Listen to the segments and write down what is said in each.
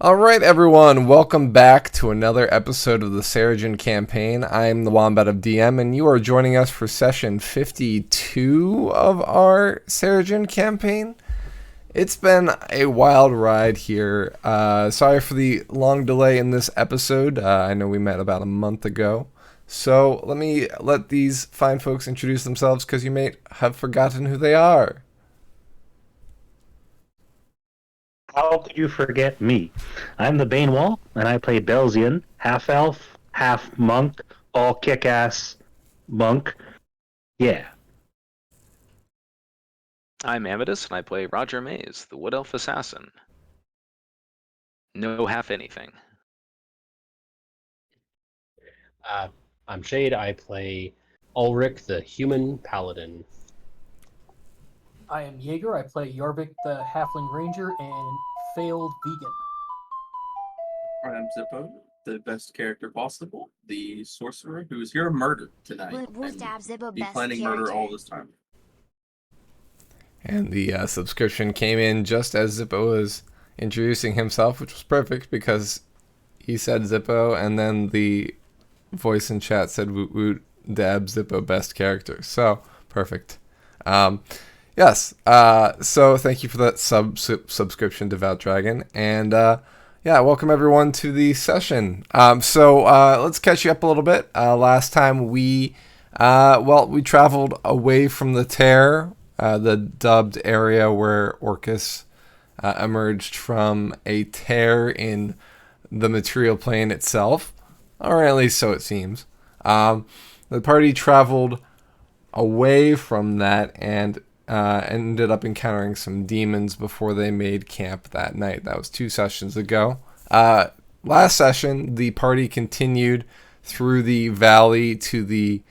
All right, everyone, welcome back to another episode of the Seregen campaign. I'm the Wombat of DM, and you are joining us for session 52 of our Seregen campaign. It's been a wild ride here. Sorry for the long delay in this episode. I know we met about a month ago. So let me let these fine folks introduce themselves because you may have forgotten who they are. How could you forget me? I'm the Bane Wall, and I play Belzian, half elf, half monk, all kick ass monk. Yeah. I'm Amadis, and I play Roger Mays, the Wood Elf Assassin. No half anything. Uh, I'm Shade. I play Ulrich, the human paladin. I am Jaeger. I play Jorvik, the Halfling Ranger, and failed vegan. I'm Zippo, the best character possible, the sorcerer who is here murdered tonight. We'll stab Zippo Be best planning character. murder all this time. And the subscription came in just as Zippo was introducing himself, which was perfect because he said Zippo, and then the voice in chat said woot woot dab Zippo best character. So perfect. Yes. So thank you for that subscription, Devout Dragon, and yeah, welcome everyone to the session. So let's catch you up a little bit. Last time we traveled away from the tear, the dubbed area where Orcus emerged from a tear in the material plane itself, or at least so it seems. The party traveled away from that and ended up encountering some demons before they made camp that night. That was 2 sessions ago. Last session, the party continued through the valley to the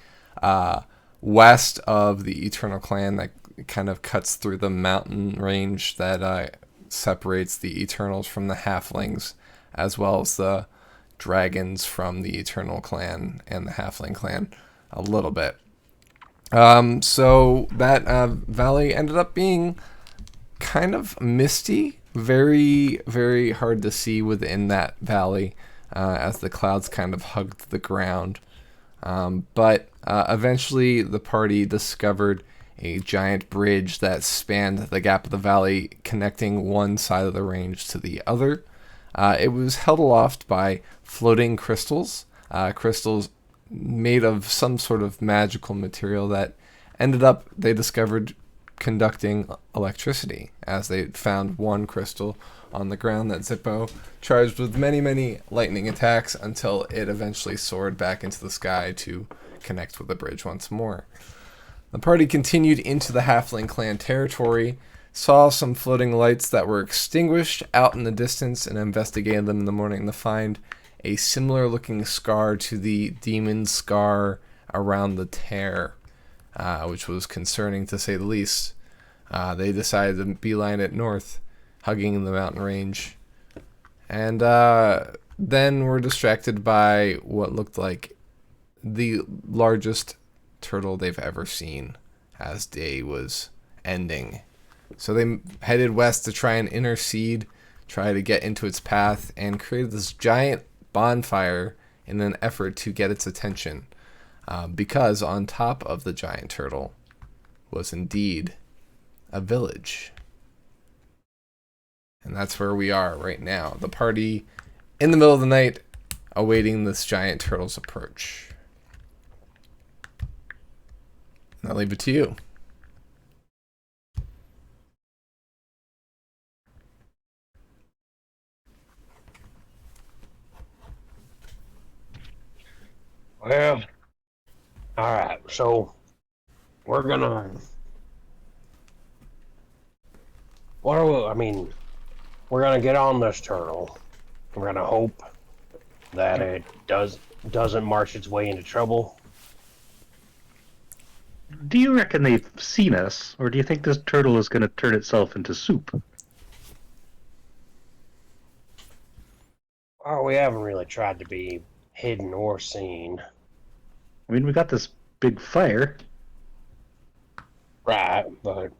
west of the Eternal Clan that kind of cuts through the mountain range that separates the Eternals from the Halflings, as well as the dragons from the Eternal Clan and the Halfling Clan a little bit. So that valley ended up being kind of misty, very, very hard to see within that valley as the clouds kind of hugged the ground. But eventually the party discovered a giant bridge that spanned the gap of the valley, connecting one side of the range to the other. It was held aloft by floating crystals, crystals made of some sort of magical material that ended up, they discovered, conducting electricity, as they found one crystal on the ground that Zippo charged with many, many lightning attacks until it eventually soared back into the sky to connect with the bridge once more. The party continued into the Halfling Clan territory, saw some floating lights that were extinguished out in the distance, and investigated them in the morning to find a similar looking scar to the demon scar around the tear, which was concerning to say the least. They decided to beeline it north, hugging the mountain range, and then were distracted by what looked like the largest turtle they've ever seen as day was ending. So they headed west to try and intercede, try to get into its path, and created this giant bonfire in an effort to get its attention, because on top of the giant turtle was indeed a village. And that's where we are right now. The party in the middle of the night awaiting this giant turtle's approach. And I'll leave it to you. Well, all right. So we're gonna. What are we? I mean, we're gonna get on this turtle. We're gonna hope that it doesn't march its way into trouble. Do you reckon they've seen us, or do you think this turtle is going to turn itself into soup? Oh, we haven't really tried to be hidden or seen. I mean, we got this big fire. Right, but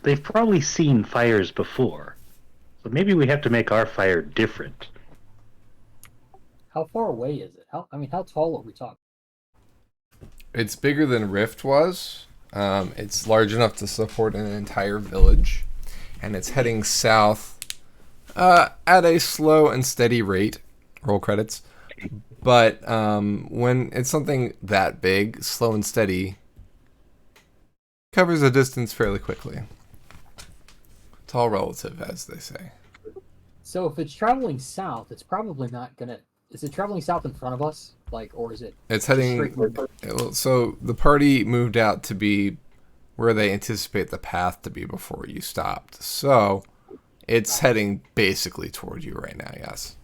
they've probably seen fires before. So maybe we have to make our fire different. How far away is it? How tall are we talking? It's bigger than Rift was. It's large enough to support an entire village, and it's heading south at a slow and steady rate. Roll credits. But when it's something that big, slow and steady covers a distance fairly quickly. It's all relative, as they say. So if it's traveling south, it's probably not gonna. Is it traveling south in front of us, or is it? It's just heading. straight- So the party moved out to be where they anticipate the path to be before you stopped. So it's heading basically toward you right now. Yes.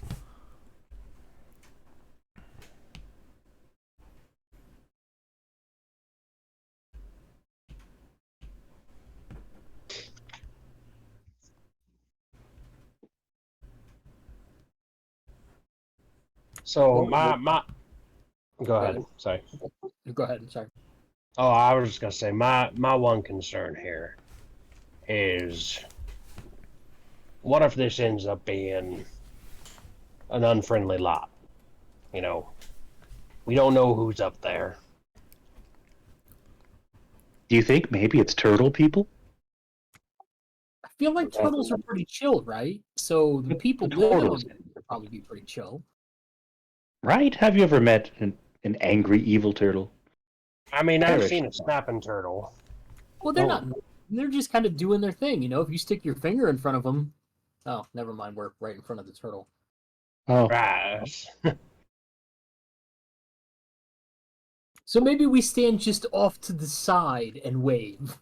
So What- my go ahead. Sorry. Go ahead. I'm sorry. Oh, I was just gonna say my one concern here is what if this ends up being an unfriendly lot? You know, we don't know who's up there. Do you think maybe it's turtle people? I feel like turtles are pretty chill, right? So the people living on them would probably be pretty chill. Right? Have you ever met an angry evil turtle? I mean, I've Perish. seen a snapping turtle. Well, they're Oh. not. They're just kind of doing their thing, If you stick your finger in front of them. Oh, never mind. We're right in front of the turtle. Oh, Right. So maybe we stand just off to the side and wave.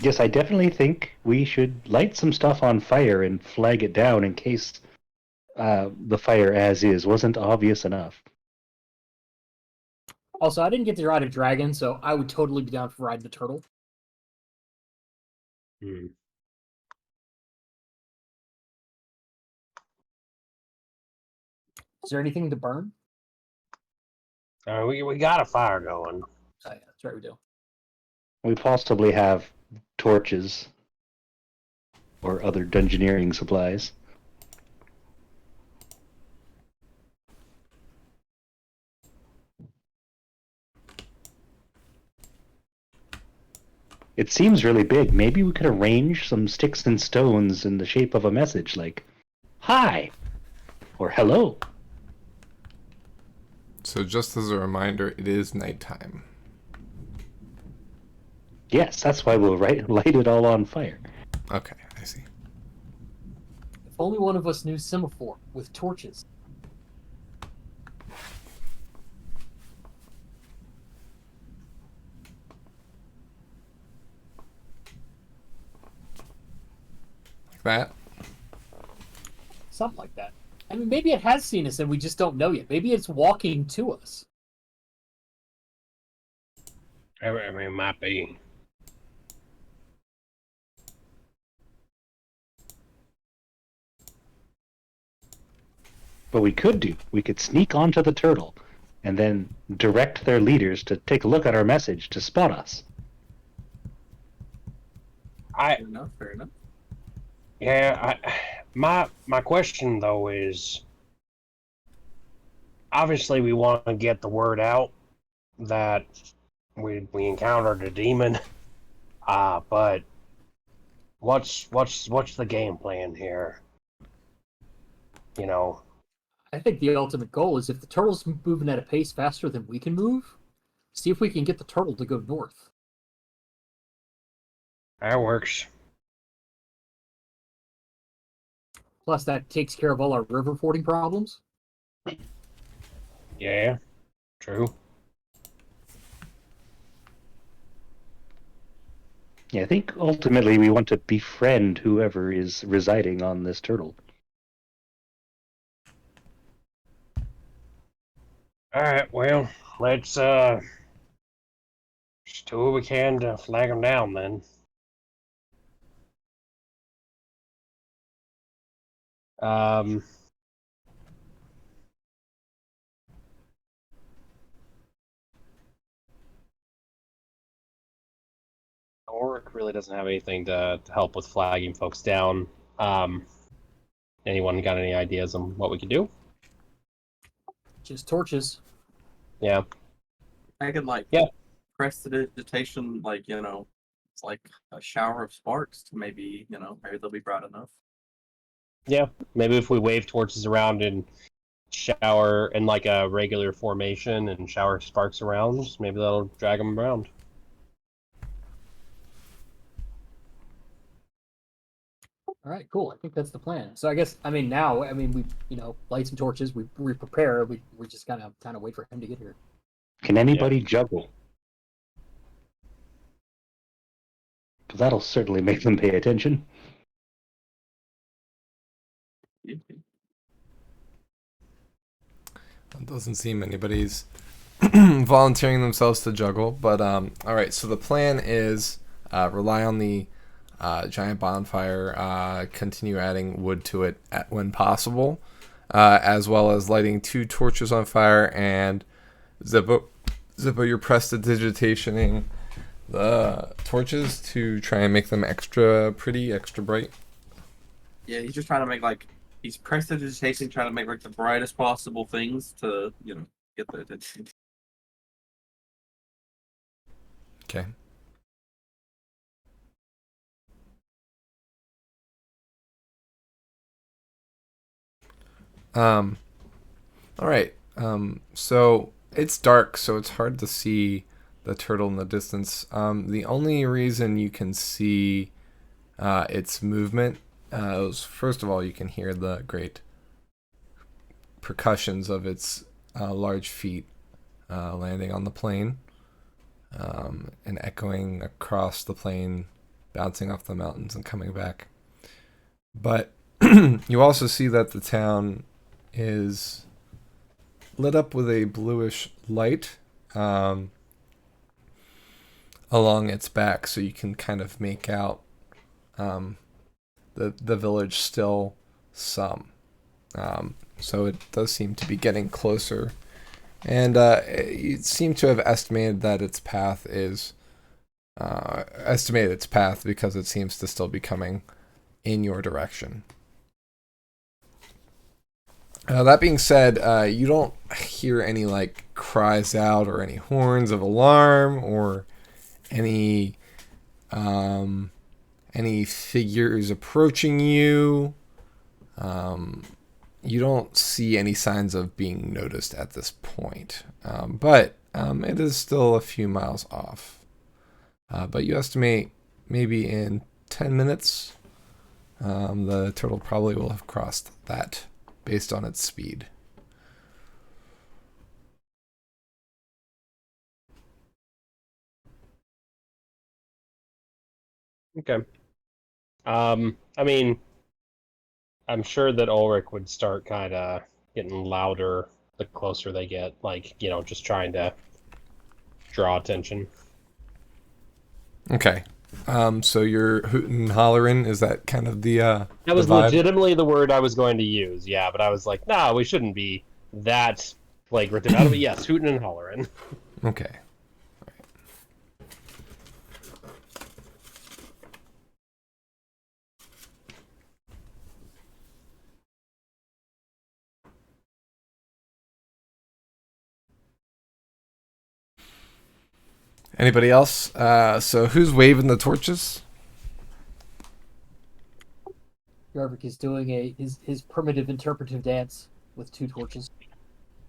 yes, I definitely think we should light some stuff on fire and flag it down in case the fire as is wasn't obvious enough. Also, I didn't get to ride a dragon, so I would totally be down for riding the turtle. Hmm. Is there anything to burn? We got a fire going. Oh, yeah, that's right, we do. We possibly have torches or other dungeoneering supplies. It seems really big. Maybe we could arrange some sticks and stones in the shape of a message like, hi, or hello. So just as a reminder, it is nighttime. Yes, that's why we'll light it all on fire. Okay, I see. If only one of us knew semaphore with torches. Like that. Something like that. I mean, maybe it has seen us and we just don't know yet. Maybe it's walking to us. I mean, it might be. But we could sneak onto the turtle and then direct their leaders to take a look at our message to spot us. Fair enough. Fair enough. My question though is, obviously we want to get the word out that we encountered a demon. But what's the game plan here? I think the ultimate goal is if the turtle's moving at a pace faster than we can move, see if we can get the turtle to go north. That works. Plus, that takes care of all our river fording problems. Yeah, true. Yeah, I think ultimately we want to befriend whoever is residing on this turtle. All right, well, let's just do what we can to flag them down then. Um, Ulrich really doesn't have anything to help with flagging folks down. Anyone got any ideas on what we could do? Just torches. Yeah. I could Yeah. prestidigitation, it's like a shower of sparks to maybe they'll be bright enough. Yeah. Maybe if we wave torches around and shower in like a regular formation and shower sparks around, maybe that'll drag them around. All right, cool. I think that's the plan. So I guess now we light some torches. We prepare. We just kind of wait for him to get here. Can anybody juggle? Because that'll certainly make them pay attention. It doesn't seem anybody's volunteering themselves to juggle, but all right. So the plan is rely on the giant bonfire, continue adding wood to it when possible, as well as lighting 2 torches on fire, and Zippo, you're prestidigitationing the torches to try and make them extra pretty, extra bright. Yeah, he's just trying to make he's prestidigitation, trying to make the brightest possible things to get the attention. Okay. All right. So it's dark, so it's hard to see the turtle in the distance. The only reason you can see its movement is, first of all, you can hear the great percussions of its large feet landing on the plain and echoing across the plain, bouncing off the mountains and coming back. But you also see that the town is lit up with a bluish light along its back, so you can kind of make out the village still some. So it does seem to be getting closer, and you seem to have estimated that its path is because it seems to still be coming in your direction. That being said, you don't hear any cries out or any horns of alarm or any figures approaching you. You don't see any signs of being noticed at this point, but it is still a few miles off. But you estimate maybe in 10 minutes, the turtle probably will have crossed that based on its speed. Okay. I'm sure that Ulrich would start kind of getting louder the closer they get, just trying to draw attention. Okay. So you're hooting and hollering, is that kind of the That was the vibe? legitimately the word I was going to use, yeah, but I was like, nah, we shouldn't be that flagrant about it, but yes, hooting and hollering. Okay. Anybody else? So who's waving the torches? Yarvik is doing his primitive interpretive dance with 2 torches.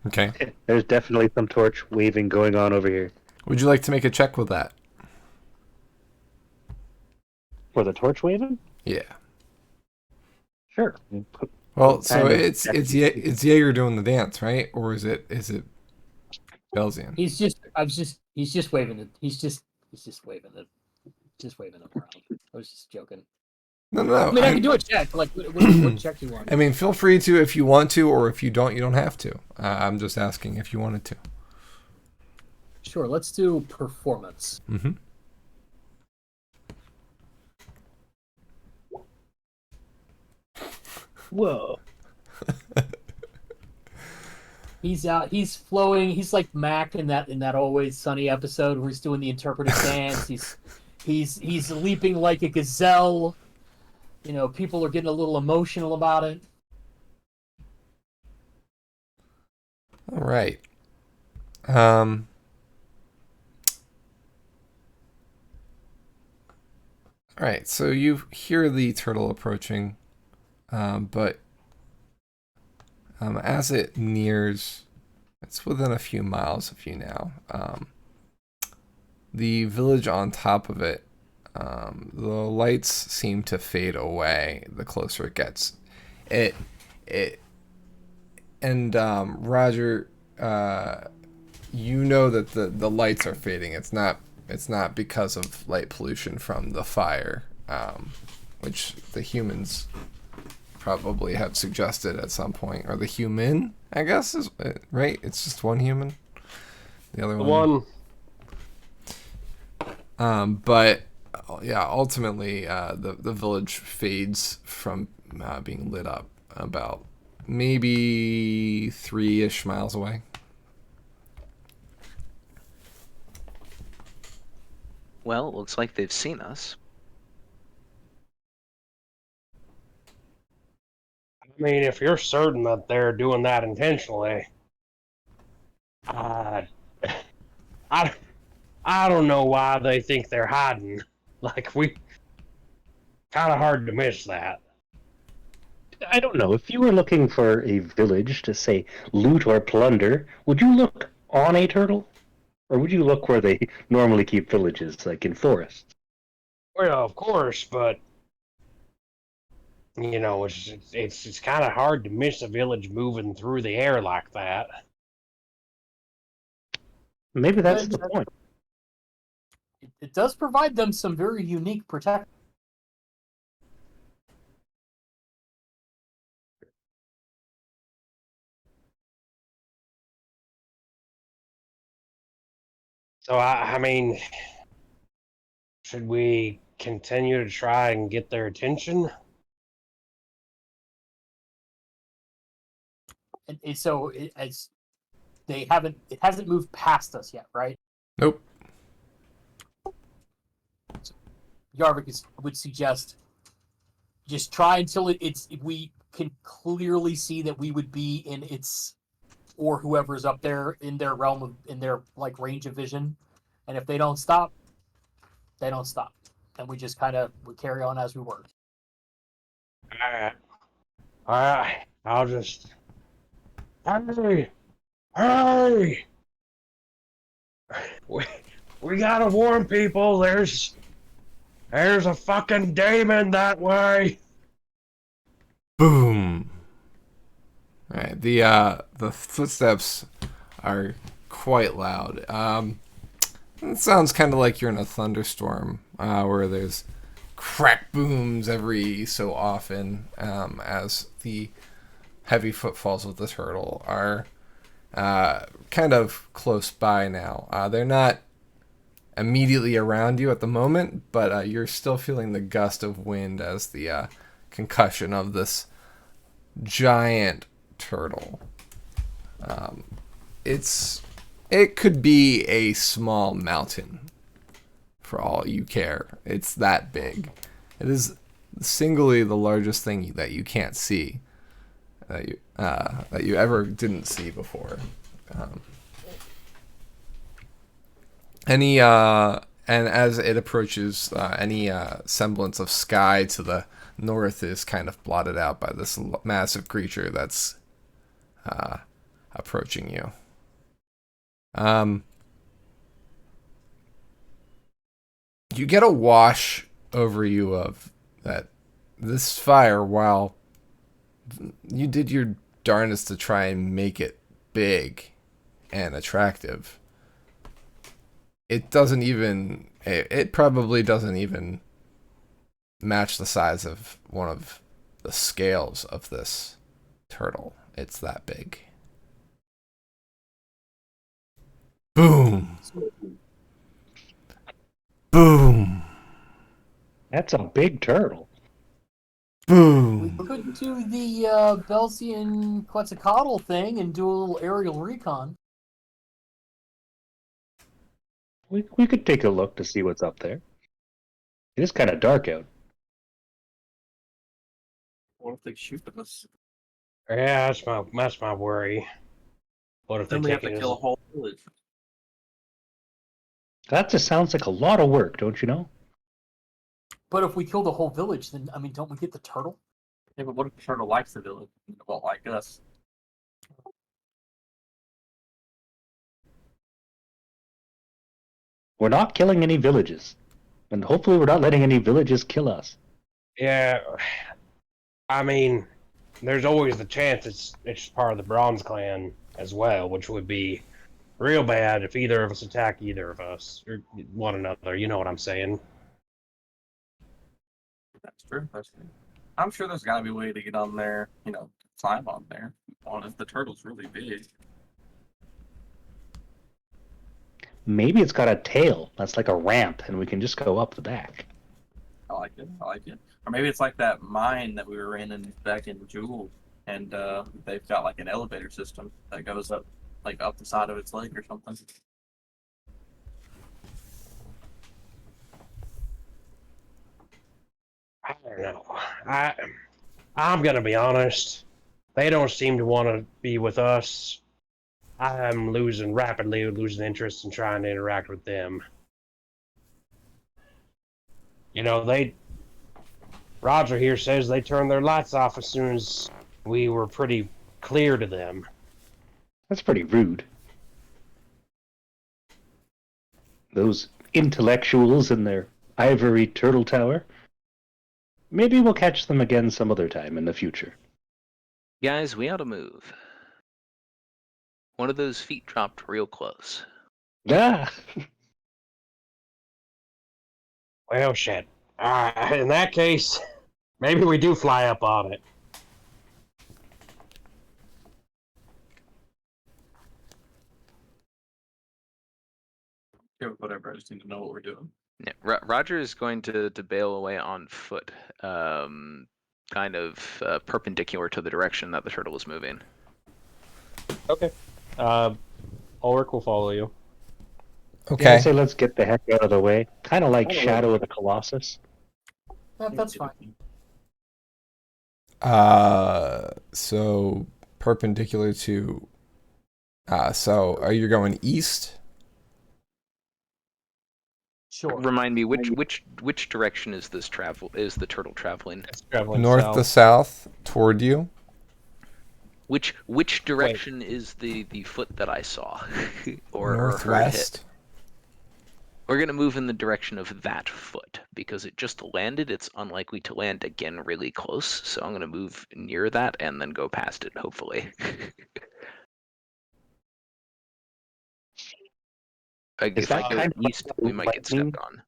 Okay. There's definitely some torch waving going on over here. Would you like to make a check with that? For the torch waving? Yeah. Sure. Well, so Kind of. it's Jaeger doing the dance, right? Or is it Belzian? He's just waving it. He's just waving it. Just waving it around. I was just joking. No. I mean, I can do a check. What check do you want? I mean, feel free to if you want to, or if you don't, you don't have to. I'm just asking if you wanted to. Sure, let's do performance. Mm-hmm. Whoa. He's out. He's flowing. He's like Mac in that Always Sunny episode where he's doing the interpretive dance. He's leaping like a gazelle. You know, people are getting a little emotional about it. All right. Um. All right. So you hear the turtle approaching, but as it nears, it's within a few miles of you now. The village on top of it, the lights seem to fade away the closer it gets. It and Roger, you know that the lights are fading. It's not because of light pollution from the fire, which the humans probably have suggested at some point, or the human, I guess, is right. It's just one human. The other one. But yeah, ultimately, the village fades from being lit up about maybe 3-ish miles away. Well, it looks like they've seen us. I mean, if you're certain that they're doing that intentionally, uh, I, I don't know why they think they're hiding. Like, kind of hard to miss that. I don't know. If you were looking for a village to, say, loot or plunder, would you look on a turtle? Or would you look where they normally keep villages, like in forests? Well, of course, but you know, it's kind of hard to miss a village moving through the air like that. Maybe that's But the point. it does provide them some very unique protection. So I mean, should we continue to try and get their attention? And so as it hasn't moved past us yet, right? Nope. Yarvik would suggest just try until we can clearly see that we would be in its, or whoever's up there in their realm of, in their like range of vision, and if they don't stop, they don't stop, and we just kind of we carry on as we were. All right. I'll just. Hey, hey! We gotta warn people. There's a fucking demon that way. Boom. All right. The footsteps are quite loud. It sounds kind of like you're in a thunderstorm, where there's crack booms every so often, as the heavy footfalls of the turtle are kind of close by now. They're not immediately around you at the moment, but you're still feeling the gust of wind as the concussion of this giant turtle. It could be a small mountain for all you care. It's that big. It is singly the largest thing that you can't see, that you ever didn't see before. And as it approaches, any semblance of sky to the north is kind of blotted out by this massive creature that's approaching you. You get a wash over you of that this fire, while you did your darndest to try and make it big and attractive, it probably doesn't even match the size of one of the scales of this turtle. It's that big. Boom. Boom. That's a big turtle. We Boom. could do the Belsian Quetzalcoatl thing and do a little aerial recon. We could take a look to see what's up there. It is kind of dark out. What if they shoot at us? Yeah, that's my worry. What if Then they we have take to it kill a as whole village. That just sounds like a lot of work, don't you know? But if we kill the whole village, then I mean, don't we get the turtle? Yeah, but what if the turtle likes the village? It won't like us. We're not killing any villages. And hopefully we're not letting any villages kill us. Yeah, I mean, there's always the chance it's part of the Bronze Clan as well, which would be real bad if either of us attack either of us or one another. You know what I'm saying? That's true. That's true. I'm sure there's got to be a way to get on there, climb on there. On if the turtle's really big. Maybe it's got a tail that's like a ramp and we can just go up the back. I like it. I like it. Or maybe it's like that mine that we were in back in Jewel, and they've got like an elevator system that goes up, like up the side of its leg or something. I don't know. I'm gonna be honest. They don't seem to want to be with us. I'm rapidly losing interest in trying to interact with them. You know, Roger here says they turned their lights off as soon as we were pretty clear to them. That's pretty rude. Those intellectuals in their ivory turtle tower. Maybe we'll catch them again some other time in the future. Guys, we ought to move. One of those feet dropped real close. Ah! Well, shit. In that case, maybe we do fly up on it. Yeah, whatever. I just need to know what we're doing. Yeah, Roger is going to bail away on foot, kind of perpendicular to the direction that the turtle is moving. Okay. Ulrich will follow you. Yeah, Okay. I say let's get the heck out of the way. Kind of like Shadow of the Colossus. That's fine. So perpendicular to. So are you going east? Sure. Remind me, which direction is the turtle traveling? It's traveling North south. to south toward you. Which direction is the foot that I saw, or heard hit? Northwest. We're gonna move in the direction of that foot because it just landed. It's unlikely to land again really close, so I'm gonna move near that and then go past it, hopefully. Is If I that go kind of east, like we might get lightning? stepped on.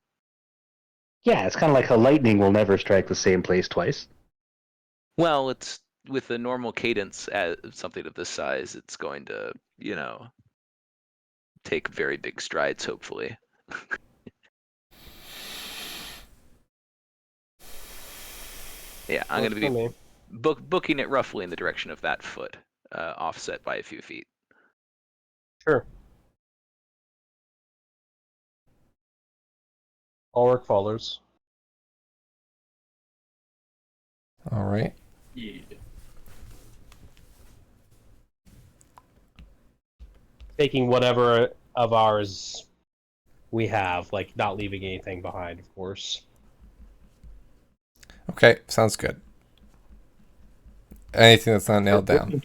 Yeah, it's kind of like how lightning will never strike the same place twice. Well, it's with a normal cadence at something of this size, it's going to, take very big strides, hopefully. Yeah, I'm going to be booking it roughly in the direction of that foot, offset by a few feet. Sure. Ulrich follows. All right. Yeah. Taking whatever of ours we have, like not leaving anything behind, of course. Okay, sounds good. Anything that's not nailed down.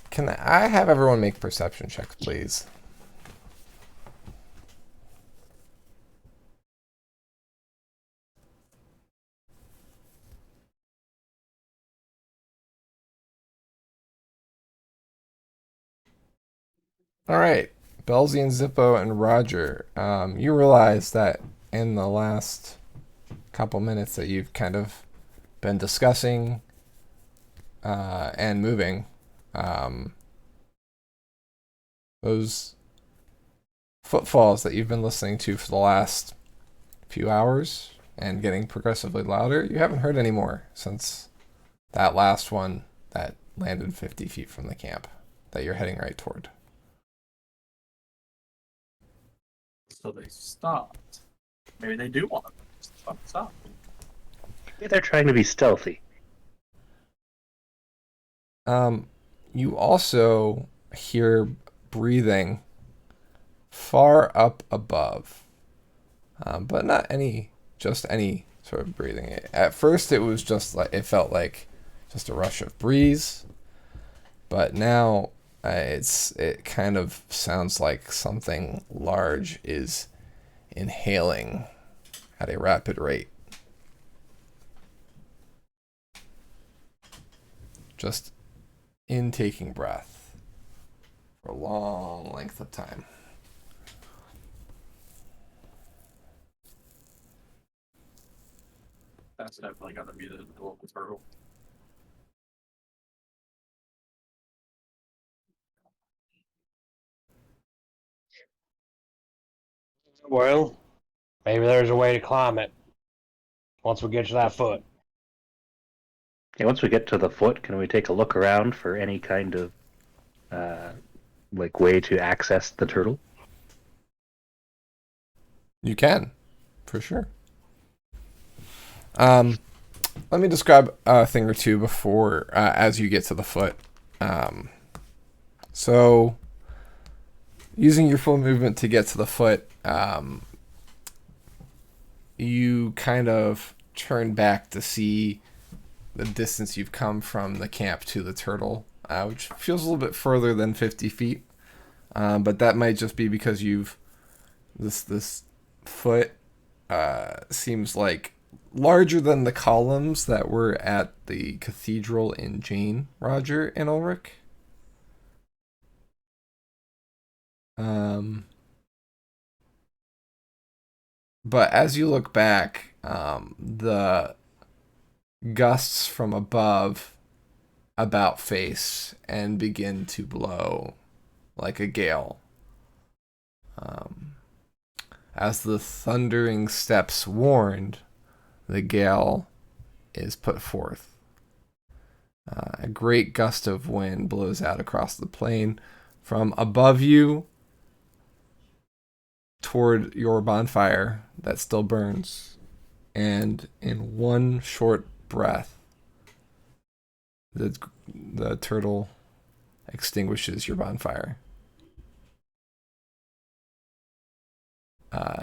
Can I have everyone make perception checks, please? All right, Belzy and Zippo and Roger. You realize that in the last couple minutes that you've kind of been discussing and moving, those footfalls that you've been listening to for the last few hours and getting progressively louder, you haven't heard anymore since That last one that landed 50 feet from the camp that you're heading right toward. So they stopped. Maybe they do want to stop. Maybe they're trying to be stealthy. You also hear breathing far up above, but not just any sort of breathing. At first, it was just like it felt like just a rush of breeze, but now it kind of sounds like something large is inhaling at a rapid rate. Just intaking breath for a long length of time. That's definitely got to be the local turtle. Well, maybe there's a way to climb it once we get to that foot. Yeah, once we get to the foot, can we take a look around for any kind of way to access the turtle? You can, for sure. Let me describe a thing or two before, as you get to the foot. So, using your full movement to get to the foot, you kind of turn back to see the distance you've come from the camp to the turtle, which feels a little bit further than 50 feet. But that might just be because this foot seems like larger than the columns that were at the cathedral in Jane, Roger, and Ulrich. But as you look back, the gusts from above about face and begin to blow like a gale. As the thundering steps warned, the gale is put forth. A great gust of wind blows out across the plain from above you toward your bonfire that still burns, and in one short breath, the turtle extinguishes your bonfire.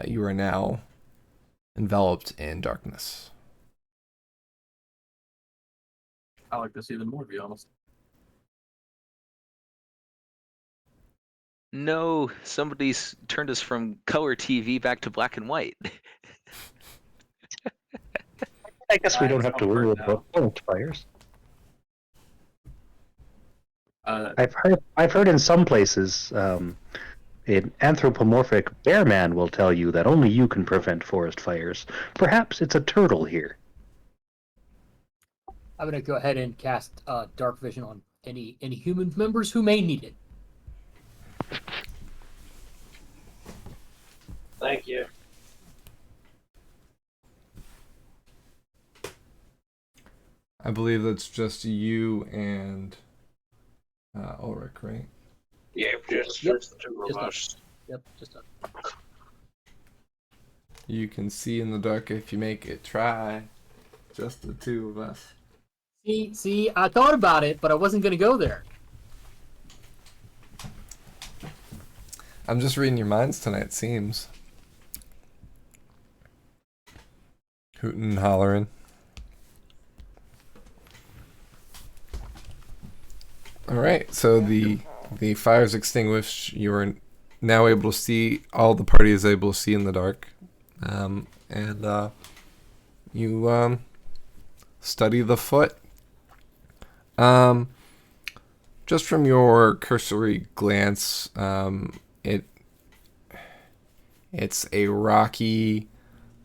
You are now enveloped in darkness. I like to see them more, to be honest. No, somebody's turned us from color TV back to black and white. I guess we don't have to worry Comfort about forest fires. Uh, I've heard in some places, an anthropomorphic bear man will tell you that only you can prevent forest fires. Perhaps it's a turtle here. I'm gonna go ahead and cast dark vision on any human members who may need it. Thank you. I believe that's just you and Ulrich, right? Yeah, just Yep. the two of Just us. Yep, just a You can see in the dark if you make it. Try. Just the two of us. see. I thought about it, but I wasn't gonna go there. I'm just reading your minds tonight, it seems. Hootin' and hollering. Alright, so the fire's extinguished. You are now able to see, all the party is able to see in the dark. You study the foot. Just from your cursory glance, it's a rocky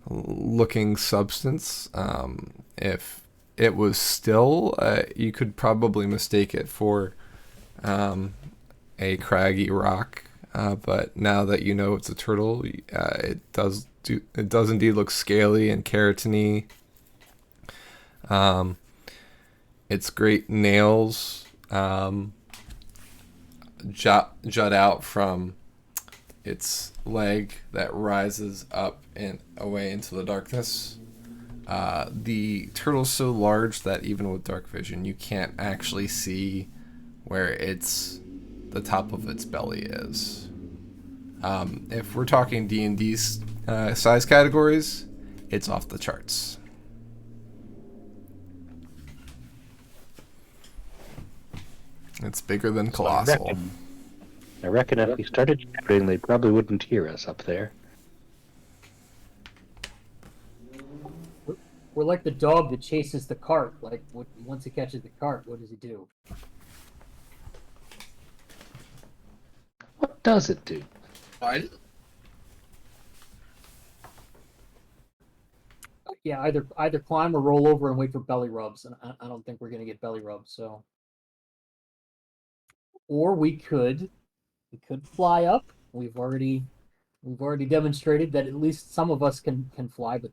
looking substance. If it was still, you could probably mistake it for a craggy rock. But now that you know it's a turtle, it does indeed look scaly and keratiny. its great nails jut out from its leg that rises up and away into the darkness. The turtle's so large that even with dark vision, you can't actually see where the top of its belly is. If we're talking D&D size categories, it's off the charts. It's bigger than Colossal. I reckon if we started shouting, they probably wouldn't hear us up there. We're like the dog that chases the cart. Like, once it catches the cart, what does it do? What does it do? Right? Yeah, either climb or roll over and wait for belly rubs, and I don't think we're gonna get belly rubs. So, or we could fly up. We've already demonstrated that at least some of us can fly, but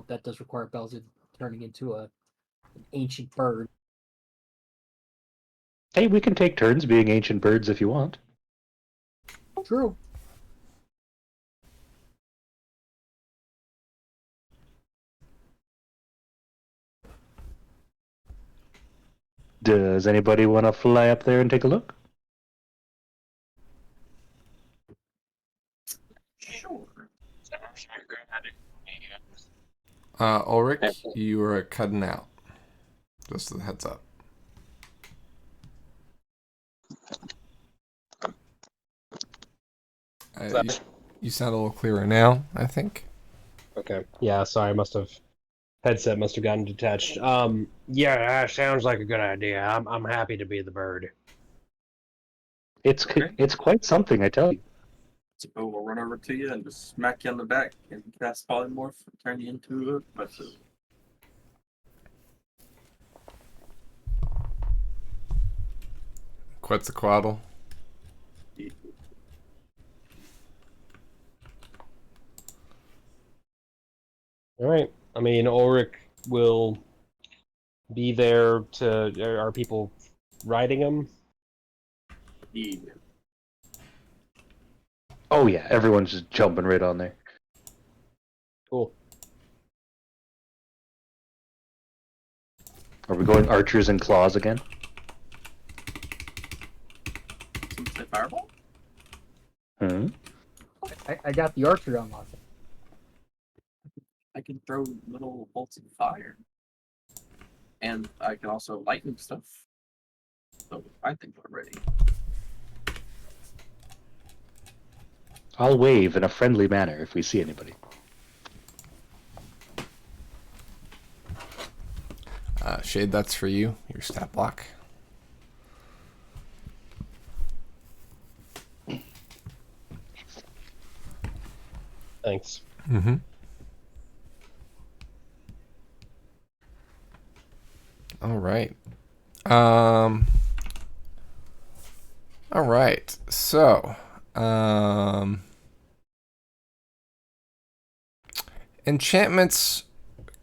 that does require Belzid turning into an ancient bird. Hey, we can take turns being ancient birds if you want. True. Does anybody want to fly up there and take a look? Sure. Ulrich, you are cutting out. Just a heads up. You sound a little clearer now, I think. Okay. Yeah, sorry, headset must have gotten detached. Yeah, that sounds like a good idea. I'm happy to be the bird. It's quite something, I tell you. So we'll run over to you and just smack you on the back and cast polymorph and turn you into a vessel. Quetzalcoatl. All right. I mean, Ulrich will be there to. Are people riding him? Yeah. Oh yeah, everyone's just jumping right on there. Cool. Are we going archers and claws again? Someone say fireball? Hmm? I got the archer unlocked. I can throw little bolts of fire. And I can also lightning stuff. So I think we're ready. I'll wave in a friendly manner if we see anybody. Shade, that's for you. Your stat block. Thanks. Mm-hmm. All right. All right. So, enchantments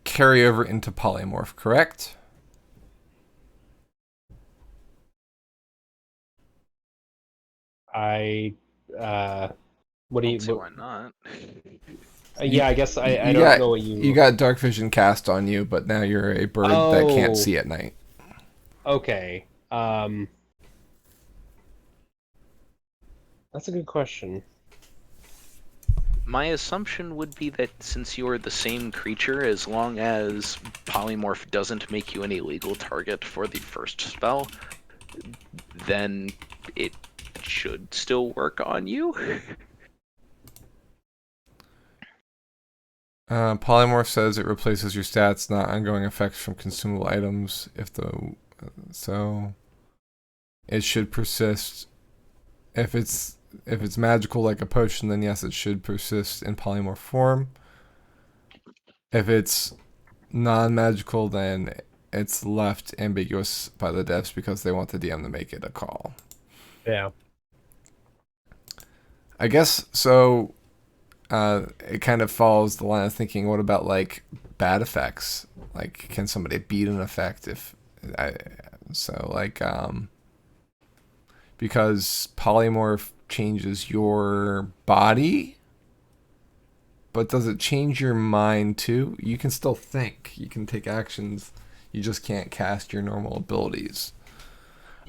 carry over into polymorph, correct? What do you? Don't see why not. Yeah, I guess I You don't got, know what you. You got dark vision cast on you, but now you're a bird that can't see at night. Okay. That's a good question. My assumption would be that since you're the same creature, as long as polymorph doesn't make you an illegal target for the first spell, then it should still work on you. Polymorph says it replaces your stats, not ongoing effects from consumable items. So it should persist. If it's magical like a potion, then yes, it should persist in polymorph form. If it's non-magical, then it's left ambiguous by the devs because they want the DM to make it a call. Yeah. I guess so. It kind of follows the line of thinking. What about like bad effects? Like, can somebody beat an effect if I, so like because polymorph changes your body, but does it change your mind too? You can still think. You can take actions. You just can't cast your normal abilities.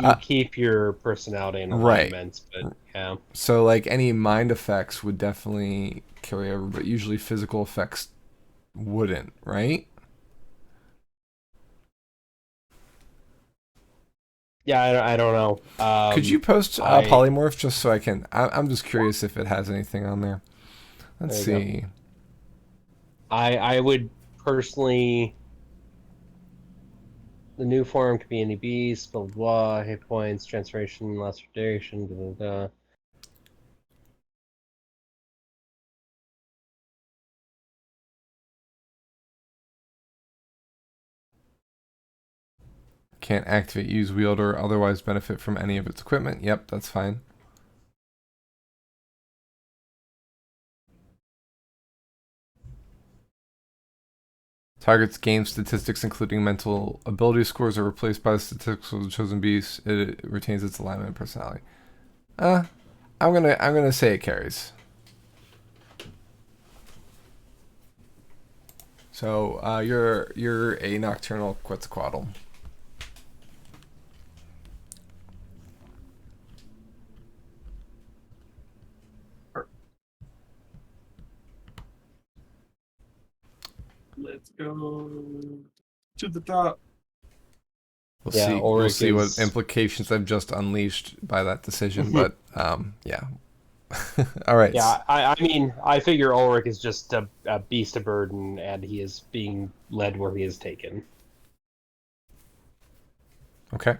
You keep your personality in Right. alignment, but yeah. So like any mind effects would definitely carry over, but usually physical effects wouldn't, right? Yeah, I don't know. Could you post I polymorph just so I can? I'm just curious if it has anything on there. Let's There you see. I would personally. The new form could be any beast, blah blah blah, hit points, transformation, last duration, blah blah blah. Can't activate, use, wield, or otherwise benefit from any of its equipment. Yep, that's fine. Target's game statistics, including mental ability scores, are replaced by the statistics of the chosen beast. It retains its alignment and personality. I'm gonna say it carries. So you're a nocturnal Quetzalcoatl. Let's go to the top. We'll Yeah, see. We'll Ulrich see what is- implications I've just unleashed by that decision. But yeah. All right. Yeah, I mean, I figure Ulrich is just a beast of burden, and he is being led where he is taken. Okay.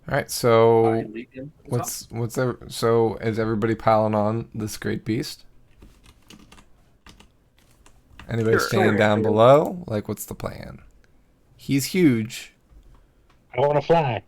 All right. So so is everybody piling on this great beast? Anybody Sure. standing down below? Like, what's the plan? He's huge. I want to fly.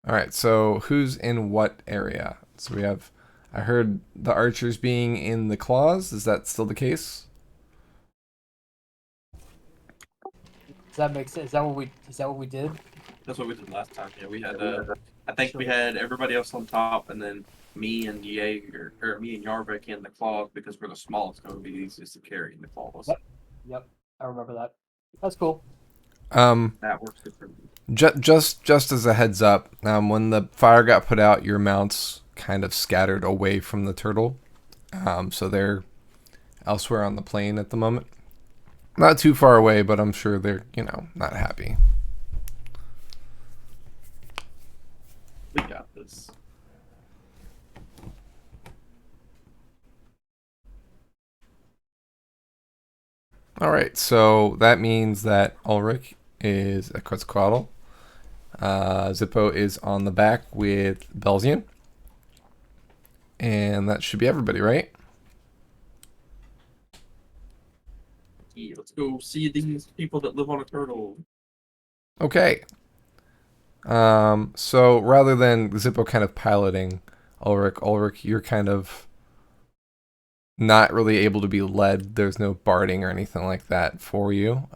All right. So who's in what area? So we have. I heard the archers being in the claws. Is that still the case? Does that make sense? Is that what we did? That's what we did last time. Yeah, we had. I think we had everybody else on top, and then me and Jaeger, or me and Yarvik in the claws because we're the smallest. It would be the easiest to carry in the claws. Yep, I remember that. That's cool. That works good for me. Just as a heads up, when the fire got put out, your mounts kind of scattered away from the turtle, so they're elsewhere on the plane at the moment. Not too far away, but I'm sure they're not happy. We got this. All right, so that means that Ulrich is a Quetzalcoatl. Zippo is on the back with Belzian. And that should be everybody, right? Yeah, let's go see these people that live on a turtle. Okay. So rather than Zippo kind of piloting Ulrich, you're kind of not really able to be led. There's no barding or anything like that for you,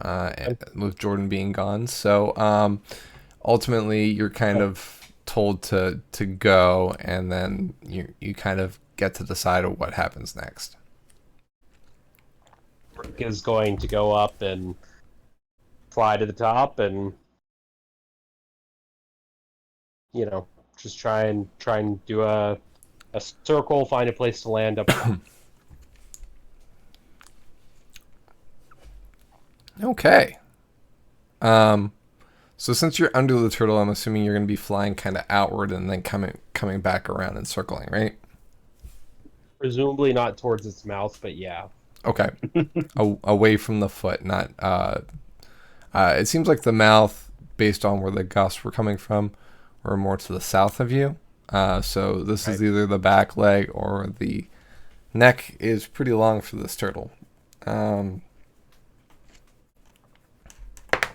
with Jordan being gone. So ultimately, you're kind of told to go, and then you kind of get to decide what happens next. Ulrich is going to go up and fly to the top, and just try and do a circle, find a place to land up top. Okay. So since you're under the turtle, I'm assuming you're going to be flying kind of outward and then coming back around and circling, right? Presumably not towards its mouth, but yeah. Okay. Away from the foot, not. It seems like the mouth, based on where the gusts were coming from, were more to the south of you. So this is either the back leg or the neck is pretty long for this turtle.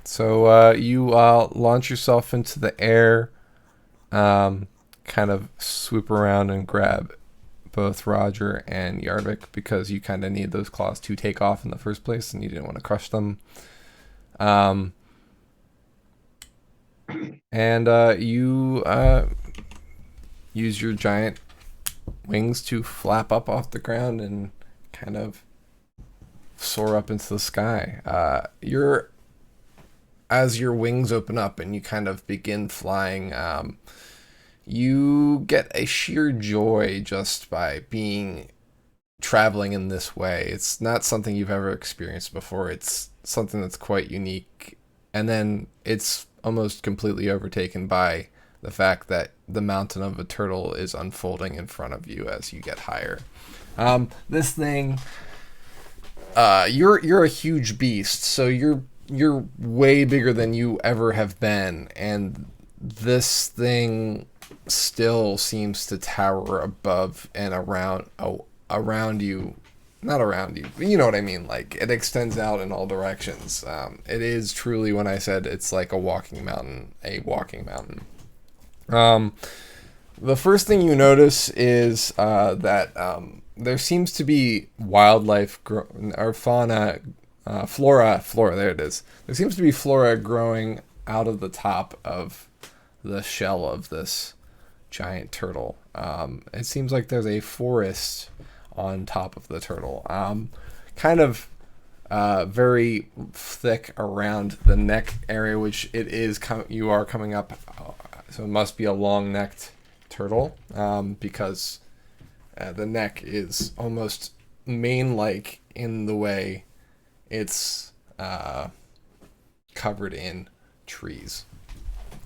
So you launch yourself into the air, kind of swoop around and grab both Roger and Yarvik because you kind of need those claws to take off in the first place and you didn't want to crush them. And you use your giant wings to flap up off the ground and kind of soar up into the sky. As your wings open up and you kind of begin flying, you get a sheer joy just by traveling in this way. It's not something you've ever experienced before. It's something that's quite unique. And then it's almost completely overtaken by the fact that the mountain of a turtle is unfolding in front of you as you get higher. This thing, you're a huge beast, so you're way bigger than you ever have been, and this thing still seems to tower above and around you. Not around you, but you know what I mean. Like, it extends out in all directions. It is truly, when I said it's like a walking mountain. The first thing you notice is that there seems to be wildlife or fauna, flora. There it is. There seems to be flora growing out of the top of the shell of this giant turtle. It seems like there's a forest on top of the turtle, kind of very thick around the neck area, which it is. You are coming up, so it must be a long-necked turtle, because the neck is almost mane-like in the way it's covered in trees.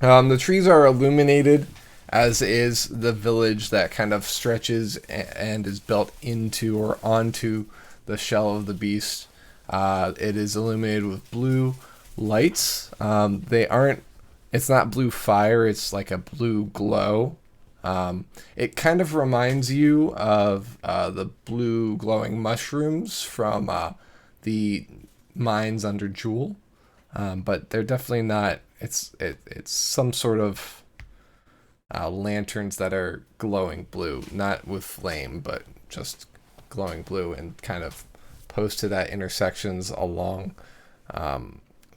The trees are illuminated, as is the village that kind of stretches and is built into or onto the shell of the beast. It is illuminated with blue lights. It's not blue fire, it's like a blue glow. It kind of reminds you of the blue glowing mushrooms from the mines under Jewel. But they're definitely not. It's some sort of lanterns that are glowing blue, not with flame, but just glowing blue, and kind of posted at intersections along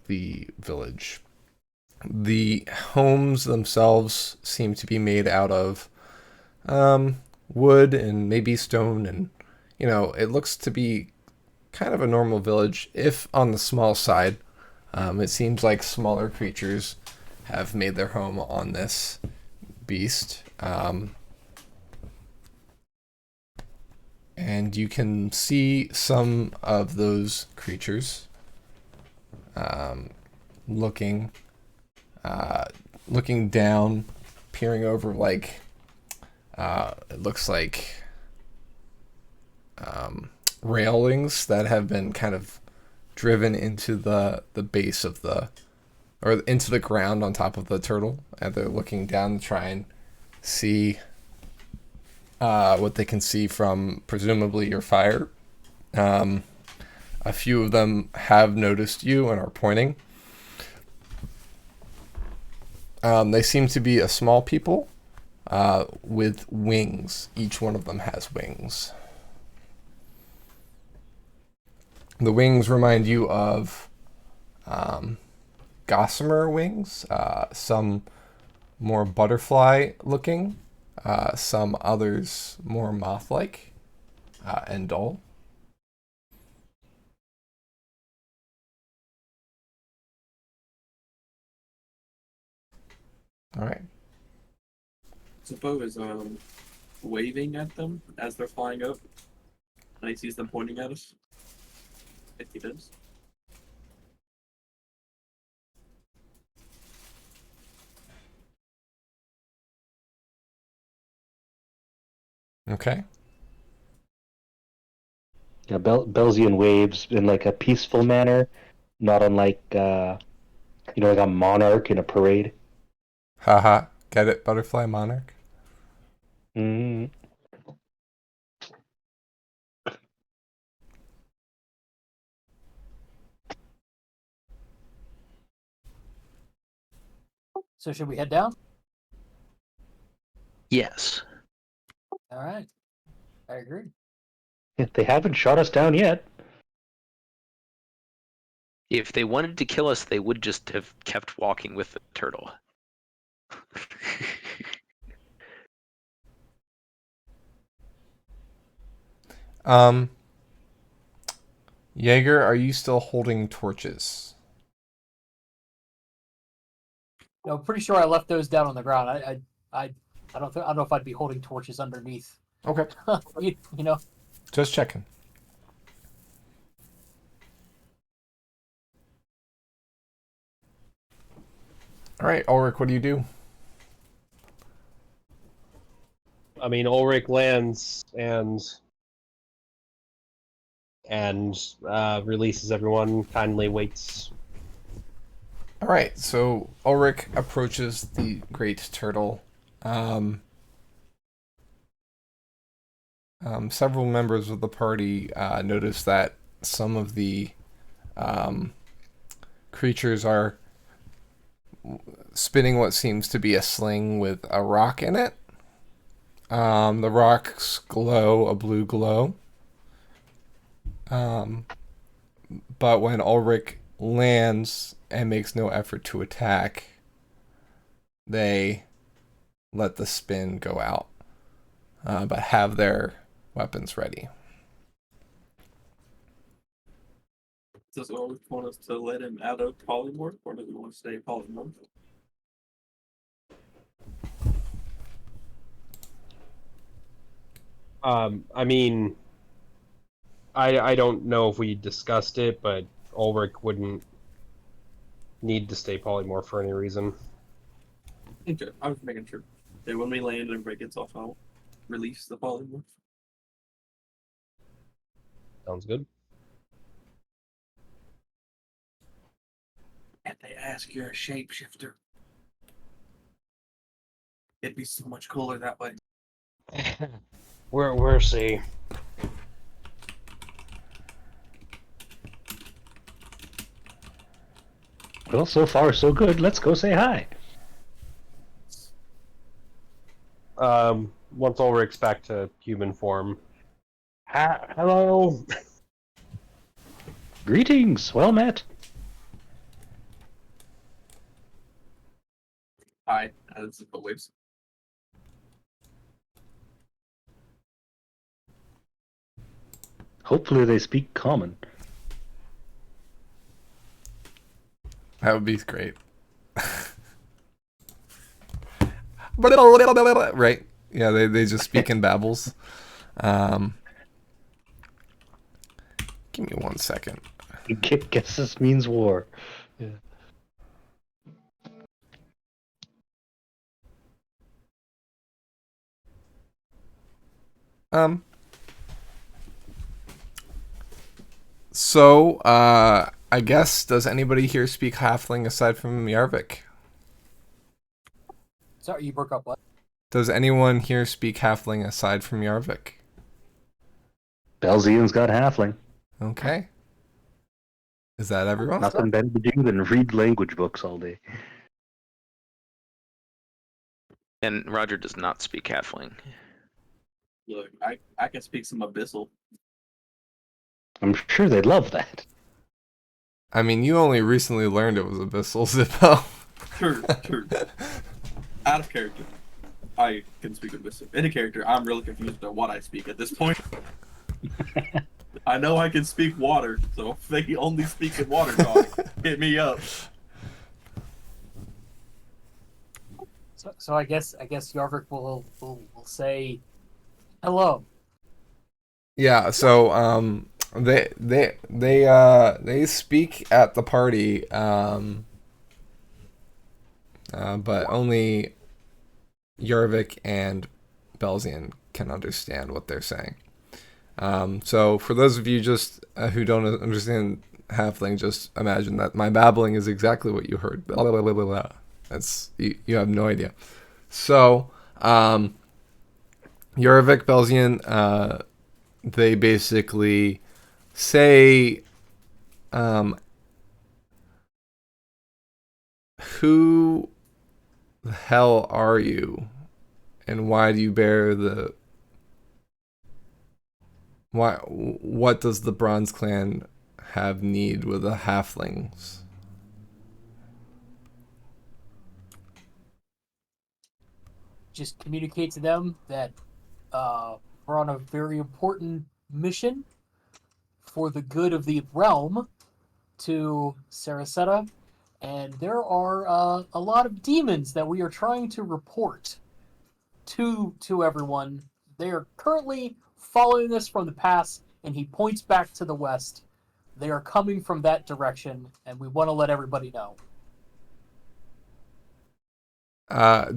the village. The homes themselves seem to be made out of wood and maybe stone, and it looks to be kind of a normal village, if on the small side. It seems like smaller creatures have made their home on this beast. And you can see some of those creatures looking down, peering over, like it looks like railings that have been kind of driven into the base of or into the ground on top of the turtle, and they're looking down to try and see what they can see from presumably your fire. A few of them have noticed you and are pointing. They seem to be a small people with wings. Each one of them has wings. The wings remind you of gossamer wings, some more butterfly looking, some others more moth-like and dull. All right. Suppose waving at them as they're flying up, and he sees them pointing at us. If he does. Okay. Yeah, Belzian waves in like a peaceful manner, not unlike like a monarch in a parade. Haha. Get it, butterfly monarch? Mm. So should we head down? Yes. All right. I agree. They haven't shot us down yet. If they wanted to kill us, they would just have kept walking with the turtle. Jaeger, are you still holding torches? No, I'm pretty sure I left those down on the ground. I don't know if I'd be holding torches underneath. Okay. you know. Just checking. All right, Ulrich, what do you do? I mean, Ulrich lands and releases everyone. Kindly waits. All right, so Ulrich approaches the great turtle. Several members of the party notice that some of the creatures are spinning what seems to be a sling with a rock in it. The rocks glow a blue glow. But when Ulrich lands and makes no effort to attack, they let the spin go out, but have their weapons ready. Does Ulrich want us to let him out of polymorph, or does he want to stay polymorph? I mean, I don't know if we discussed it, but Ulrich wouldn't need to stay polymorph for any reason. Okay, I was making sure. Okay, when we land and everybody gets off, I'll release the polymorph. Sounds good. And they ask you're a shapeshifter. It'd be so much cooler that way. We'll see. Well, so far so good. Let's go say hi. Once Ulrich's back to human form. Hello. Greetings. Well met. Hi, this is the waves. Hopefully they speak common. That would be great. Right? Yeah, they just speak in babbles. Give me 1 second. Guess this means war. Yeah. So, I guess, does anybody here speak Halfling aside from Yarvik? Sorry, you broke up. What? Does anyone here speak Halfling aside from Yarvik? Belzian's got halfling. Okay. Is that everyone? Nothing better to do than read language books all day. And Roger does not speak Halfling. Look, I can speak some Abyssal. I'm sure they'd love that. I mean, you only recently learned it was Abyssal, Zippo. True. Out of character, I can speak Abyssal. In a character, I'm really confused on what I speak at this point. I know I can speak water, so if they only speak in water talk, hit me up. So I guess Yarvik will say hello. Yeah, so they speak at the party, but only Yarvik and Belzian can understand what they're saying. So for those of you just who don't understand Halfling, just imagine that my babbling is exactly what you heard. Blah, blah, blah, blah, blah. That's you have no idea. So Yarvik, Belzian, they basically say who the hell are you? And why do you bear the... What does the Bronze Clan have need with the halflings? Just communicate to them that we're on a very important mission for the good of the realm to Saraseta, and there are a lot of demons that we are trying to report to everyone. They are currently following us from the past, and he points back to the west. They are coming from that direction, and we want to let everybody know.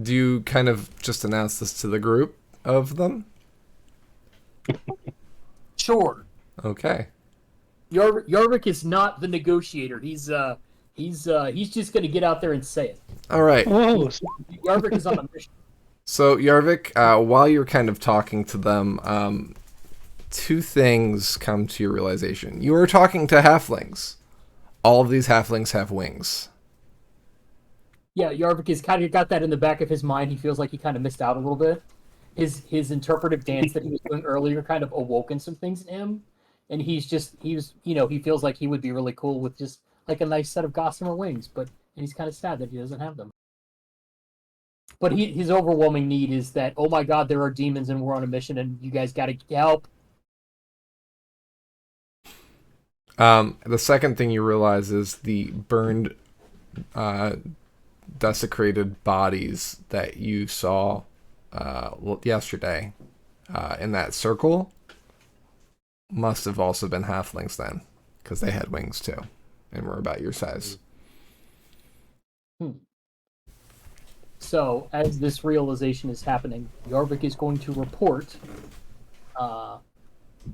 Do you kind of just announce this to the group of them? Sure. Okay. Yarvik is not the negotiator. He's just going to get out there and say it. All right. Whoa! Yarvik is on a mission. So, Yarvik, while you're kind of talking to them, two things come to your realization. You are talking to halflings. All of these halflings have wings. Yeah, Yarvik has kind of got that in the back of his mind. He feels like he kind of missed out a little bit. His interpretive dance that he was doing earlier kind of awoken some things in him, and he feels like he would be really cool with just like a nice set of gossamer wings, and he's kind of sad that he doesn't have them. But his overwhelming need is that, oh my god, there are demons and we're on a mission and you guys got to help. The second thing you realize is the burned, desecrated bodies that you saw yesterday in that circle must have also been halflings then, because they had wings too and were about your size. So, as this realization is happening, Yarvik is going to report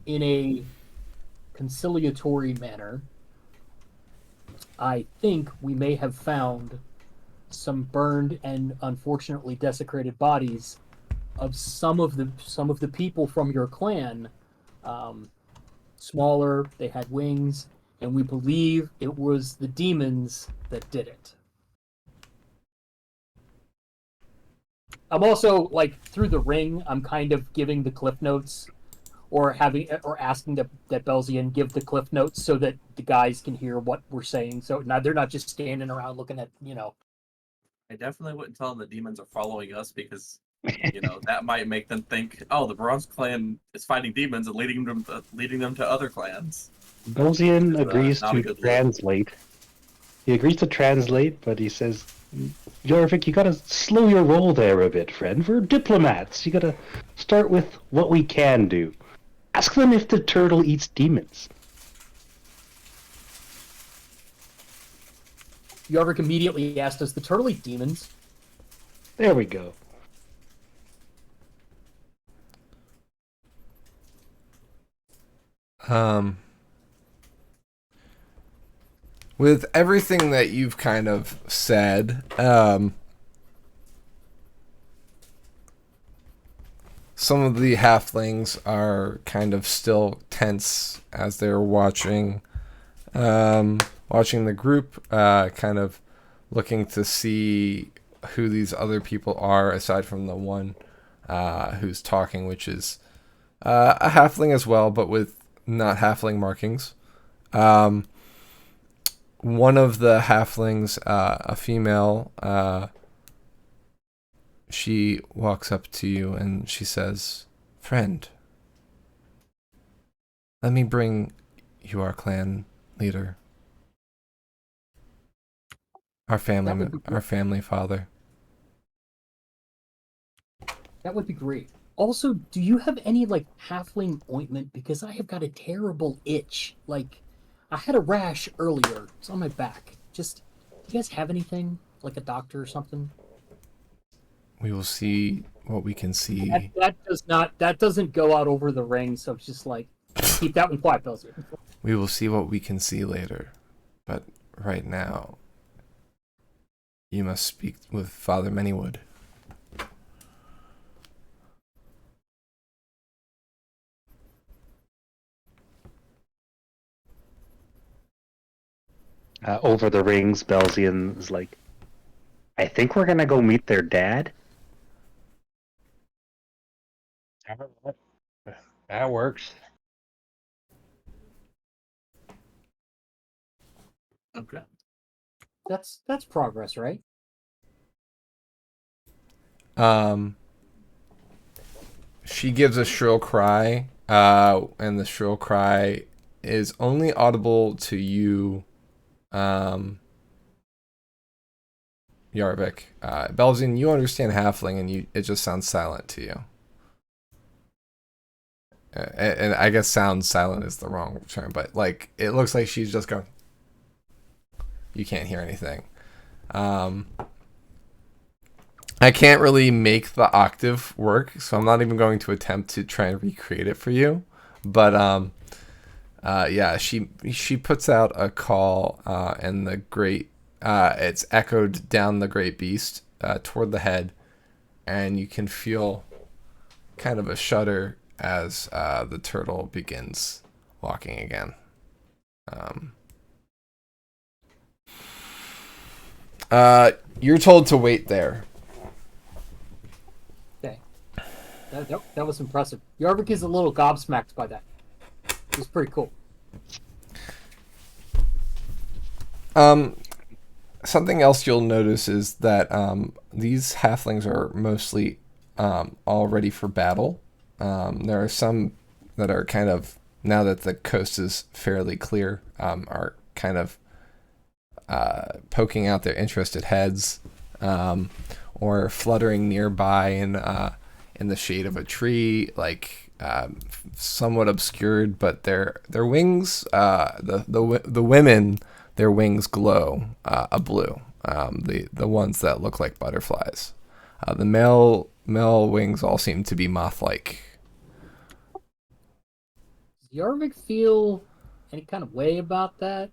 in a conciliatory manner. I think we may have found some burned and unfortunately desecrated bodies of some of the people from your clan. Smaller, they had wings, and we believe it was the demons that did it. I'm also, like, through the ring, I'm kind of giving the cliff notes or asking that Belzian give the cliff notes so that the guys can hear what we're saying. So now they're not just standing around looking at, I definitely wouldn't tell them the demons are following us because, that might make them think, oh, the Bronze Clan is fighting demons and leading them to other clans. Belzian agrees not a to good look. translate. He agrees to translate, but he says, Jorvik, you gotta slow your roll there a bit, friend. We're diplomats. You gotta start with what we can do. Ask them if the turtle eats demons. Yarvik immediately asked, does the turtle eat demons? There we go. With everything that you've kind of said, some of the halflings are kind of still tense as they're watching the group, kind of looking to see who these other people are, aside from the one who's talking, which is a halfling as well, but with not halfling markings. One of the halflings, a female, she walks up to you and she says, "Friend, let me bring you our clan leader. Our family father." That would be great. Also, do you have any, like, halfling ointment? Because I have got a terrible itch. Like, I had a rash earlier. It's on my back. Just, do you guys have anything? Like a doctor or something? We will see what we can see. That doesn't go out over the ring, so it's just like, keep that one quiet, Belzy. We will see what we can see later. But right now, you must speak with Father Manywood. Over the rings, Belzian is like, I think we're gonna go meet their dad. That works. Okay. That's progress, right? She gives a shrill cry, and the shrill cry is only audible to you, Yarvik. Belzin, you understand Halfling, and it just sounds silent to you. And I guess sound silent is the wrong term, but like it looks like she's just going. You can't hear anything. I can't really make the octave work, so I'm not even going to attempt to try and recreate it for you. But yeah, she puts out a call, and the great it's echoed down the great beast toward the head, and you can feel kind of a shudder as the turtle begins walking again. You're told to wait there. Okay. That was impressive. Yarvik is a little gobsmacked by that. It was pretty cool. Something else you'll notice is that these halflings are mostly all ready for battle. There are some that are kind of, now that the coast is fairly clear, are kind of poking out their interested heads, or fluttering nearby in the shade of a tree, like somewhat obscured, but their wings, the women, their wings glow a blue. The ones that look like butterflies. The male wings all seem to be moth-like. Does Yarvik feel any kind of way about that?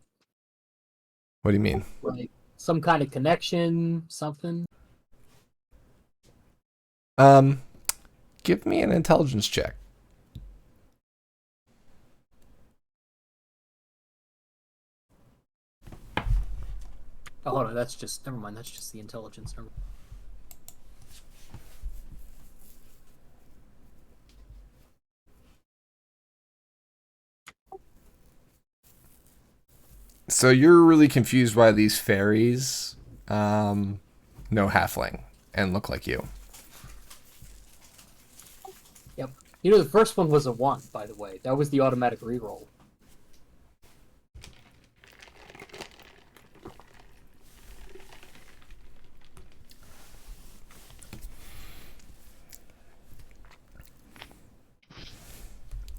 What do you mean? Like some kind of connection, something? Give me an intelligence check. Oh, hold on. Never mind. That's just the intelligence. So you're really confused why these fairies know halfling and look like you. Yep. You know, the first one was a 1, by the way. That was the automatic reroll.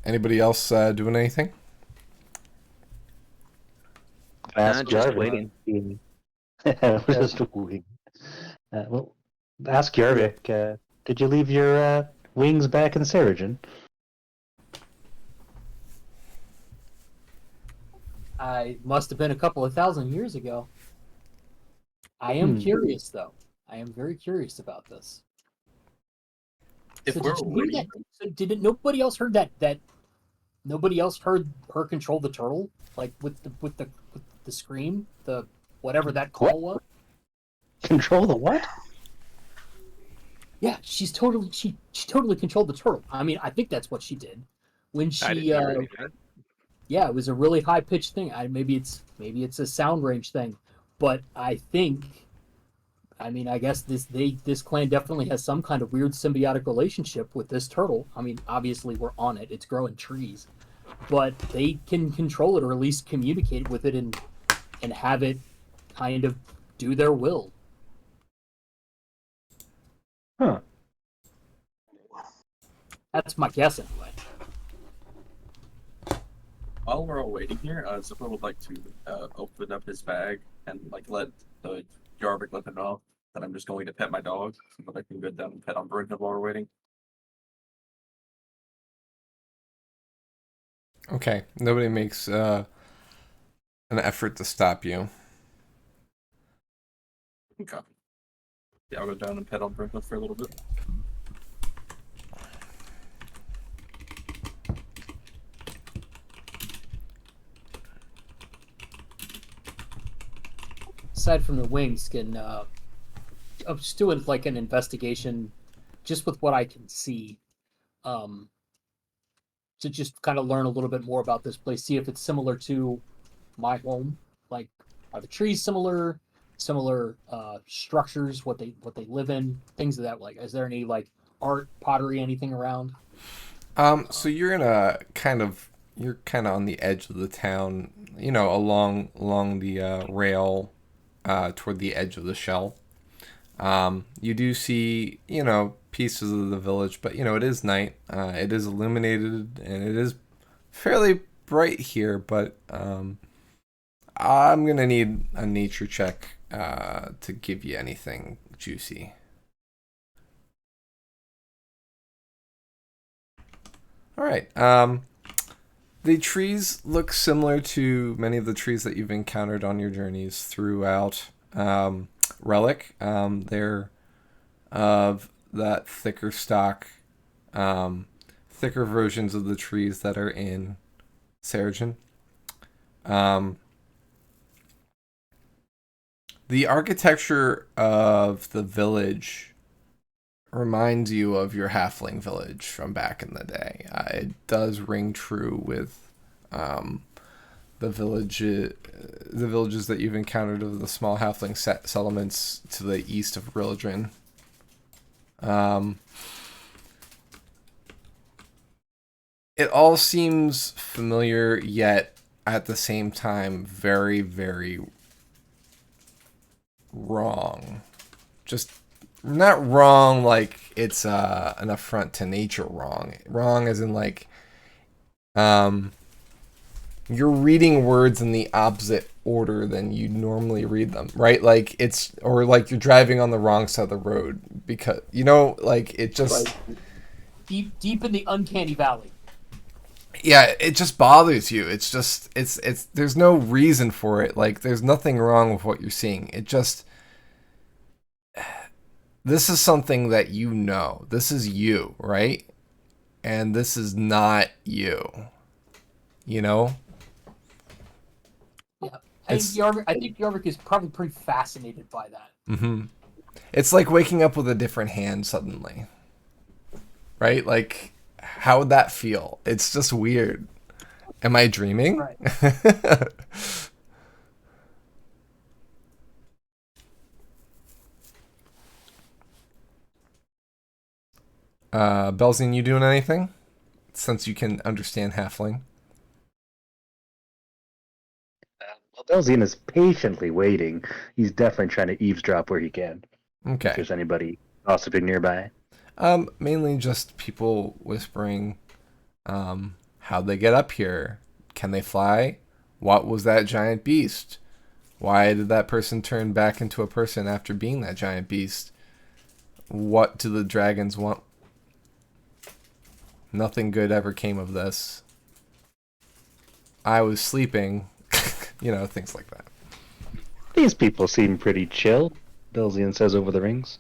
Anybody else doing anything? Ask just Jarvik. waiting. We're just waiting. Well, ask Jarvik. Did you leave your wings back in Seregen? I must have been a couple of thousand years ago. I am curious, though. I am very curious about this. If So we're did you hear waiting, that? So nobody else heard that nobody else heard her control the turtle, like with the scream, the whatever that call was. Control the what? Yeah, she totally controlled the turtle. I mean, I think that's what she did when she. I didn't hear anything. Yeah, it was a really high pitched thing. Maybe it's a sound range thing, but I think. I mean, I guess this clan definitely has some kind of weird symbiotic relationship with this turtle. I mean, obviously we're on it; it's growing trees, but they can control it or at least communicate with it and have it kind of do their will. Huh. That's my guess, anyway. while we're all waiting here, Zipper would like to open up his bag and like let the Jarvik let them know that I'm just going to pet my dog, so that I can go down and pet on Brenda while we're waiting. Okay, nobody makes an effort to stop you. Okay. Yeah, I'll go down and pet on Brenda for a little bit. Aside from the wings, can I'm just doing like an investigation, just with what I can see, um, to just kind of learn a little bit more about this place. See if it's similar to my home. Like, are the trees similar? Similar structures, what they live in, things of that. Like, is there any like art, pottery, anything around? So you're you're kind of on the edge of the town, along the rail, toward the edge of the shell. You do see, pieces of the village, but it is night. It is illuminated and it is fairly bright here, but I'm gonna need a nature check to give you anything juicy. All right. The trees look similar to many of the trees that you've encountered on your journeys throughout Relic. They're of that thicker stock, thicker versions of the trees that are in Seregen. The architecture of the village reminds you of your halfling village from back in the day. It does ring true with the villages that you've encountered of the small halfling settlements to the east of Rildren. It all seems familiar, yet at the same time very, very wrong. Just not wrong like it's an affront to nature wrong. Wrong as in like you're reading words in the opposite order than you normally read them, right? Like or like you're driving on the wrong side of the road because like it just deep in the uncanny valley. Yeah, it just bothers you. It's just it's there's no reason for it. Like there's nothing wrong with what you're seeing. It just this is something that this is you, right? And this is not you. Yeah. I think Jorvik is probably pretty fascinated by that. Mm-hmm. It's like waking up with a different hand suddenly. Right? Like, how would that feel? It's just weird. Am I dreaming? Right. Belzine, you doing anything? Since you can understand halfling. Well, Belzine is patiently waiting. He's definitely trying to eavesdrop where he can. Okay. If there's anybody gossiping nearby. Mainly just people whispering, how'd they get up here? Can they fly? What was that giant beast? Why did that person turn back into a person after being that giant beast? What do the dragons want? Nothing good ever came of this. I was sleeping. Things like that. These people seem pretty chill, Belzian says over the rings.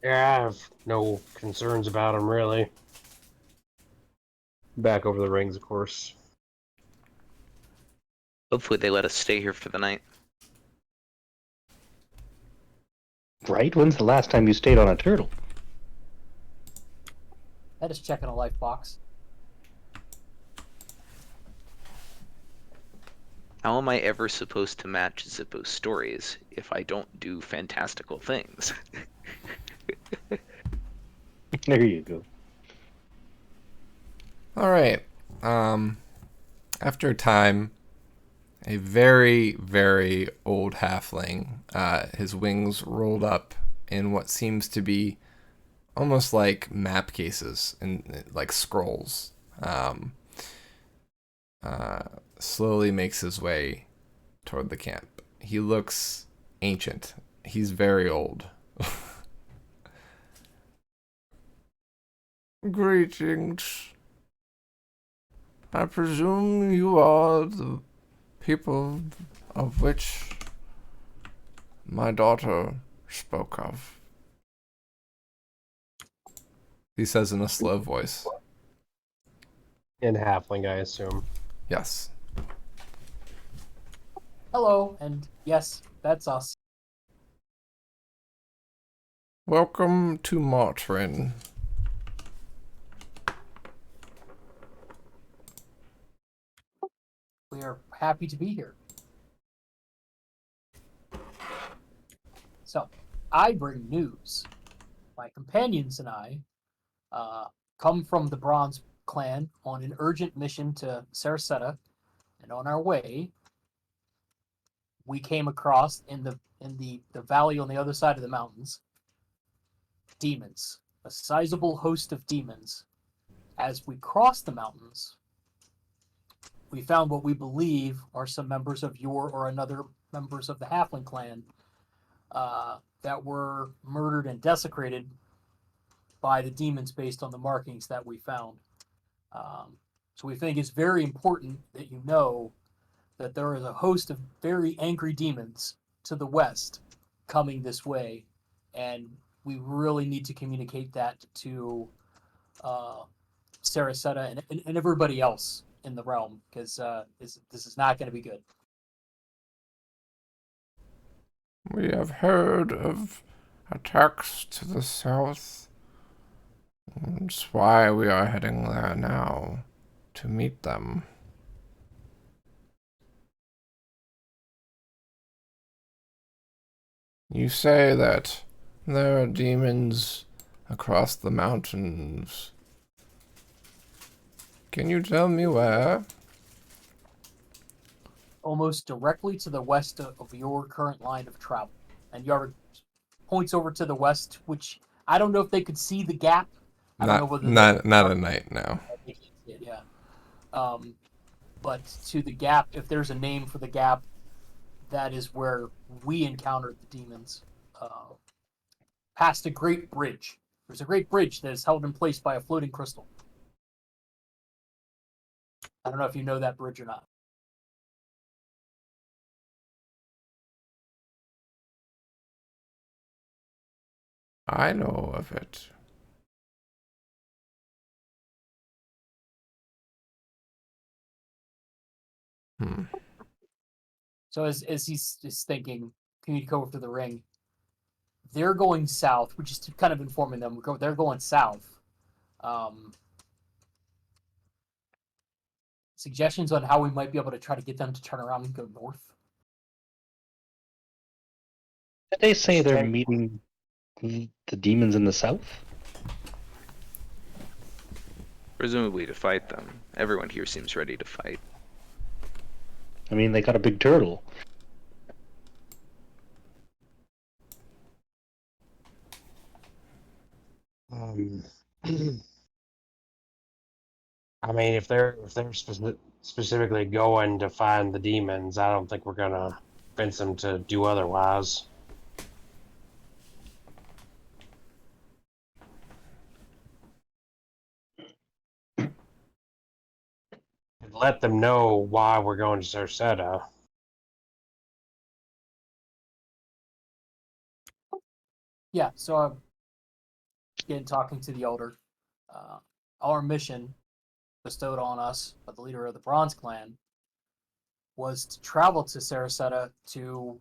Yeah, I have no concerns about him, really. Back over the rings, of course. Hopefully they let us stay here for the night. Right? When's the last time you stayed on a turtle? That is checking a life box. How am I ever supposed to match Zippo's stories if I don't do fantastical things? There you go. All right. After a time, a very, very old halfling, his wings rolled up in what seems to be almost like map cases and like scrolls, slowly makes his way toward the camp. He looks ancient. He's very old. Greetings. I presume you are the people of which my daughter spoke of. He says in a slow voice. In halfling, I assume. Yes. Hello, and yes, that's us. Welcome to Mortrin. We are happy to be here. So, I bring news. My companions and I come from the Bronze Clan on an urgent mission to Saraseta, and on our way, we came across in the valley on the other side of the mountains demons, a sizable host of demons. As we crossed the mountains, we found what we believe are some members of your or another members of the Halfling clan that were murdered and desecrated by the demons based on the markings that we found. So we think it's very important that you know that there is a host of very angry demons to the west coming this way, and we really need to communicate that to Saraseta and everybody else in the realm, because this is not going to be good. We have heard of attacks to the south. That's why we are heading there now, to meet them. You say that there are demons across the mountains. Can you tell me where? Almost directly to the west of your current line of travel. And Yarvik points over to the west, which I don't know if they could see the gap. I don't know whether Not a night now. they can see it, yeah. But to the gap, if there's a name for the gap, that is where we encountered the demons. Past a great bridge. There's a great bridge that is held in place by a floating crystal. I don't know if you know that bridge or not. I know of it. So as he's just thinking, communicate over to the ring. They're going south, which is kind of informing them. They're going south. Suggestions on how we might be able to try to get them to turn around and go north? Did they say they're meeting the demons in the south? Presumably to fight them. Everyone here seems ready to fight. I mean, they got a big turtle. I mean, if they're specifically going to find the demons, I don't think we're gonna convince them to do otherwise. Let them know why we're going to Saraseta. Yeah, so again, talking to the elder, our mission bestowed on us by the leader of the Bronze Clan was to travel to Saraseta to.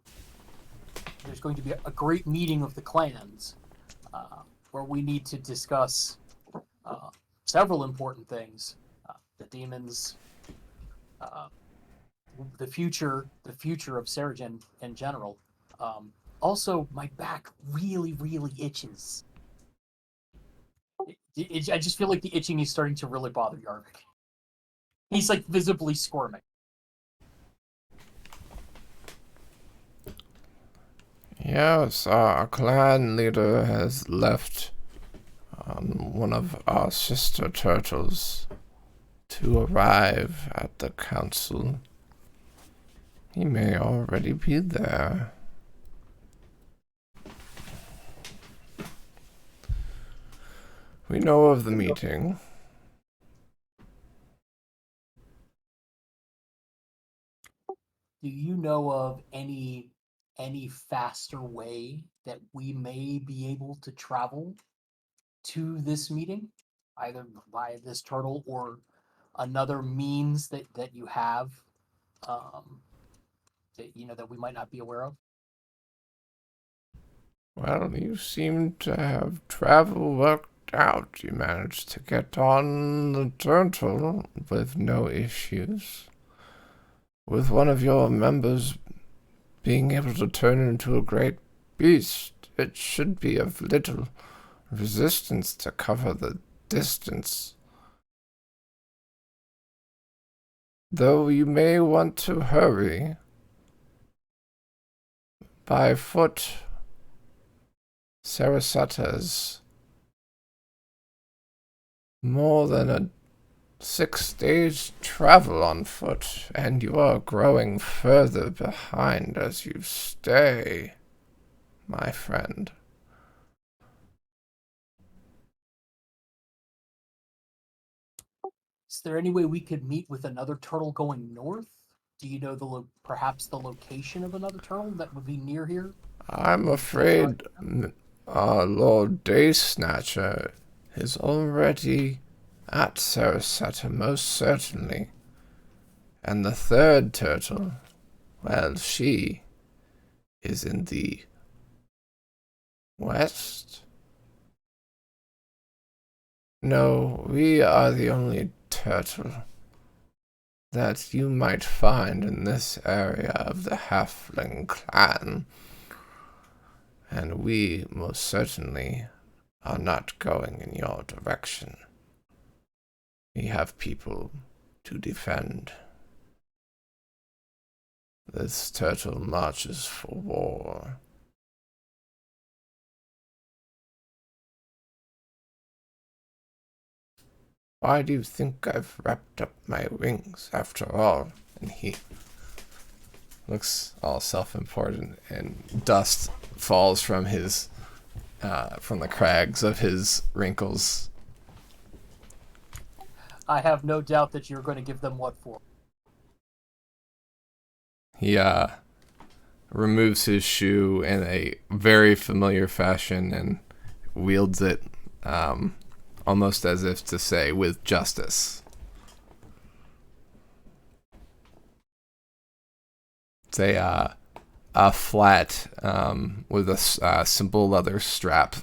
There's going to be a great meeting of the clans where we need to discuss several important things: the demons, the future of Seregen in general. Also, my back really itches. I just feel like the itching is starting to really bother Yarvik. He's like visibly squirming. Yes, our clan leader has left one of our sister turtles to arrive at the council. He may already be there. We know of the meeting. Do you know of any faster way that we may be able to travel to this meeting, either via this turtle or another means that you have that we might not be aware of? Well, you seem to have travel worked out. You managed to get on the turtle with no issues. With one of your members being able to turn into a great beast, it should be of little resistance to cover the distance. Though you may want to hurry. By foot, Sarasatta's more than a 6 days' travel on foot, and you are growing further behind as you stay, my friend. Is there any way we could meet with another turtle going north? Do you know perhaps the location of another turtle that would be near here? I'm afraid our Lord Day Snatcher is already at Sarasatta, most certainly. And the third turtle, well, she is in the west? No, we are the only turtle that you might find in this area of the Halfling clan. And we most certainly are not going in your direction. We have people to defend. This turtle marches for war. Why do you think I've wrapped up my wings, after all? And he looks all self-important, and dust falls from from the crags of his wrinkles. I have no doubt that you're going to give them what for. He removes his shoe in a very familiar fashion and wields it almost as if to say, with justice. It's a flat with a simple leather strap.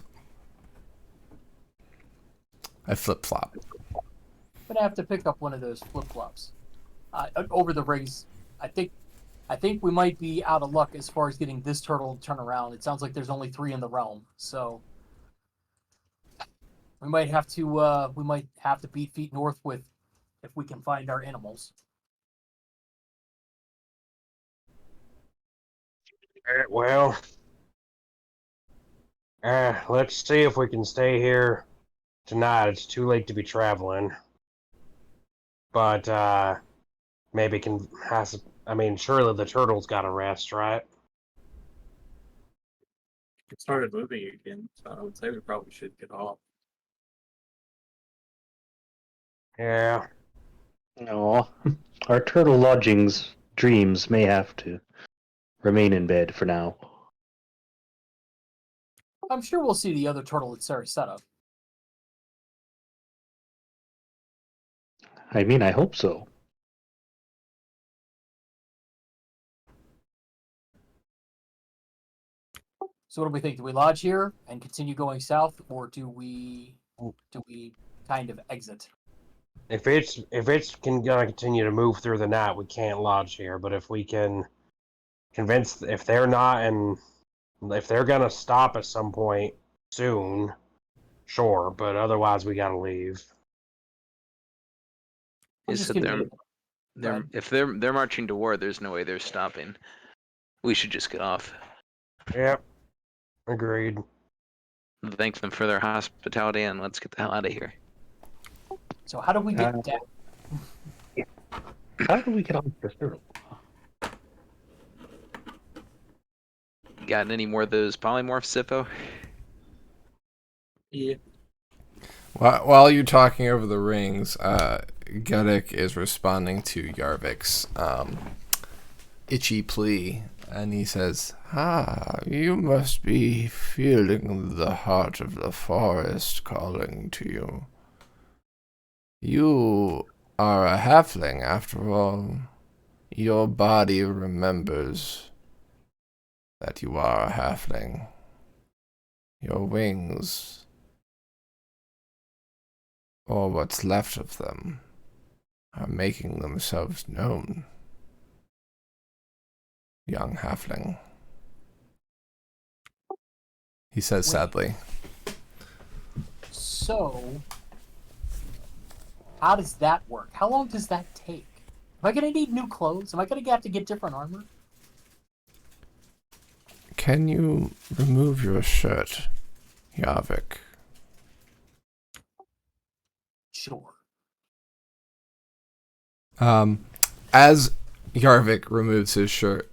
A flip-flop. I'm gonna have to pick up one of those flip-flops. Over the rings, I think we might be out of luck as far as getting this turtle to turn around. It sounds like there's only 3 in the realm, so we might have to beat feet north with if we can find our animals. Well, let's see if we can stay here tonight. It's too late to be traveling. But, maybe surely the turtle's got to rest, right? It started moving again, so I would say we probably should get off. Yeah. No, our turtle lodgings dreams may have to remain in bed for now. I'm sure we'll see the other turtle at Sarasota. I mean, I hope so. So what do we think? Do we lodge here and continue going south, or do we kind of exit? If it's gonna continue to move through the night, we can't lodge here. But if we can convince, if they're gonna stop at some point soon, sure. But otherwise, we gotta leave. If they're marching to war, there's no way they're stopping. We should just get off. Yep. Agreed. Thank them for their hospitality, and let's get the hell out of here. So how do we get down? How do we get on the turtle? Got any more of those polymorphs, Sippo? Yeah. While you're talking over the rings, Guddick is responding to Yarvik's itchy plea, and he says, you must be feeling the heart of the forest calling to you. You are a halfling, after all. Your body remembers that you are a halfling. Your wings, or what's left of them, are making themselves known. Young halfling, he says sadly. So, how does that work? How long does that take? Am I going to need new clothes? Am I going to have to get different armor? Can you remove your shirt, Yarvik? Sure. As Yarvik removes his shirt,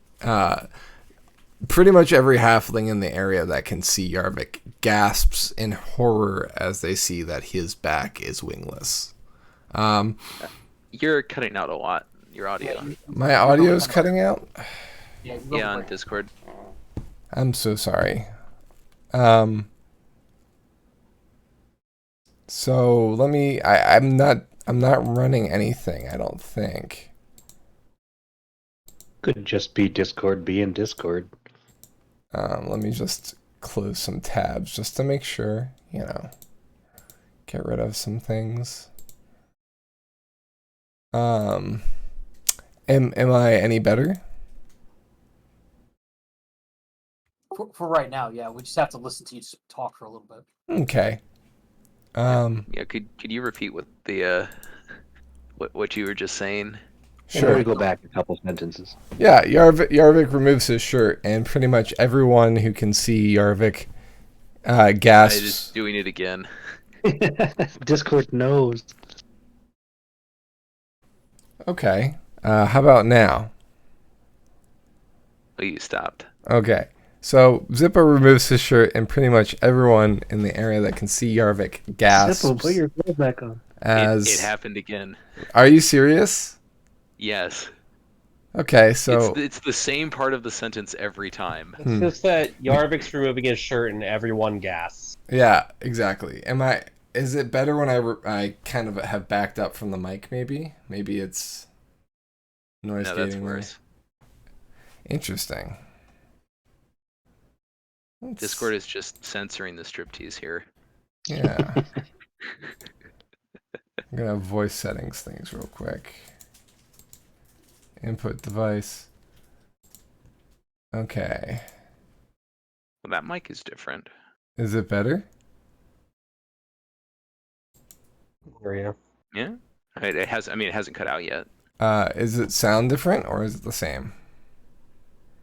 pretty much every halfling in the area that can see Yarvik gasps in horror as they see that his back is wingless. You're cutting out a lot. Your audio. My audio's cutting out? Yeah, Yeah, on Discord. I'm so sorry. So let me. I'm not running anything. I don't think. Could just be Discord being Discord. Let me just close some tabs just to make sure. Get rid of some things. Am I any better? For right now, yeah. We just have to listen to you talk for a little bit. Okay. Yeah. Could you repeat what the what you were just saying? Sure. We Sure. go back a couple sentences. Yeah, Yarvik removes his shirt, and pretty much everyone who can see Yarvik gasps. Just doing it again. Discord knows. Okay. How about now? Oh, you stopped. Okay. So Zippo removes his shirt, and pretty much everyone in the area that can see Yarvik gasps. Zippo, put your clothes back on. It happened again. Are you serious? Yes. Okay, so It's the same part of the sentence every time. It's just that Yarvik's removing his shirt and everyone gasps. yeah, exactly. Is it better when I kind of have backed up from the mic? Maybe it's noise No, that's gating. worse. Interesting. Discord is just censoring the striptease here. Yeah. I'm gonna voice settings things real quick. Input device. Okay. Well, that mic is different. Is it better? Yeah. Yeah. It hasn't cut out yet. Is it sound different or is it the same?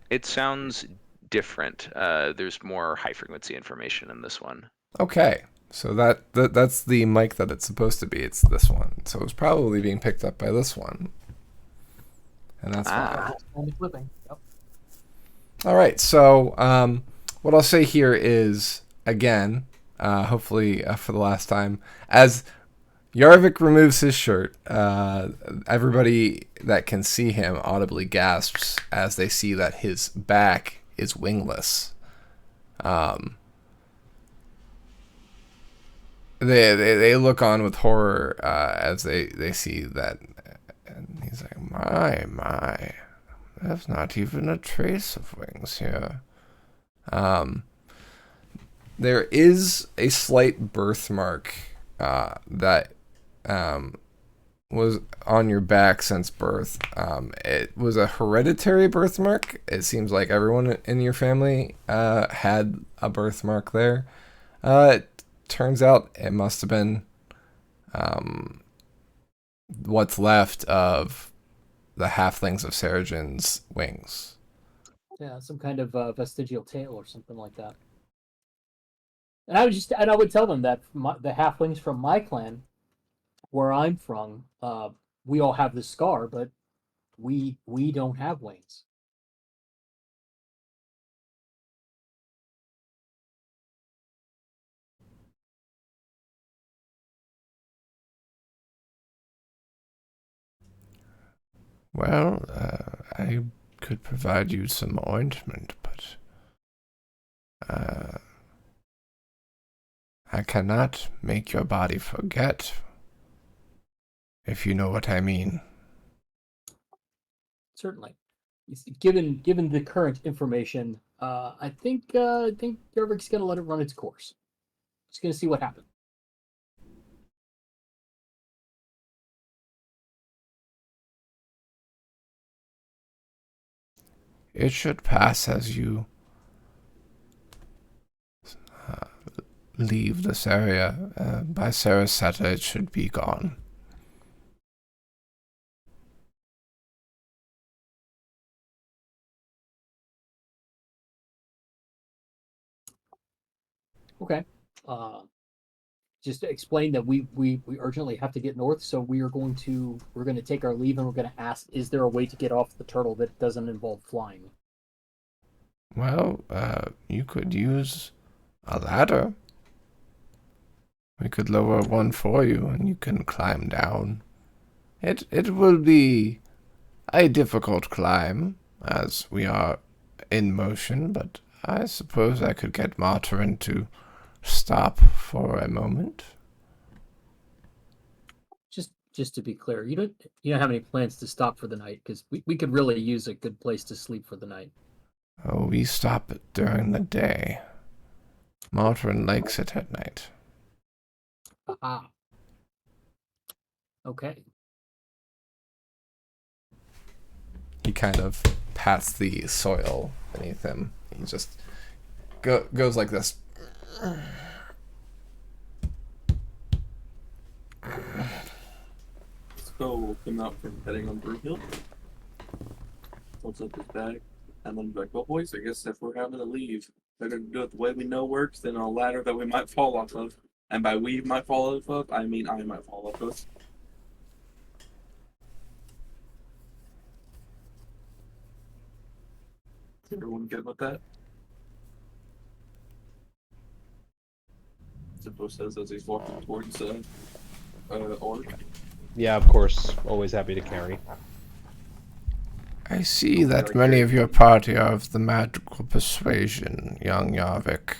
It sounds different. There's more high frequency information in this one. Okay. So that's the mic that it's supposed to be. It's this one. So it's probably being picked up by this one. And that's why. Only flipping. Yep. All right. So what I'll say here is, again, hopefully for the last time, as Yarvik removes his shirt, everybody that can see him audibly gasps as they see that his back is wingless. They look on with horror as they see that, and he's like, my, there's not even a trace of wings here. There is a slight birthmark that was on your back since birth. It was a hereditary birthmark. It seems like everyone in your family had a birthmark there. It turns out it must have been what's left of the halflings of Seregen's wings. Yeah, some kind of vestigial tail or something like that. And I would tell them that the halflings from my clan, where I'm from, we all have this scar, but we don't have wings. Well, I could provide you some ointment, but I cannot make your body forget, if you know what I mean. Certainly. Given the current information, I think Yarvik's gonna let it run its course. Just gonna see what happens. It should pass as you leave this area. By Saraseta, it should be gone. Okay. Just to explain that we urgently have to get north, so we're going to take our leave and we're going to ask, is there a way to get off the turtle that doesn't involve flying? Well, you could use a ladder. We could lower one for you, and you can climb down. It will be a difficult climb, as we are in motion, but I suppose I could get Martarin to stop for a moment. Just to be clear, you don't have any plans to stop for the night, because we could really use a good place to sleep for the night. Oh, we stop during the day. Martarin likes it at night. Aha. Okay. He kind of pats the soil beneath him. He just goes like this. So come out from heading on Broomhill. Holds up his bag. And then be like, well, boys, I guess if we're having to leave, better to do it the way we know works than on a ladder that we might fall off of. And by we might fall off of, I mean I might fall off of. Is everyone good with that? Zippo says as he's walking towards Orc. Yeah, of course. Always happy to carry. I see that many of your party are of the magical persuasion, young Yarvik.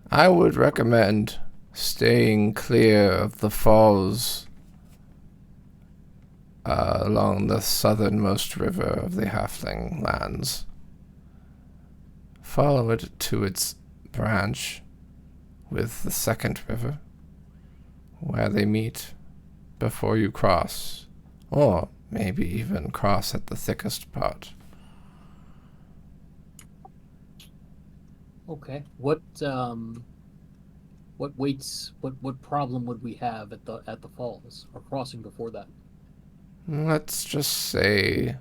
I would recommend staying clear of the falls along the southernmost river of the Halfling lands. Follow it to its branch with the second river, where they meet before you cross, or maybe even cross at the thickest part. Okay. What problem would we have at the falls or crossing before that? Let's just say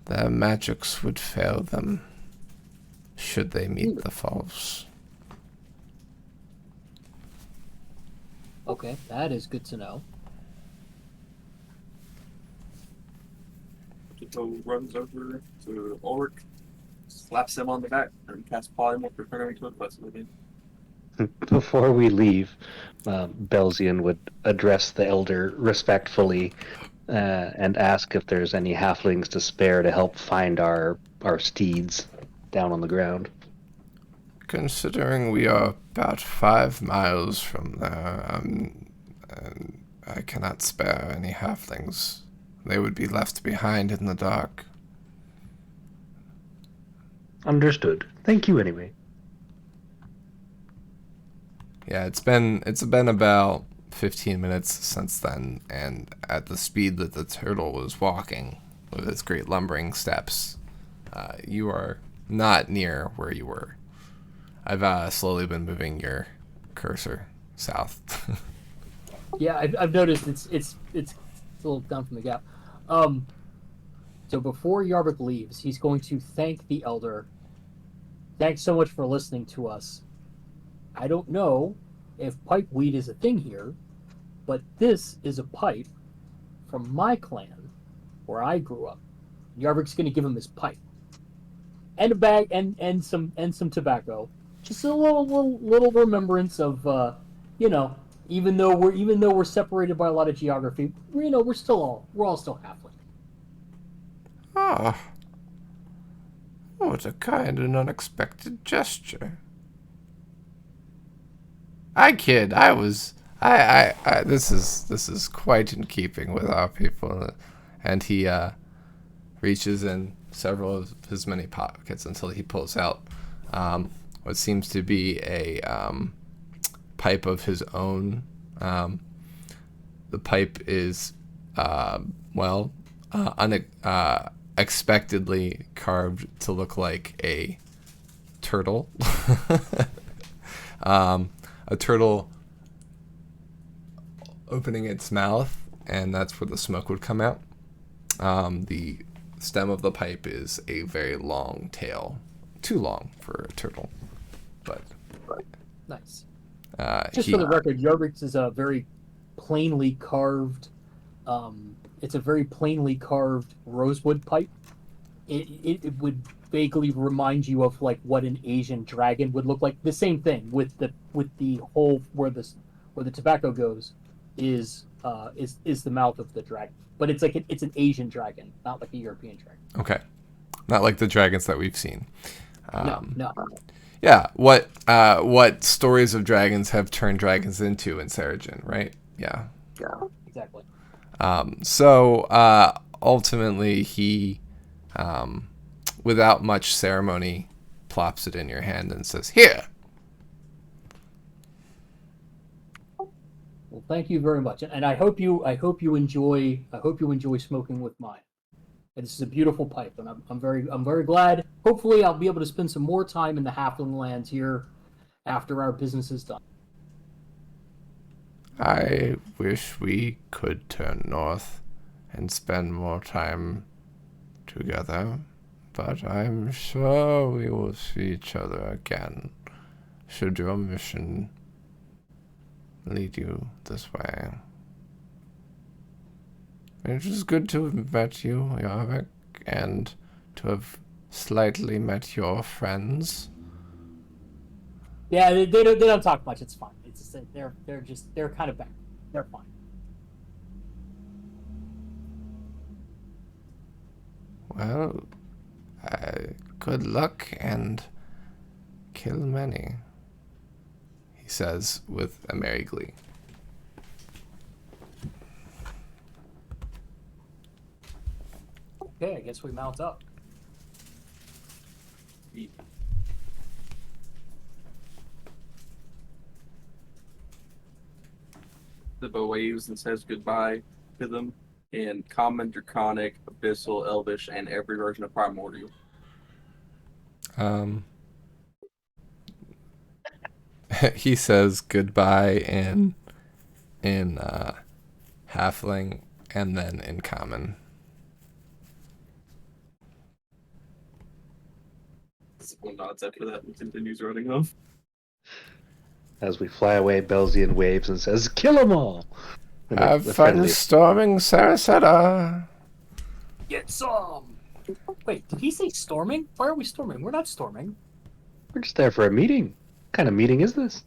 their magics would fail them should they meet the falls. Okay, that is good to know. Zippo runs over to Ulrich, slaps him on the back, and casts polymorph to turn him into a quest again. Before we leave, Belzian would address the elder respectfully and ask if there's any halflings to spare to help find our steeds down on the ground. Considering we are about 5 miles from there, and I cannot spare any halflings. They would be left behind in the dark. Understood. Thank you anyway. Yeah, it's been about 15 minutes since then, and at the speed that the turtle was walking with its great lumbering steps, you are not near where you were. I've slowly been moving your cursor south. Yeah, I've noticed it's a little down from the gap. So before Yarvik leaves, he's going to thank the elder. Thanks so much for listening to us. I don't know if pipe weed is a thing here, but this is a pipe from my clan where I grew up. Yarvik's going to give him his pipe and a bag and some tobacco. Just a little remembrance of even though we're separated by a lot of geography, we're all still halfling. Ah, what a kind and unexpected gesture. I kid. This is quite in keeping with our people. and he reaches in several of his many pockets until he pulls out what seems to be a pipe of his own. The pipe is, unexpectedly carved to look like a turtle. A turtle opening its mouth, and that's where the smoke would come out. The stem of the pipe is a very long tail. Too long for a turtle. But Nice. Just for he, the record, Yarvix is a very plainly carved. It's a very plainly carved rosewood pipe. It would vaguely remind you of like what an Asian dragon would look like. The same thing with the hole where the tobacco goes is the mouth of the dragon. But it's like it's an Asian dragon, not like a European dragon. okay. Not like the dragons that we've seen. No. Yeah, what stories of dragons have turned dragons into in Seregen, right? Yeah. Exactly. So ultimately, he, without much ceremony, plops it in your hand and says, "Here." Well, thank you very much, and I hope you enjoy smoking with mine. And this is a beautiful pipe, and I'm very glad. Hopefully, I'll be able to spend some more time in the Halfling lands here after our business is done. I wish we could turn north and spend more time together, but I'm sure we will see each other again, should your mission lead you this way. It is good to have met you, Yarvik, and to have slightly met your friends. Yeah, they don't talk much. It's fine. It's just that they're kind of back. They're fine. Well, good luck and kill many, he says with a merry glee. Okay, I guess we mount up. The bow waves and says goodbye to them in Common, Draconic, Abyssal, Elvish, and every version of Primordial. He says goodbye in Halfling and then in Common. One nods after that and continues running off. As we fly away, Belzian waves and says, "Kill them all!" And Have the fun friendly- storming Sarasota. Get some. Wait, did he say storming? Why are we storming? We're not storming. We're just there for a meeting. What kind of meeting is this?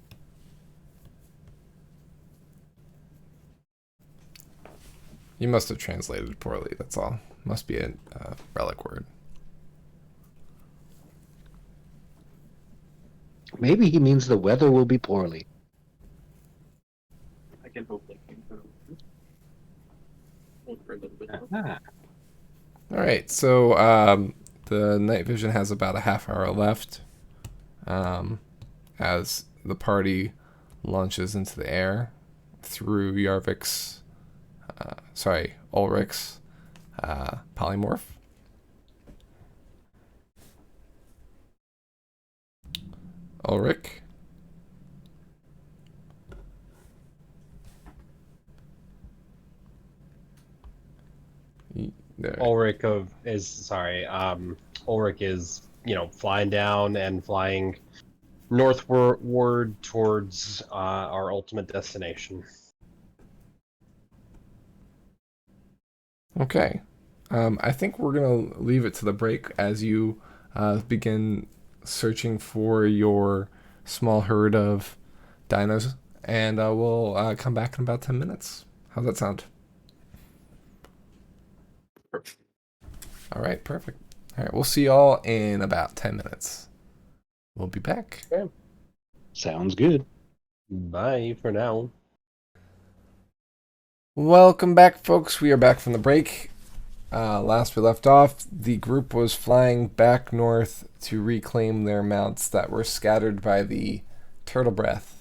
You must have translated poorly, that's all. Must be a relic word. Maybe he means the weather will be poorly. I can hope they can go. Hold for a little bit. Alright, so the night vision has about a half hour left as the party launches into the air through Ulrich's polymorph. Ulrich? There. Ulrich is, flying down and flying northward towards our ultimate destination. Okay. I think we're going to leave it to the break as you begin searching for your small herd of dinos, and we'll come back in about 10 minutes. How's that sound? All right, perfect. All right, we'll see y'all in about 10 minutes. We'll be back. Sounds good. Bye for now. Welcome back, folks. We are back from the break. last we left off, the group was flying back north to reclaim their mounts that were scattered by the turtle breath.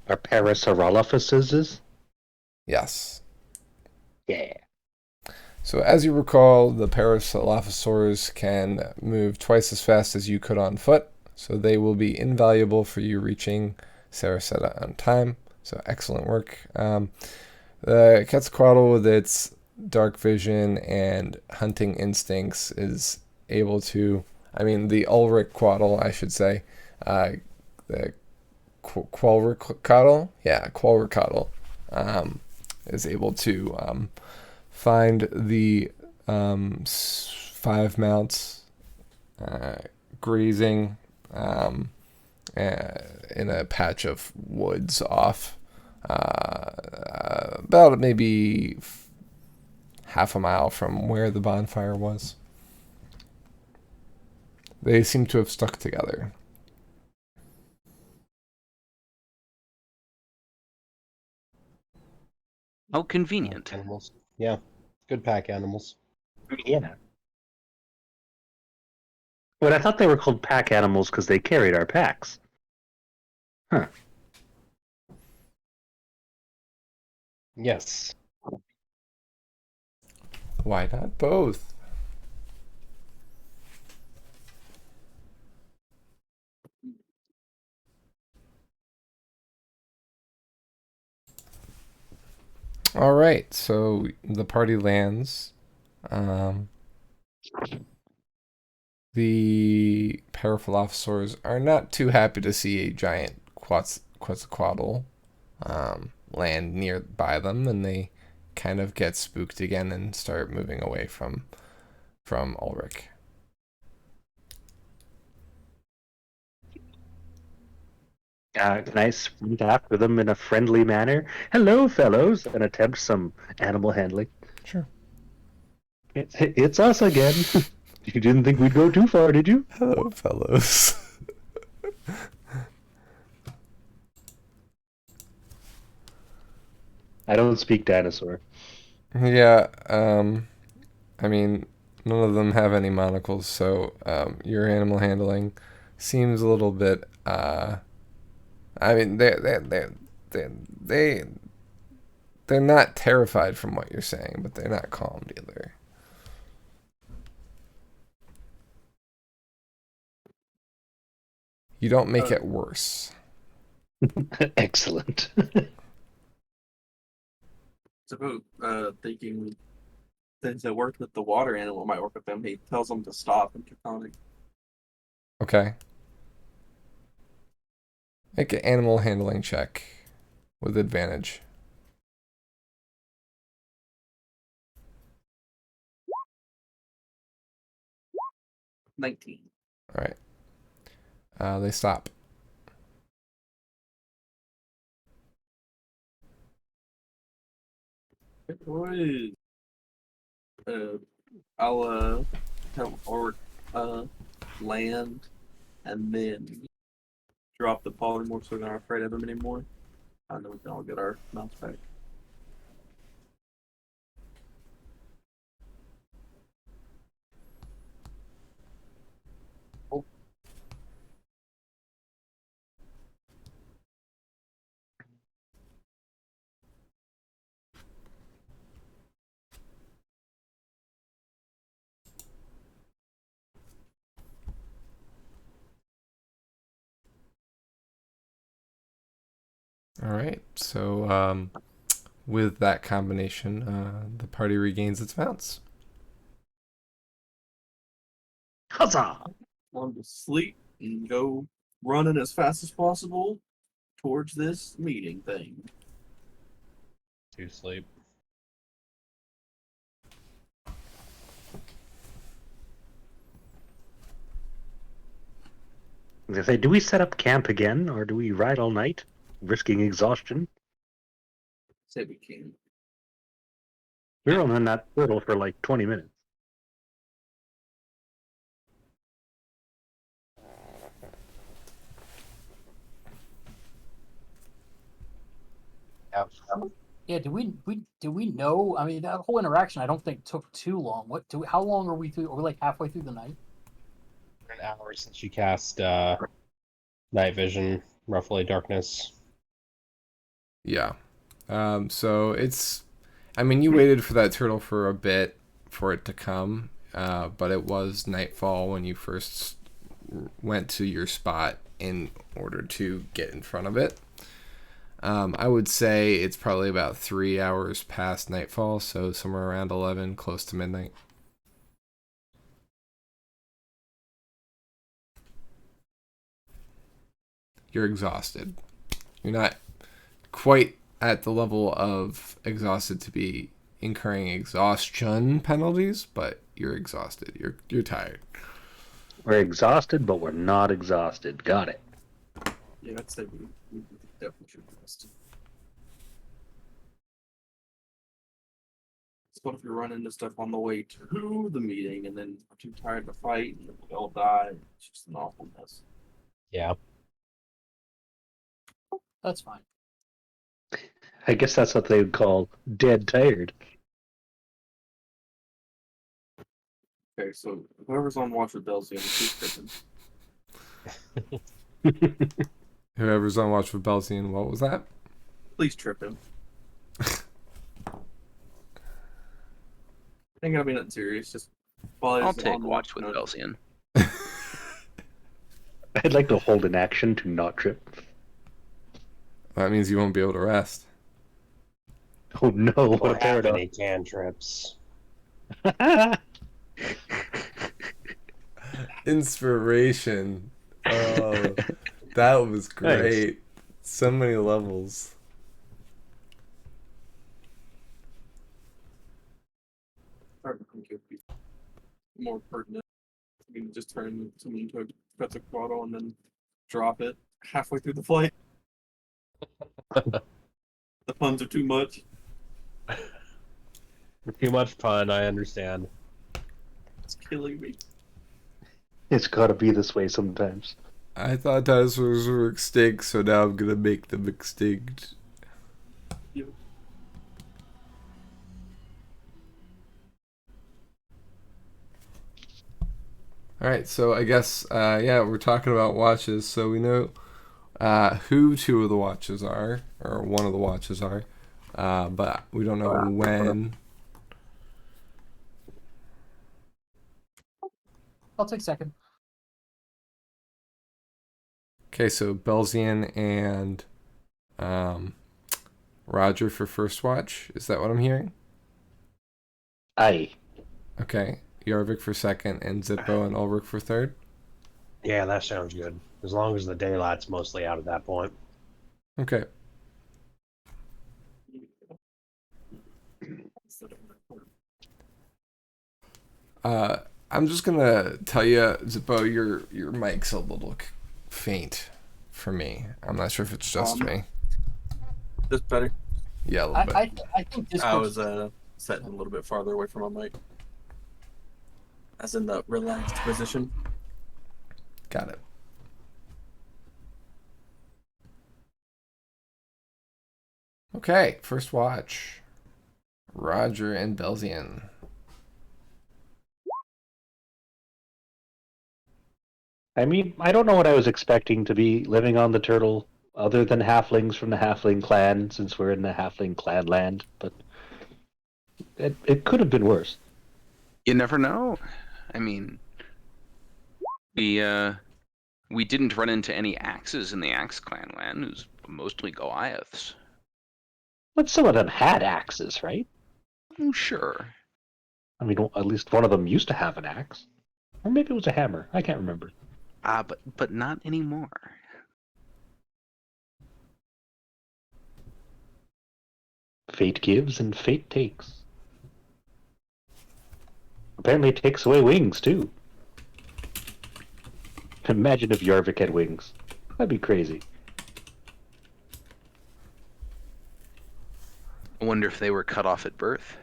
Our Parasaurolophuses? Yes. Yeah. So as you recall, the Parasaurolophus can move twice as fast as you could on foot, so they will be invaluable for you reaching Sarasota on time. So excellent work. The Quetzalcoatl, with its dark vision and hunting instincts, is able to, the Ulrich Quaddle, I should say, the Qualricotl, is able to find the 5 mounts grazing in a patch of woods off about maybe half a mile from where the bonfire was. They seem to have stuck together. How convenient. Animals. Yeah. Good pack animals. Yeah. But I thought they were called pack animals because they carried our packs. Huh. Yes. Why not both? All right, so the party lands. The Paraphilosopers are not too happy to see a giant Quetzalcoatl land nearby them, and they kind of get spooked again and start moving away from Ulrich. Can I sprint after them in a friendly manner? Hello, fellows, and attempt some animal handling. Sure. It's us again. You didn't think we'd go too far, did you? Hello, fellows. I don't speak dinosaur. Yeah, none of them have any monocles, so your animal handling seems a little bit. They they're not terrified from what you're saying, but they're not calmed either. You don't make it worse. Excellent. So, thinking since it worked with the water animal, it might work with them. He tells them to stop and keep on. Okay. Make an animal handling check with advantage. 19. All right. They stop. Boys. I'll have Orc land and then drop the polymorph so they're not afraid of him anymore. And then we can all get our mounts back. All right. So with that combination, the party regains its mounts. Huzzah! Want to sleep and go running as fast as possible towards this meeting thing. To sleep. I was gonna say, do we set up camp again, or do we ride all night, risking exhaustion? Say we can. We were on that turtle for like 20 minutes. Yeah, do we know? I mean, that whole interaction I don't think took too long. How long are we through? Are we like halfway through the night? An hour since you cast night vision, roughly darkness. Yeah. So it's, I mean, you waited for that turtle for a bit for it to come, but it was nightfall when you first went to your spot in order to get in front of it. I would say it's probably about 3 hours past nightfall, so somewhere around 11, close to midnight. You're exhausted. You're not quite at the level of exhausted to be incurring exhaustion penalties, but you're exhausted. You're tired. We're exhausted, but we're not exhausted. Got it. Yeah, I'd say we definitely should rest. So what if you run into stuff on the way to the meeting and then are too tired to fight and we all die? It's just an awful mess. Yeah. That's fine. I guess that's what they would call dead tired. Okay, so whoever's on watch with Belzy, please trip him. Whoever's on watch for Belsian, what was that? Please trip him. Ain't gonna be nothing serious. Just while he's I'll take on watch with note. Belsian. I'd like to hold an action to not trip. That means you won't be able to rest. Oh no, what a Or have paradox. any cantrips. Inspiration. Oh, that was great. So many levels. I think it'd be more pertinent. You can just turn something into a Quetzalcoatl and then drop it halfway through the flight. The puns are too much. Too much pun, I understand. It's killing me. It's gotta be this way sometimes. I thought dinosaurs were extinct, so now I'm gonna make them extinct. Yep. Alright, so I guess, yeah, we're talking about watches, so we know who two of the watches are, or one of the watches are, but we don't know when. I'll take second. Okay, so Belzian and Roger for first watch. Is that what I'm hearing? Aye. Okay. Yarvik for second, and Zippo and Ulrich for third. Yeah, that sounds good. As long as the daylight's mostly out at that point. Okay. I'm just gonna tell you, Zippo, your mic's a little faint for me. I'm not sure if it's just me. Just better. Yeah, a little bit. I think this I looks- was sitting a little bit farther away from my mic. As in the relaxed position. Got it. Okay, first watch. Roger and Belzian. I mean, I don't know what I was expecting to be living on the turtle, other than halflings from the halfling clan, since we're in the halfling clan land, but it could have been worse. You never know. I mean, we didn't run into any axes in the Axe Clan land. It was mostly Goliaths. But some of them had axes, right? Oh, sure. I mean, at least one of them used to have an axe. Or maybe it was a hammer. I can't remember. But not anymore. Fate gives and fate takes. Apparently it takes away wings, too. Imagine if Yarvik had wings. That'd be crazy. I wonder if they were cut off at birth.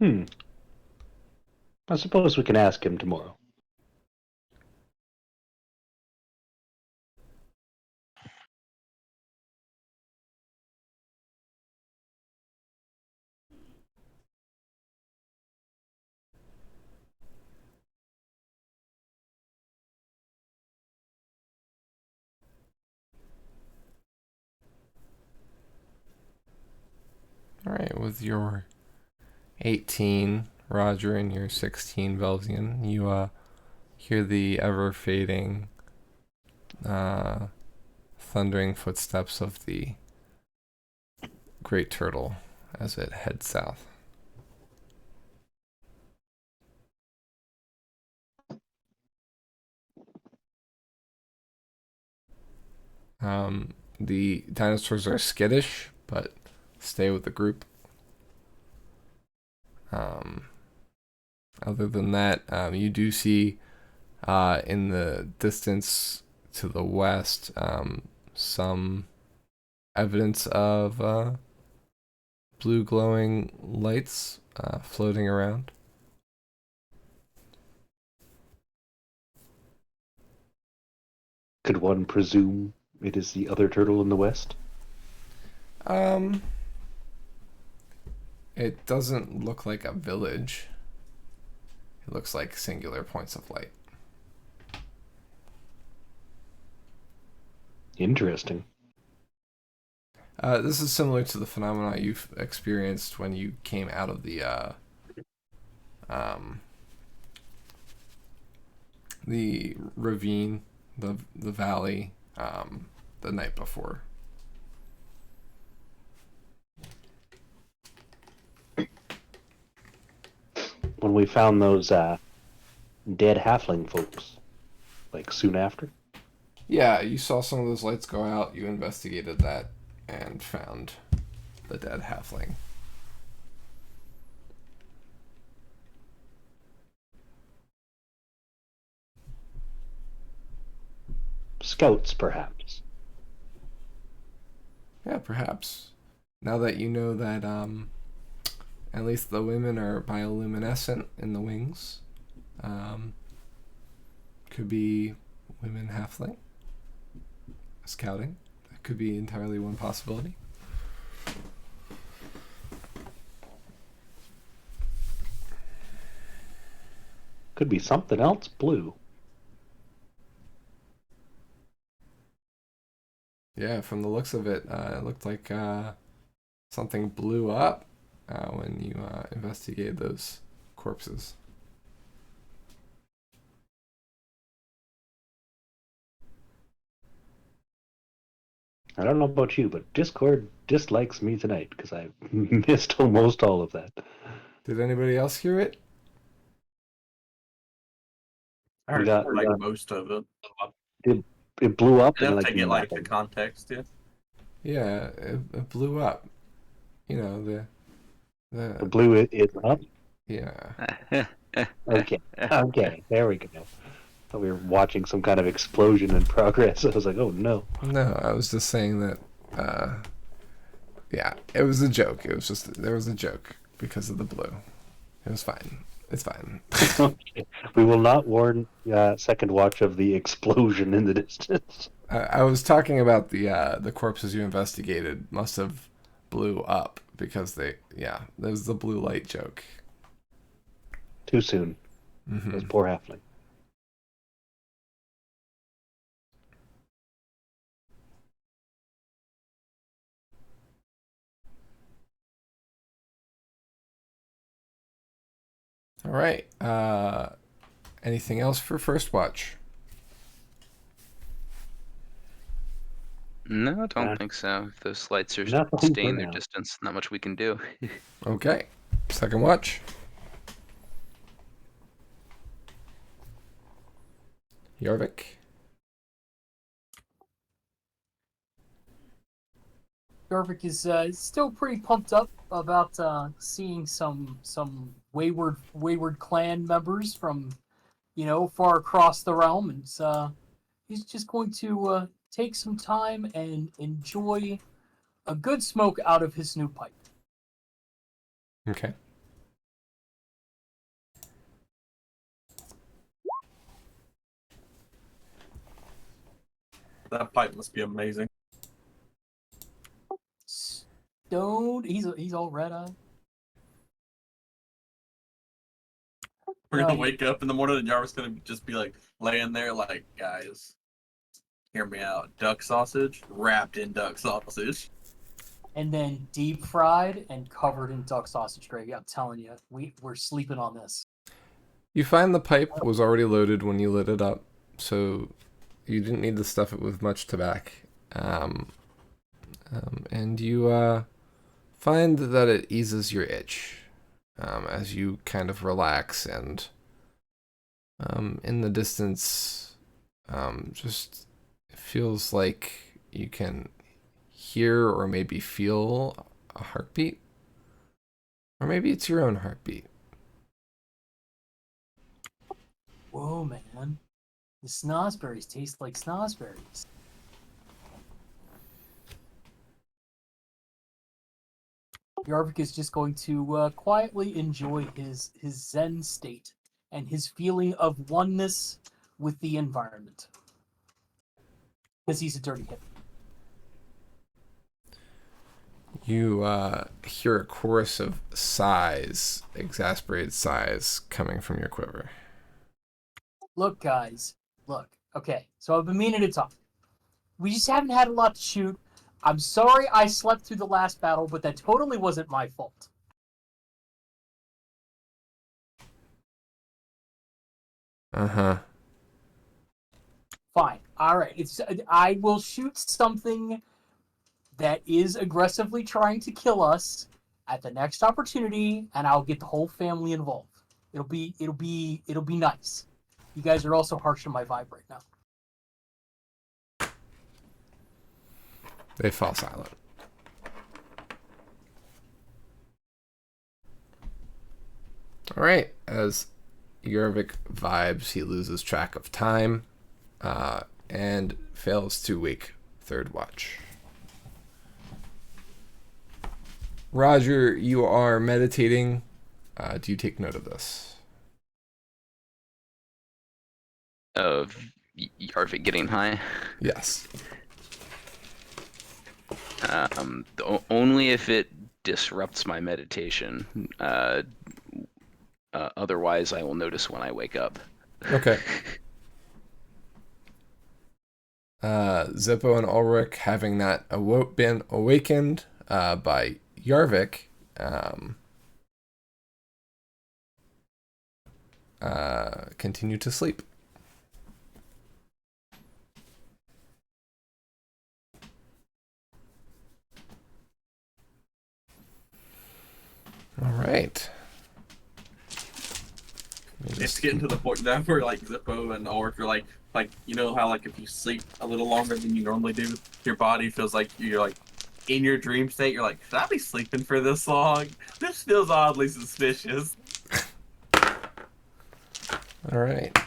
I suppose we can ask him tomorrow. All right, with your 18, Roger, and your 16, Velzian, you hear the ever-fading, thundering footsteps of the great turtle as it heads south. The dinosaurs are skittish, but stay with the group. Other than that, you do see in the distance to the west some evidence of blue glowing lights floating around. Could one presume it is the other turtle in the west? It doesn't look like a village. It looks like singular points of light. Interesting. This is similar to the phenomena you've experienced when you came out of the ravine, the valley, the night before. When we found those dead halfling folks, like soon after. Yeah, you saw some of those lights go out. You investigated that and found the dead halfling. Scouts, perhaps. Yeah, perhaps. Now that you know that at least the women are bioluminescent in the wings, could be women halfling scouting. That could be entirely one possibility. Could be something else blue. Yeah, from the looks of it, it looked like something blew up when you investigated those corpses. I don't know about you, but Discord dislikes me tonight because I missed almost all of that. Did anybody else hear it? I heard got- like we got- most of it. It blew up and Enough like to get like the nothing. context, yeah. Yeah, it blew up. You know, It blew it up. yeah. Okay, okay, there we go. Thought we were watching some kind of explosion in progress. I was like, oh no. No, I was just saying that yeah, it was a joke. It was just there was a joke because of the blue. It was fine. It's fine. Okay. We will not warn second watch of the explosion in the distance. I was talking about the corpses you investigated must have blew up because there's the blue light joke. Too soon. Mm-hmm. Those poor halfling. All right. Anything else for first watch? No, I don't Yeah. think so. If those lights are Nothing for staying their now. distance, not much we can do. Okay. Second watch. Jorvik. Garvik is still pretty pumped up about seeing some wayward clan members from far across the realm, and he's just going to take some time and enjoy a good smoke out of his new pipe. Okay. That pipe must be amazing. Stoned, he's all red eyed. We're gonna Um, wake up in the morning and Jarvis gonna just be like laying there like, guys, hear me out. Duck sausage wrapped in duck sausage. and then deep fried and covered in duck sausage gravy. I'm telling you, we're sleeping on this. You find the pipe was already loaded when you lit it up, so you didn't need to stuff it with much tobacco. And you find that it eases your itch as you kind of relax, and in the distance, just it feels like you can hear or maybe feel a heartbeat, or maybe it's your own heartbeat. Whoa, man. The snozzberries taste like snozzberries. Yarvik is just going to quietly enjoy his zen state and his feeling of oneness with the environment. Because he's a dirty hippie. You hear a chorus of sighs, exasperated sighs, coming from your quiver. Look, guys. Look. Okay, so I've been meaning to talk. We just haven't had a lot to shoot. I'm sorry I slept through the last battle, but that totally wasn't my fault. Uh-huh. Fine. All right. I will shoot something that is aggressively trying to kill us at the next opportunity, and I'll get the whole family involved. It'll be nice. You guys are also harsh on my vibe right now. They fall silent. All right. As Yarvik vibes, he loses track of time and fails to wake third watch. Roger, you are meditating. Do you take note of this? Of Yarvik getting high? Yes. Only if it disrupts my meditation. Otherwise, I will notice when I wake up. Okay. Zippo and Ulrich, having that been awakened by Yarvik, continue to sleep. All right. It's getting to the point now where like Zippo and Ulrich are like you know how like if you sleep a little longer than you normally do, your body feels like you're like in your dream state. You're like, should I be sleeping for this long? This feels oddly suspicious. All right.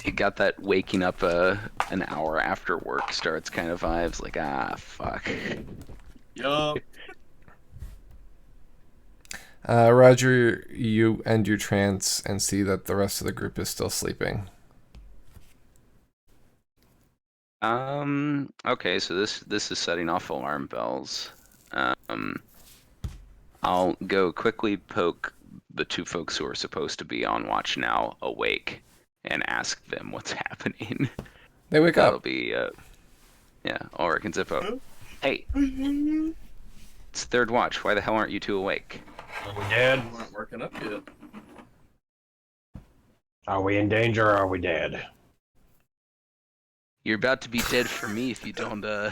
You got that waking up an hour after work starts kind of vibes. Like, fuck. Yup. Roger, you end your trance and see that the rest of the group is still sleeping. Okay, so this is setting off alarm bells. I'll go quickly poke the two folks who are supposed to be on watch now awake and ask them what's happening. They wake That'll up. be Ulrich and Zippo. Hey, it's third watch. Why the hell aren't you two awake? Are we dead? We aren't working up yet. Are we in danger or are we dead? You're about to be dead for me if you don't Are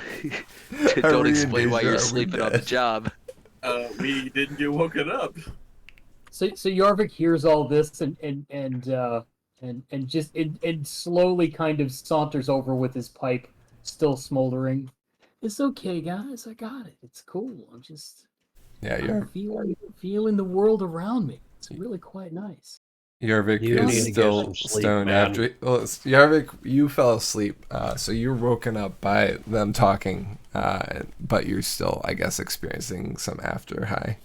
don't we in explain why danger? you're Are we sleeping on the dead? job. We didn't get woken up. So Yarvik hears all this and just slowly kind of saunters over with his pipe still smoldering. It's okay, guys. I got it. It's cool. Yeah, I'm feeling the world around me. It's really quite nice. Yarvik You need is to get still some sleep, stoned man. after. Yarvik, you fell asleep, so you're woken up by them talking, but you're still, I guess, experiencing some after high.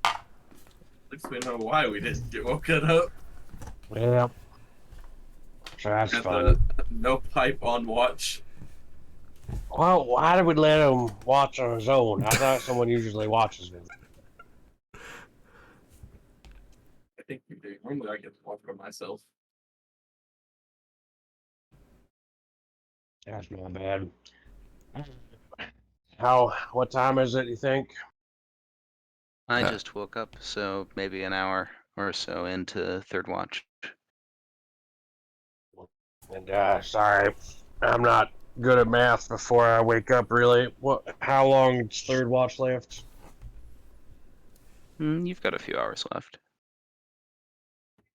At least we know why we didn't get woken up. Yep. So that's Got fun. no pipe on watch. Well, why did we let him watch on his own? I thought someone usually watches him. I think we do. Normally I get to watch by myself. That's my bad. What time is it, you think? I Uh, just woke up, so maybe an hour or so into third watch. And sorry, I'm not good at math before I wake up. Really, how long is third watch left? You've got a few hours left.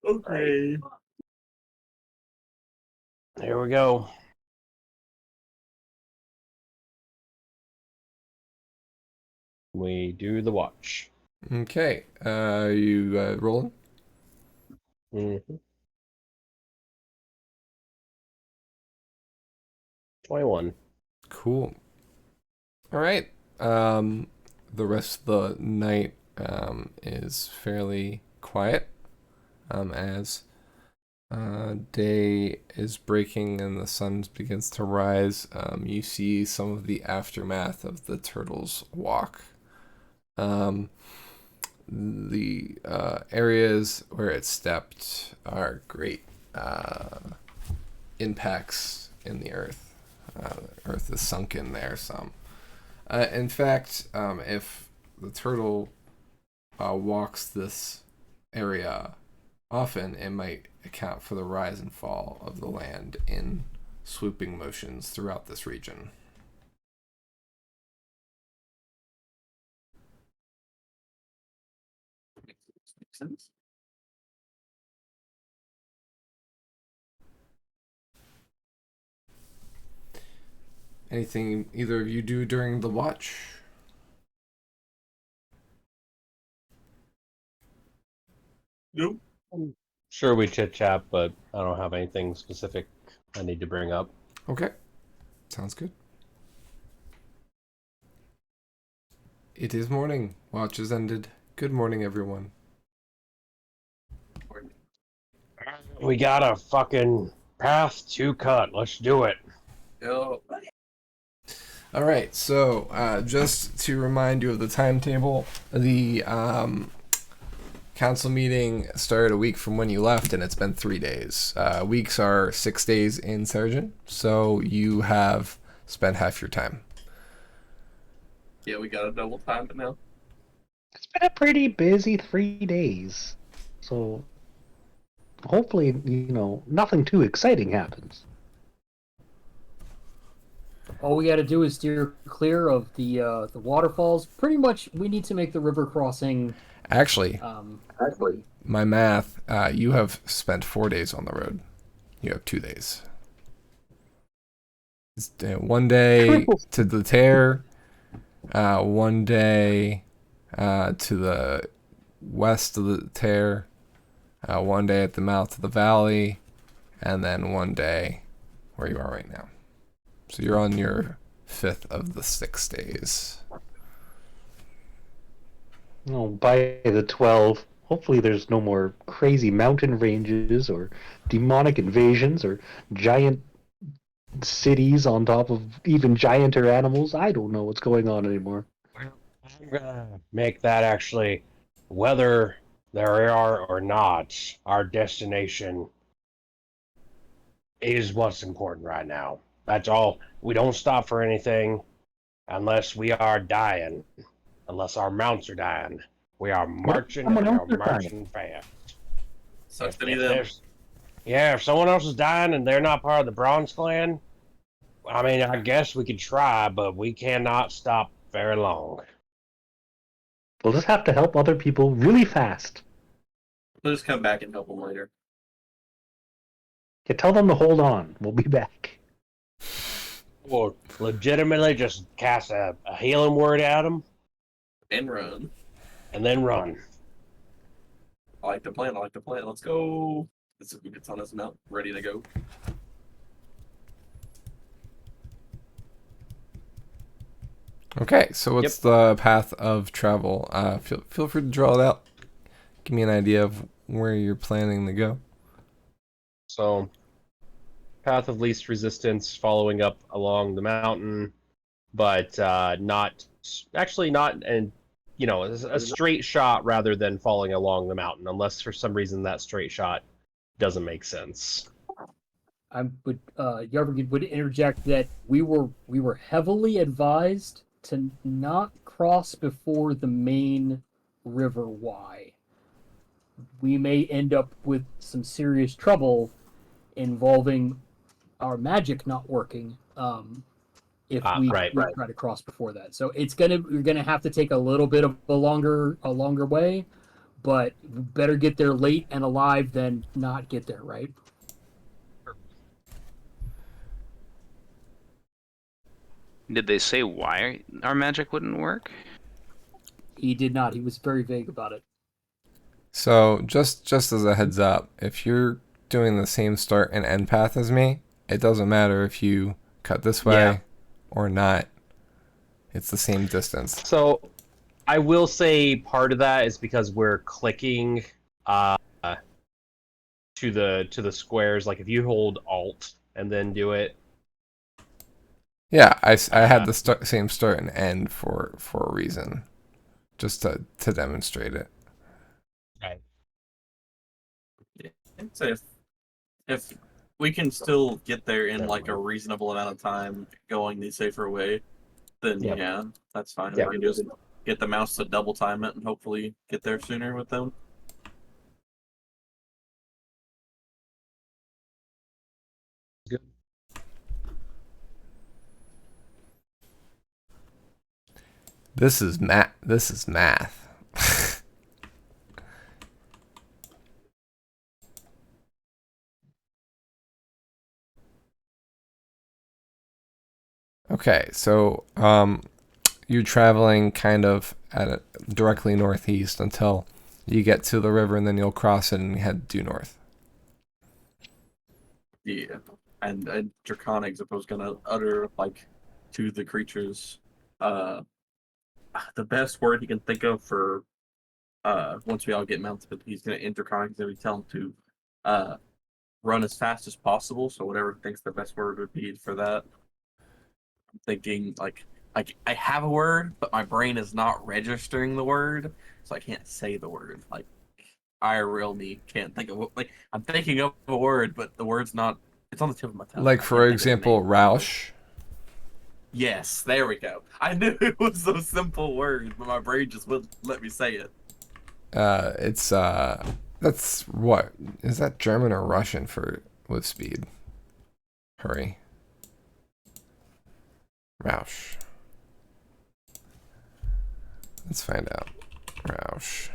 Okay. Here we go. We do the watch. Okay. You rolling? Mm-hmm. 21. Cool. All right. The rest of the night is fairly quiet as day is breaking and the sun begins to rise. You see some of the aftermath of the turtles' walk. The areas where it stepped are great impacts in the earth. The earth is sunken there some. In fact, if the turtle walks this area often, it might account for the rise and fall of the land in swooping motions throughout this region. Makes sense. Anything either of you do during the watch? Nope. Sure, we chit chat, but I don't have anything specific I need to bring up. Okay, sounds good. It is morning. Watch is ended. Good morning, everyone. We got a fucking path to cut. Let's do it. Yo. All right, so just to remind you of the timetable, the council meeting started a week from when you left, and it's been 3 days. Weeks are 6 days in Seregen, so you have spent half your time. Yeah, we got a double time it now. It's been a pretty busy 3 days. So hopefully, nothing too exciting happens. All we got to do is steer clear of the waterfalls. Pretty much, we need to make the river crossing. Actually, my math, you have spent 4 days on the road. You have 2 days. It's, 1 day to the tear, 1 day to the west of the tear, 1 day at the mouth of the valley, and then 1 day where you are right now. So you're on your 5th of the 6 days. By the 12, hopefully there's no more crazy mountain ranges or demonic invasions or giant cities on top of even gianter animals. I don't know what's going on anymore. I'm gonna make that actually, whether there are or not, our destination is what's important right now. That's all. We don't stop for anything unless we are dying, unless our mounts are dying. We are marching and we are marching fast. Sucks to be them. If someone else is dying and they're not part of the Bronze Clan, I mean, I guess we could try, but we cannot stop very long. We'll just have to help other people really fast. We'll just come back and help them later. You tell them to hold on. We'll be back. Or legitimately just cast a healing word at them And run. and then run. I like the plan. Let's go. This is who gets on his mount, ready to go. Okay, so what's the path of travel? Feel free to draw it out. Give me an idea of where you're planning to go. So, path of least resistance, following up along the mountain, but not and a straight shot rather than falling along the mountain, unless for some reason that straight shot doesn't make sense. I would Yarvik would interject that we were heavily advised to not cross before the main river Y. We may end up with some serious trouble involving our magic not working if we right. try to cross before that. So you're gonna have to take a little bit of a longer way, but better get there late and alive than not get there, right? Did they say why our magic wouldn't work? He did not. He was very vague about it. So just as a heads up, if you're doing the same start and end path as me, it doesn't matter if you cut this way or not. It's the same distance. So I will say part of that is because we're clicking to the squares. Like if you hold Alt and then do it. Yeah, I had the same start and end for a reason, just to demonstrate it. Right. So if we can still get there in like a reasonable amount of time going the safer way, then Yep. yeah, that's fine. Yep. We can just get the mouse to double time it and hopefully get there sooner with them. Good. This is math. Okay, so you're traveling kind of directly northeast until you get to the river, and then you'll cross it and head due north. Yeah, and Draconic Zippo's gonna utter like to the creatures, the best word he can think of for once we all get mounted. He's gonna in Draconic Zippo tell him to run as fast as possible. So whatever he thinks the best word would be for that. I'm thinking like I have a word, but my brain is not registering the word, so I can't say the word. Like I really can't think of like I'm thinking of a word, but the word's not. It's on the tip of my tongue. Like I for can't think of the example, name. Roush. Yes, there we go. I knew it was a simple word, but my brain just wouldn't let me say it. That's what is that German or Russian for with speed? Hurry. Roush. Let's find out. Roush.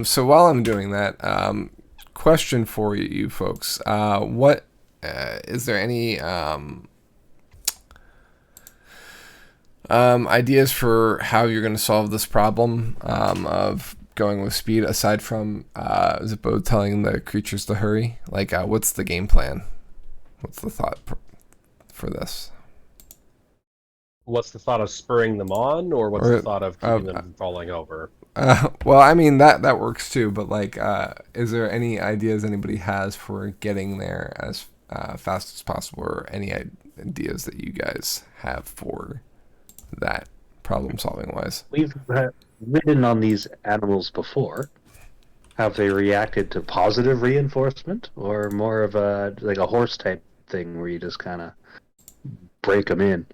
So while I'm doing that, question for you folks: what is there any ideas for how you're going to solve this problem of going with speed, aside from Zippo telling the creatures to hurry? Like, what's the game plan? What's the thought for this? What's the thought of spurring them on, or what's the thought of keeping them from falling over? Well, I mean that works too, but like, is there any ideas anybody has for getting there as fast as possible, or any ideas that you guys have for that, problem solving wise? We've ridden on these animals before. Have they reacted to positive reinforcement, or more of a like a horse type thing where you just kind of break them in?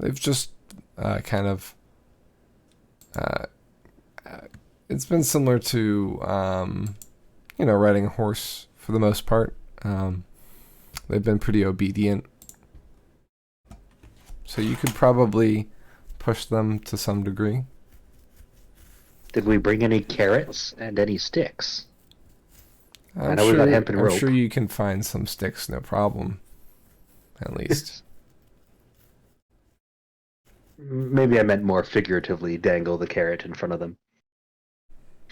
They've just kind of it's been similar to riding a horse for the most part. They've been pretty obedient, so you could probably push them to some degree. Did we bring any carrots and any sticks? I know sure, we got hemp and rope. I'm sure you can find some sticks, no problem. At least. Maybe I meant more figuratively, dangle the carrot in front of them.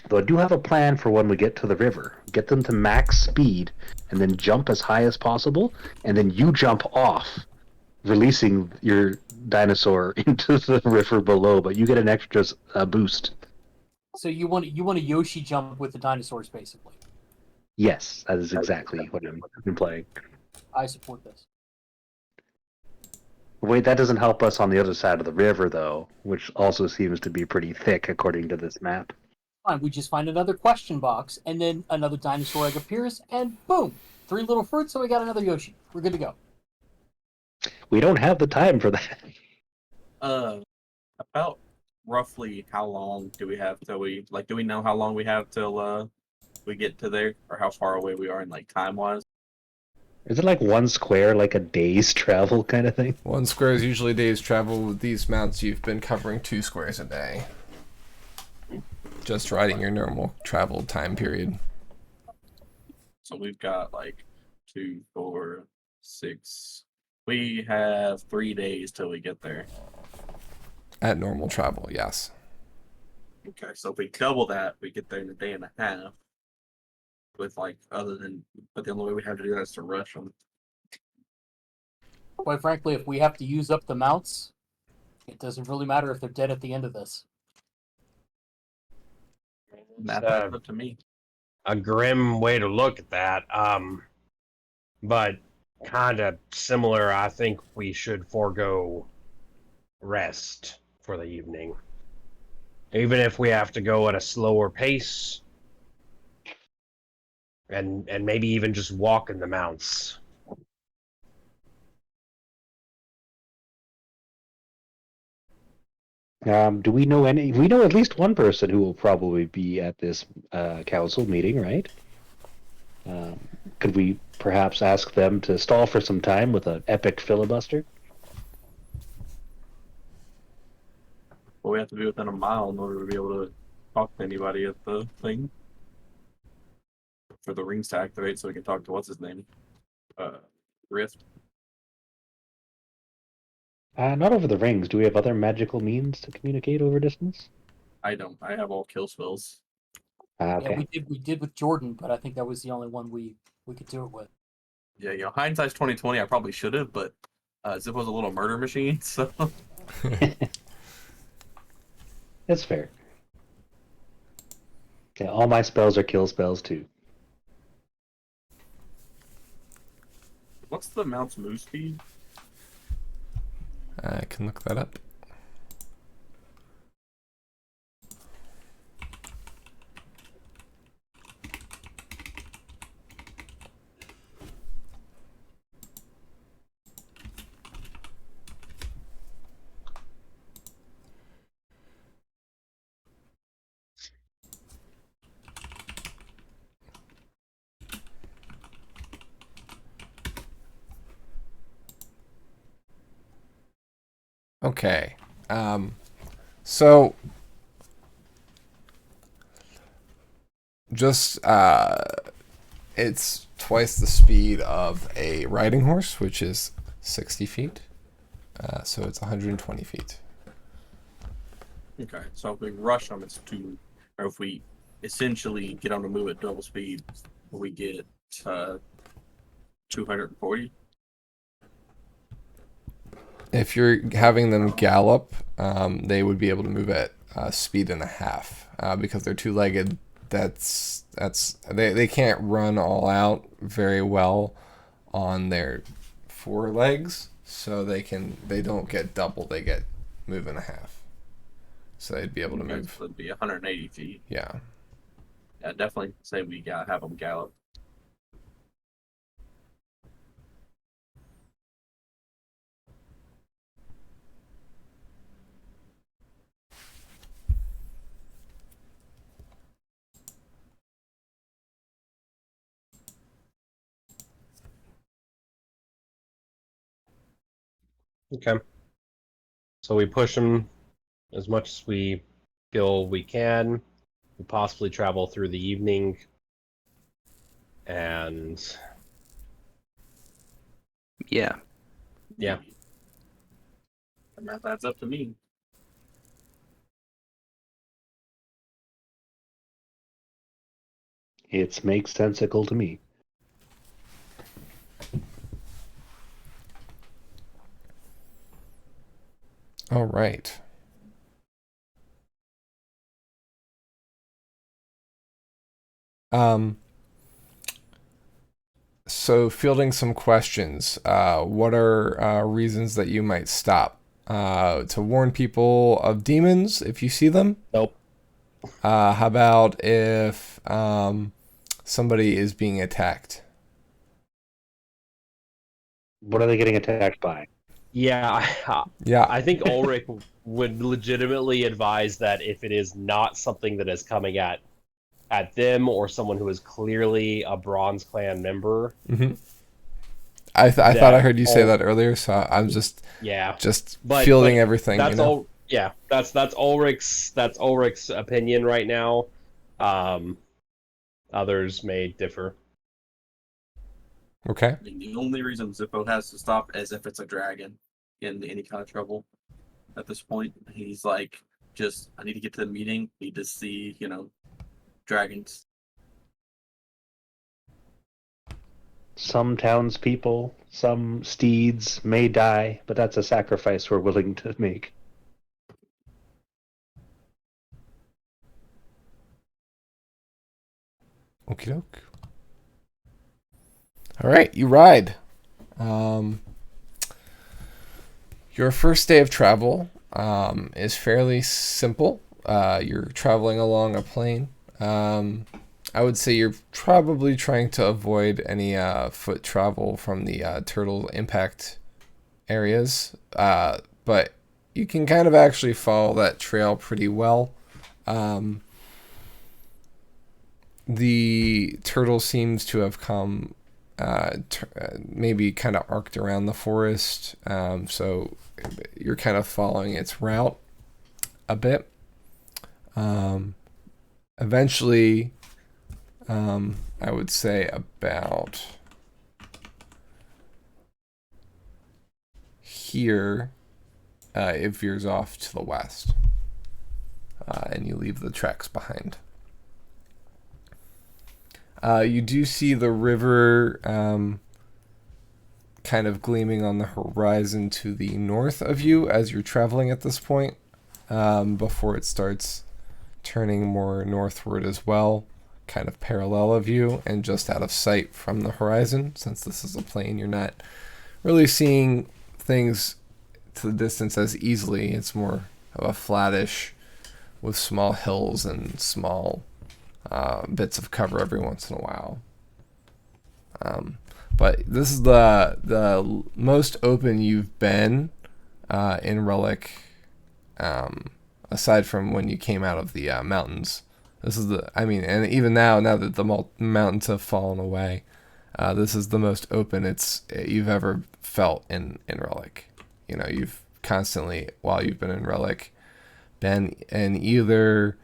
Though I do have a plan for when we get to the river. Get them to max speed, and then jump as high as possible, and then you jump off, releasing your dinosaur into the river below, but you get an extra boost. So you want a Yoshi jump with the dinosaurs, basically. Yes, that is exactly what I've been playing. I support this. Wait, that doesn't help us on the other side of the river, though, which also seems to be pretty thick according to this map. Fine, we just find another question box, and then another dinosaur egg appears, and boom, 3 little fruits, so we got another Yoshi. We're good to go. We don't have the time for that. About roughly how long do we have till we do we know how long we have till we get to there, or how far away we are in time wise? Is it like one square, like a day's travel kind of thing? 1 square is usually a day's travel. With these mounts, you've been covering 2 squares a day. Just riding your normal travel time period. So we've got 2, 4, 6. We have 3 days till we get there. At normal travel, yes. Okay, so if we double that, we get there in a day and a half. With but the only way we have to do that is to rush them. Quite frankly, if we have to use up the mounts, it doesn't really matter if they're dead at the end of this. That's up to me. A grim way to look at that. But kind of similar, I think we should forego rest for the evening. Even if we have to go at a slower pace. And maybe even just walk in the mounts. Do we know any? We know at least one person who will probably be at this council meeting, right? Could we perhaps ask them to stall for some time with an epic filibuster? Well, we have to be within a mile in order to be able to talk to anybody at the thing. For the rings to activate, so we can talk to what's his name, Rift. Not over the rings. Do we have other magical means to communicate over distance? I don't. I have all kill spells. Okay. Yeah, we did with Jordan, but I think that was the only one we could do it with. Yeah, hindsight's 2020. I probably should have, but Zip was a little murder machine, so. That's fair. Yeah, all my spells are kill spells too. What's the mount's move speed? I can look that up. Okay. So just it's twice the speed of a riding horse, which is 60 feet. So it's 120 feet. Okay, so if we rush them, it's 2. Or if we essentially get them to move at double speed, we get 240. If you're having them gallop, they would be able to move at speed and a half because they're 2-legged. They can't run all out very well on their 4 legs, so they don't get double. They get move and a half. So they'd be able to move. So it'd be 180 feet. Yeah. Yeah, definitely say we have them gallop. Okay. So we push them as much as we feel we can. We possibly travel through the evening. And Yeah. yeah. The math adds up to me. It makes sensical to me. All right. So fielding some questions. What are reasons that you might stop? To warn people of demons if you see them? Nope. How about if somebody is being attacked? What are they getting attacked by? Yeah, Yeah. I think Ulrich would legitimately advise that if it is not something that is coming at them or someone who is clearly a Bronze Clan member. Mm-hmm. I thought I heard you say that earlier, so I'm just fielding everything. That's all. Yeah, that's Ulrich's opinion right now. Others may differ. Okay. I mean, the only reason Zippo has to stop is if it's a dragon in any kind of trouble. At this point, he's like, I need to get to the meeting. Need to see, dragons. Some townspeople, some steeds may die, but that's a sacrifice we're willing to make. Okie doke. All right, you ride. Your first day of travel is fairly simple. You're traveling along a plain. I would say you're probably trying to avoid any foot travel from the turtle impact areas, but you can kind of actually follow that trail pretty well. The turtle seems to have come maybe kind of arced around the forest, so you're kind of following its route a bit. Eventually, I would say about here, it veers off to the west, and you leave the tracks behind. You do see the river kind of gleaming on the horizon to the north of you as you're traveling at this point, before it starts turning more northward as well, kind of parallel of you and just out of sight from the horizon. Since this is a plain, you're not really seeing things to the distance as easily. It's more of a flattish with small hills and small bits of cover every once in a while. But this is the most open you've been in Relic, aside from when you came out of the mountains. This is and even now that the mountains have fallen away, this is the most open you've ever felt in Relic. You've constantly, while you've been in Relic, been in either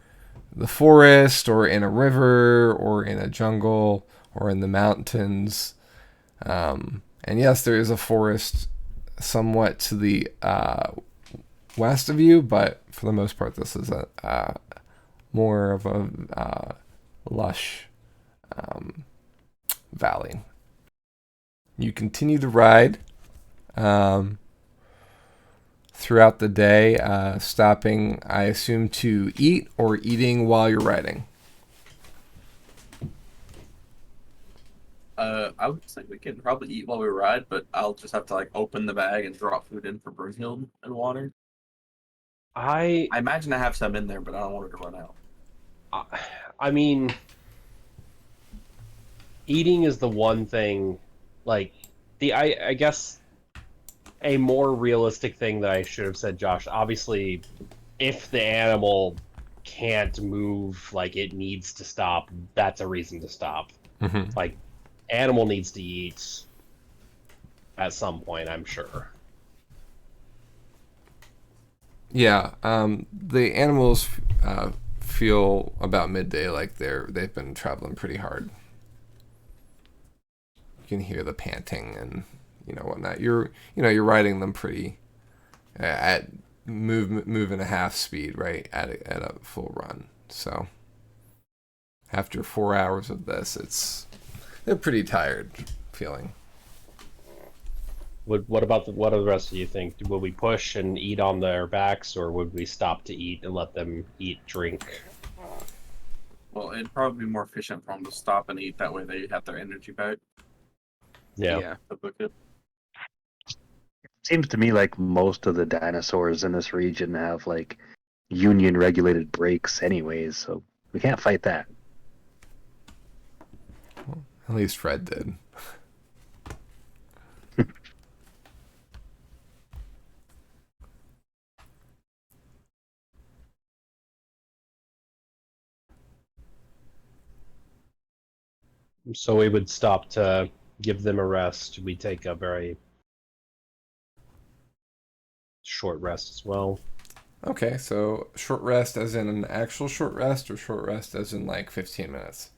the forest or in a river or in a jungle or in the mountains. And yes, there is a forest somewhat to the west of you, but for the most part, this is a more of a lush valley. You continue to ride throughout the day, stopping, I assume, to eat or eating while you're riding. I would say we can probably eat while we ride, but I'll just have to open the bag and drop food in for Brunhild and water. I imagine I have some in there, but I don't want it to run out. I mean, eating is the one thing, I guess a more realistic thing that I should have said, Josh. Obviously, if the animal can't move, it needs to stop, that's a reason to stop. Mm-hmm. Animal needs to eat at some point, I'm sure. Yeah, the animals feel about midday like they've been traveling pretty hard. You can hear the panting and whatnot. You're riding them pretty at move and a half speed, right, at a full run. So after 4 hours of this, they're pretty tired feeling. What do the rest of you think? Would we push and eat on their backs, or would we stop to eat and let them drink? Well, it'd probably be more efficient for them to stop and eat. That way they have their energy back. Yeah. Seems to me like most of the dinosaurs in this region have union regulated breaks anyways, so we can't fight that. At least Fred did. So we would stop to give them a rest. We take a very short rest as well. Okay, so short rest as in an actual short rest, or short rest as in like 15 minutes?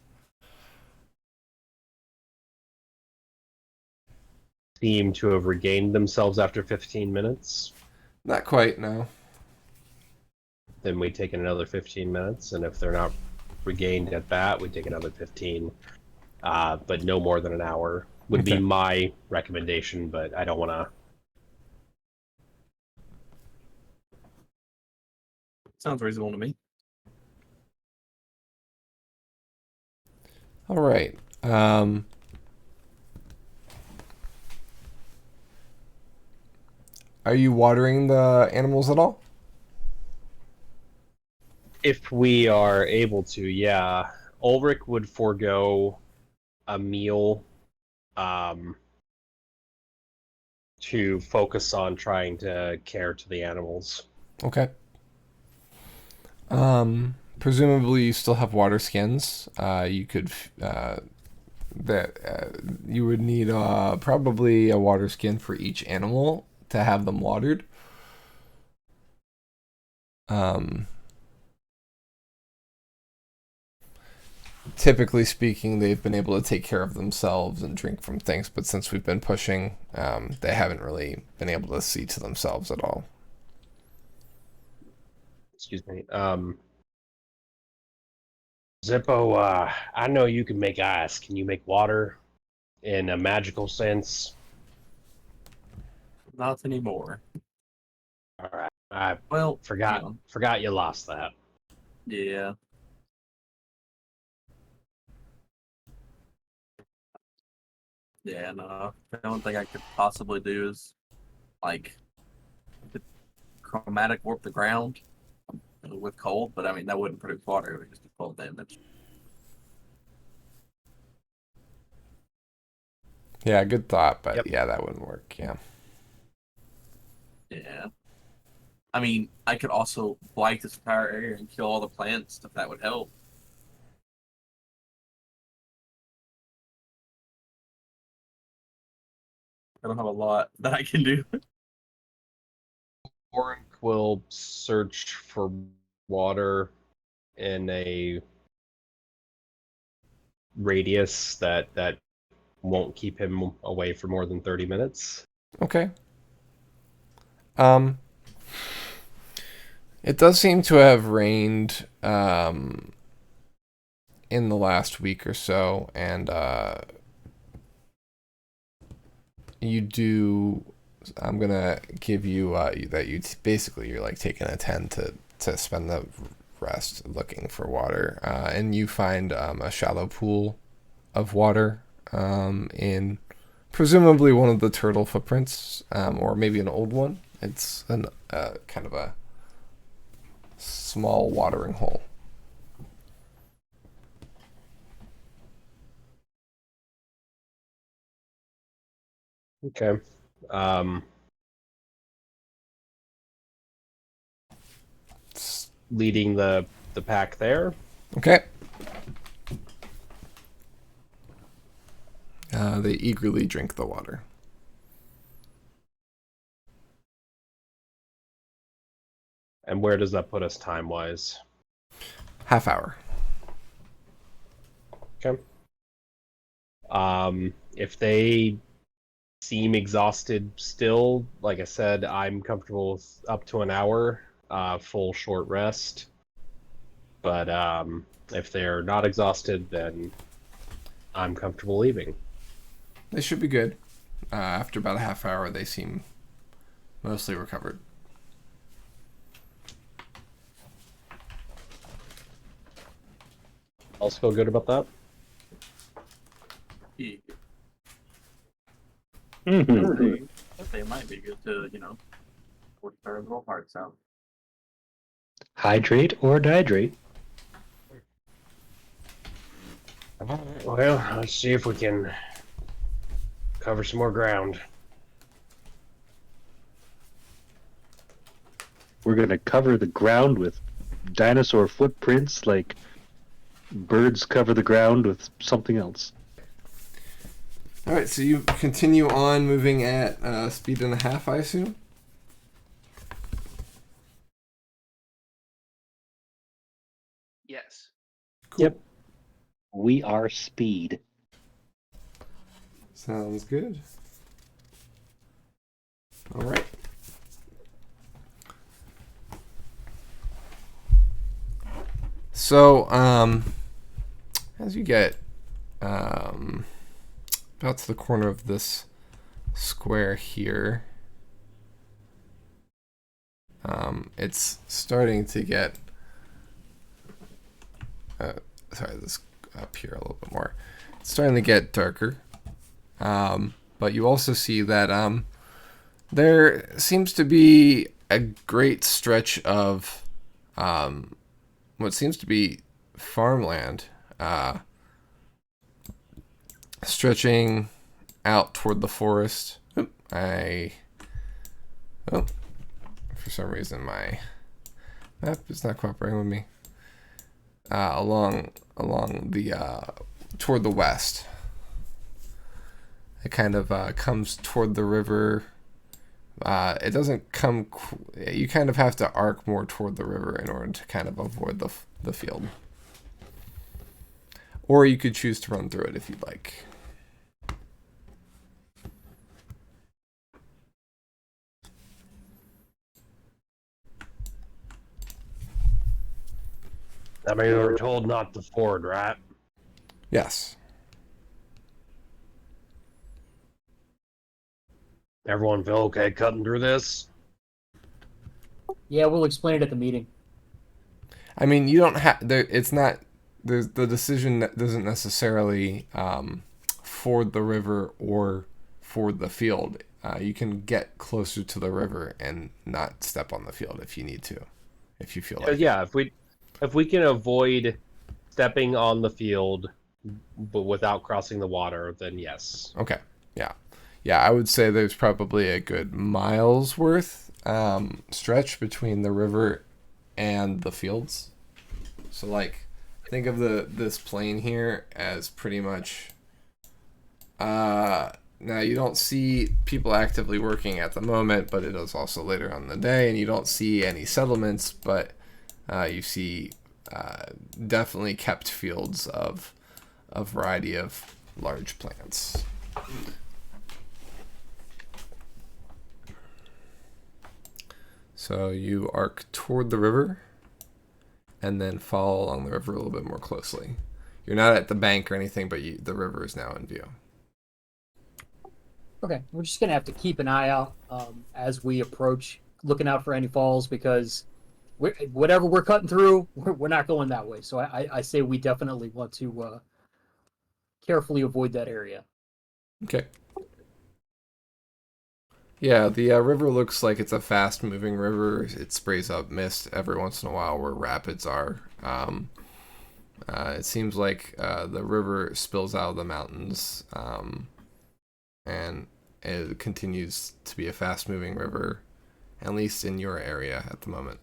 Seem to have regained themselves after 15 minutes. Not quite, no. Then we take another 15 minutes, and if they're not regained at that, we take another 15. But no more than an hour would be Okay. my recommendation, but I don't want to. Sounds reasonable to me. All right. Are you watering the animals at all? If we are able to, yeah. Ulrich would forego a meal to focus on trying to care to the animals. Okay. Presumably you still have water skins. You could you would need probably a water skin for each animal to have them watered. Typically speaking, they've been able to take care of themselves and drink from things, but since we've been pushing, they haven't really been able to see to themselves at all. Excuse me. Zippo, I know you can make ice. Can you make water in a magical sense? Not anymore. All right. I Well, forgot you lost that. Yeah. Yeah, no. The only thing I could possibly do is like chromatic warp the ground with cold, but I mean that wouldn't produce water, it would just be cold damage. Yeah, good thought, but Yep. yeah, that wouldn't work. Yeah. Yeah. I mean, I could also blight this entire area and kill all the plants if that would help. I don't have a lot that I can do. Ulrich will search for water in a radius that won't keep him away for more than 30 minutes. Okay. It does seem to have rained in the last week or so, and you do. I'm gonna give you that you basically you're like taking a 10 to spend the rest looking for water, and you find a shallow pool of water in presumably one of the turtle footprints, or maybe an old one. It's an kind of a small watering hole. Okay. Leading the pack there. Okay. They eagerly drink the water. And where does that put us time-wise? Half hour. Okay. If they seem exhausted still, like I said, I'm comfortable with up to an hour, full short rest. But if they're not exhausted, then I'm comfortable leaving. They should be good. After about a half hour, they seem mostly recovered. Also feel good about that? Yeah. Mhm. They might be good to, work their little hearts out. Hydrate or dihydrate. Well, let's see if we can cover some more ground. We're going to cover the ground with dinosaur footprints like birds cover the ground with something else. All right, so you continue on moving at speed and a half, I assume? Yes. Cool. Yep. We are speed. Sounds good. All right. So, as you get about to the corner of this square here, it's starting to get sorry, this up here a little bit more. It's starting to get darker, but you also see that there seems to be a great stretch of what seems to be farmland stretching out toward the forest. For some reason my map is not cooperating with me. Along the toward the west. It kind of comes toward the river. It doesn't come. You kind of have to arc more toward the river in order to kind of avoid the field. Or you could choose to run through it if you'd like. I mean, we were told not to ford, right? Yes. Everyone feel okay cutting through this? Yeah, we'll explain it at the meeting. I mean, you don't have. It's not. The decision that doesn't necessarily ford the river or ford the field. You can get closer to the river and not step on the field if you need to, if you feel like. Yeah, if we can avoid stepping on the field, but without crossing the water, then yes. Okay. Yeah, I would say there's probably a good mile's worth stretch between the river and the fields. So, like, think of this plain here as pretty much. Now you don't see people actively working at the moment, but it is also later on in the day, and you don't see any settlements, but you see definitely kept fields of a variety of large plants. So you arc toward the river and then follow along the river a little bit more closely. You're not at the bank or anything, but the river is now in view. Okay, we're just gonna have to keep an eye out as we approach, looking out for any falls, because whatever we're cutting through, we're not going that way. So I say we definitely want to carefully avoid that area. Okay. Yeah, the river looks like it's a fast-moving river. It sprays up mist every once in a while where rapids are. It seems like the river spills out of the mountains, and it continues to be a fast-moving river, at least in your area at the moment.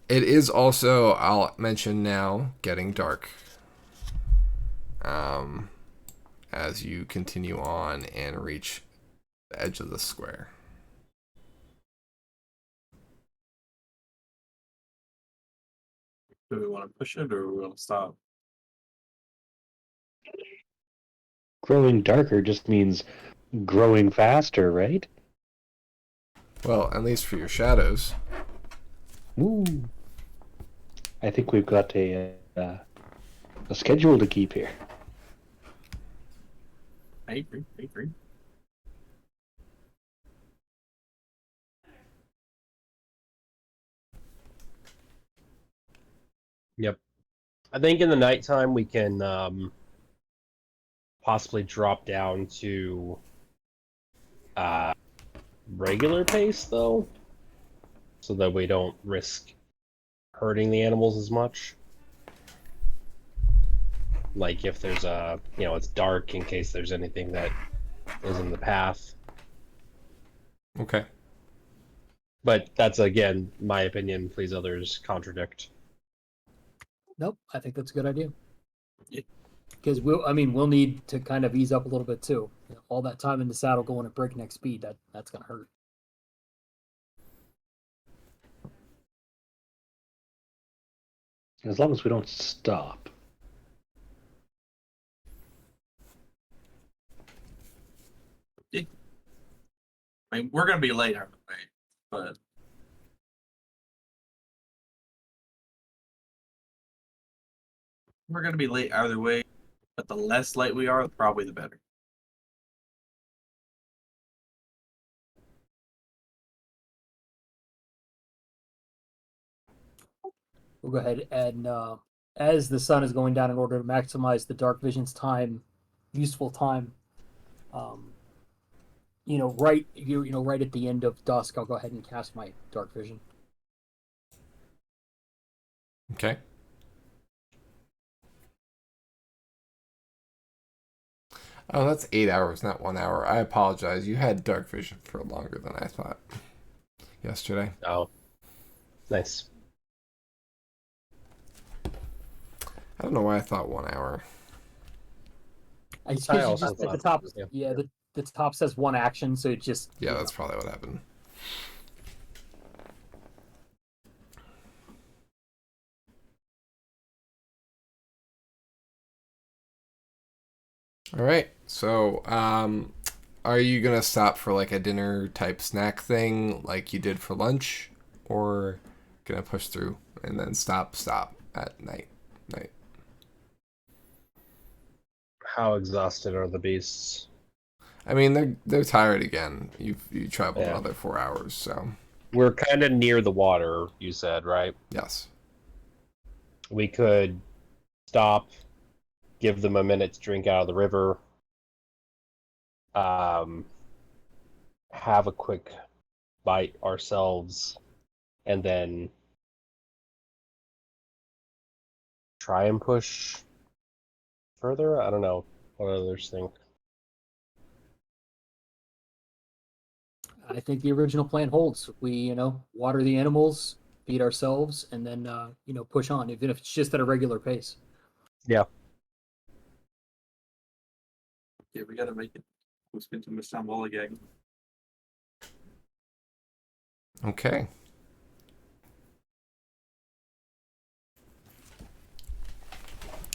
It is also, I'll mention now, getting dark. As you continue on and reach the edge of the square. Do we want to push it or we want to stop? Growing darker just means growing faster, right? Well, at least for your shadows. Ooh. I think we've got a schedule to keep here. I agree. Yep. I think in the nighttime we can possibly drop down to regular pace, though. so that we don't risk hurting the animals as much. Like if there's it's dark in case there's anything that is in the path. Okay. But that's, again, my opinion. Please others contradict. Nope, I think that's a good idea. Yeah. Because we'll need to kind of ease up a little bit too. All that time in the saddle going at breakneck speed, that's gonna hurt. As long as we don't stop. I mean, we're gonna be late either way, but we're gonna be late either way. But the less late we are, probably the better. We'll go ahead and as the sun is going down, in order to maximize the dark vision's time, useful time. Right at the end of dusk, I'll go ahead and cast my dark vision. Okay. Oh, that's 8 hours, not 1 hour. I apologize. You had dark vision for longer than I thought yesterday. Oh, nice. I don't know why I thought 1 hour. I I suppose also just at the thought- top. yeah. The top says one action, so it just. Yeah, that's probably what happened. All right. So, are you gonna stop for like a dinner type snack thing, like you did for lunch, or gonna push through and then stop at night? How exhausted are the beasts? I mean, they're tired again. You traveled Yeah. another 4 hours, so We're kind of near the water, you said, right? yes. We could stop, give them a minute to drink out of the river, have a quick bite ourselves, and then try and push further. I don't know what others think. I think the original plan holds. We, water the animals, feed ourselves, and then, push on, even if it's just at a regular pace. Yeah. Yeah, we gotta make it. We spent too much time lollygagging. Okay.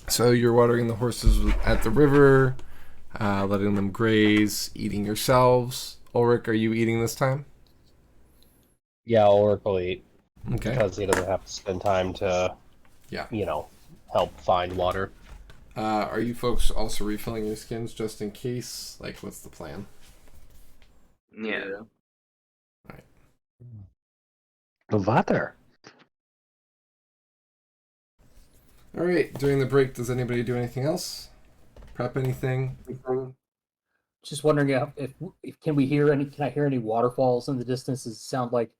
So you're watering the horses at the river, letting them graze, eating yourselves. Ulrich, are you eating this time? Yeah, Ulrich will eat Okay. because he doesn't have to spend time to, Yeah. help find water. Are you folks also refilling your skins just in case? Like, what's the plan? Yeah. The water. All right. During the break, does anybody do anything else? Prep anything? Just wondering if can I hear any waterfalls in the distance? Does it sound like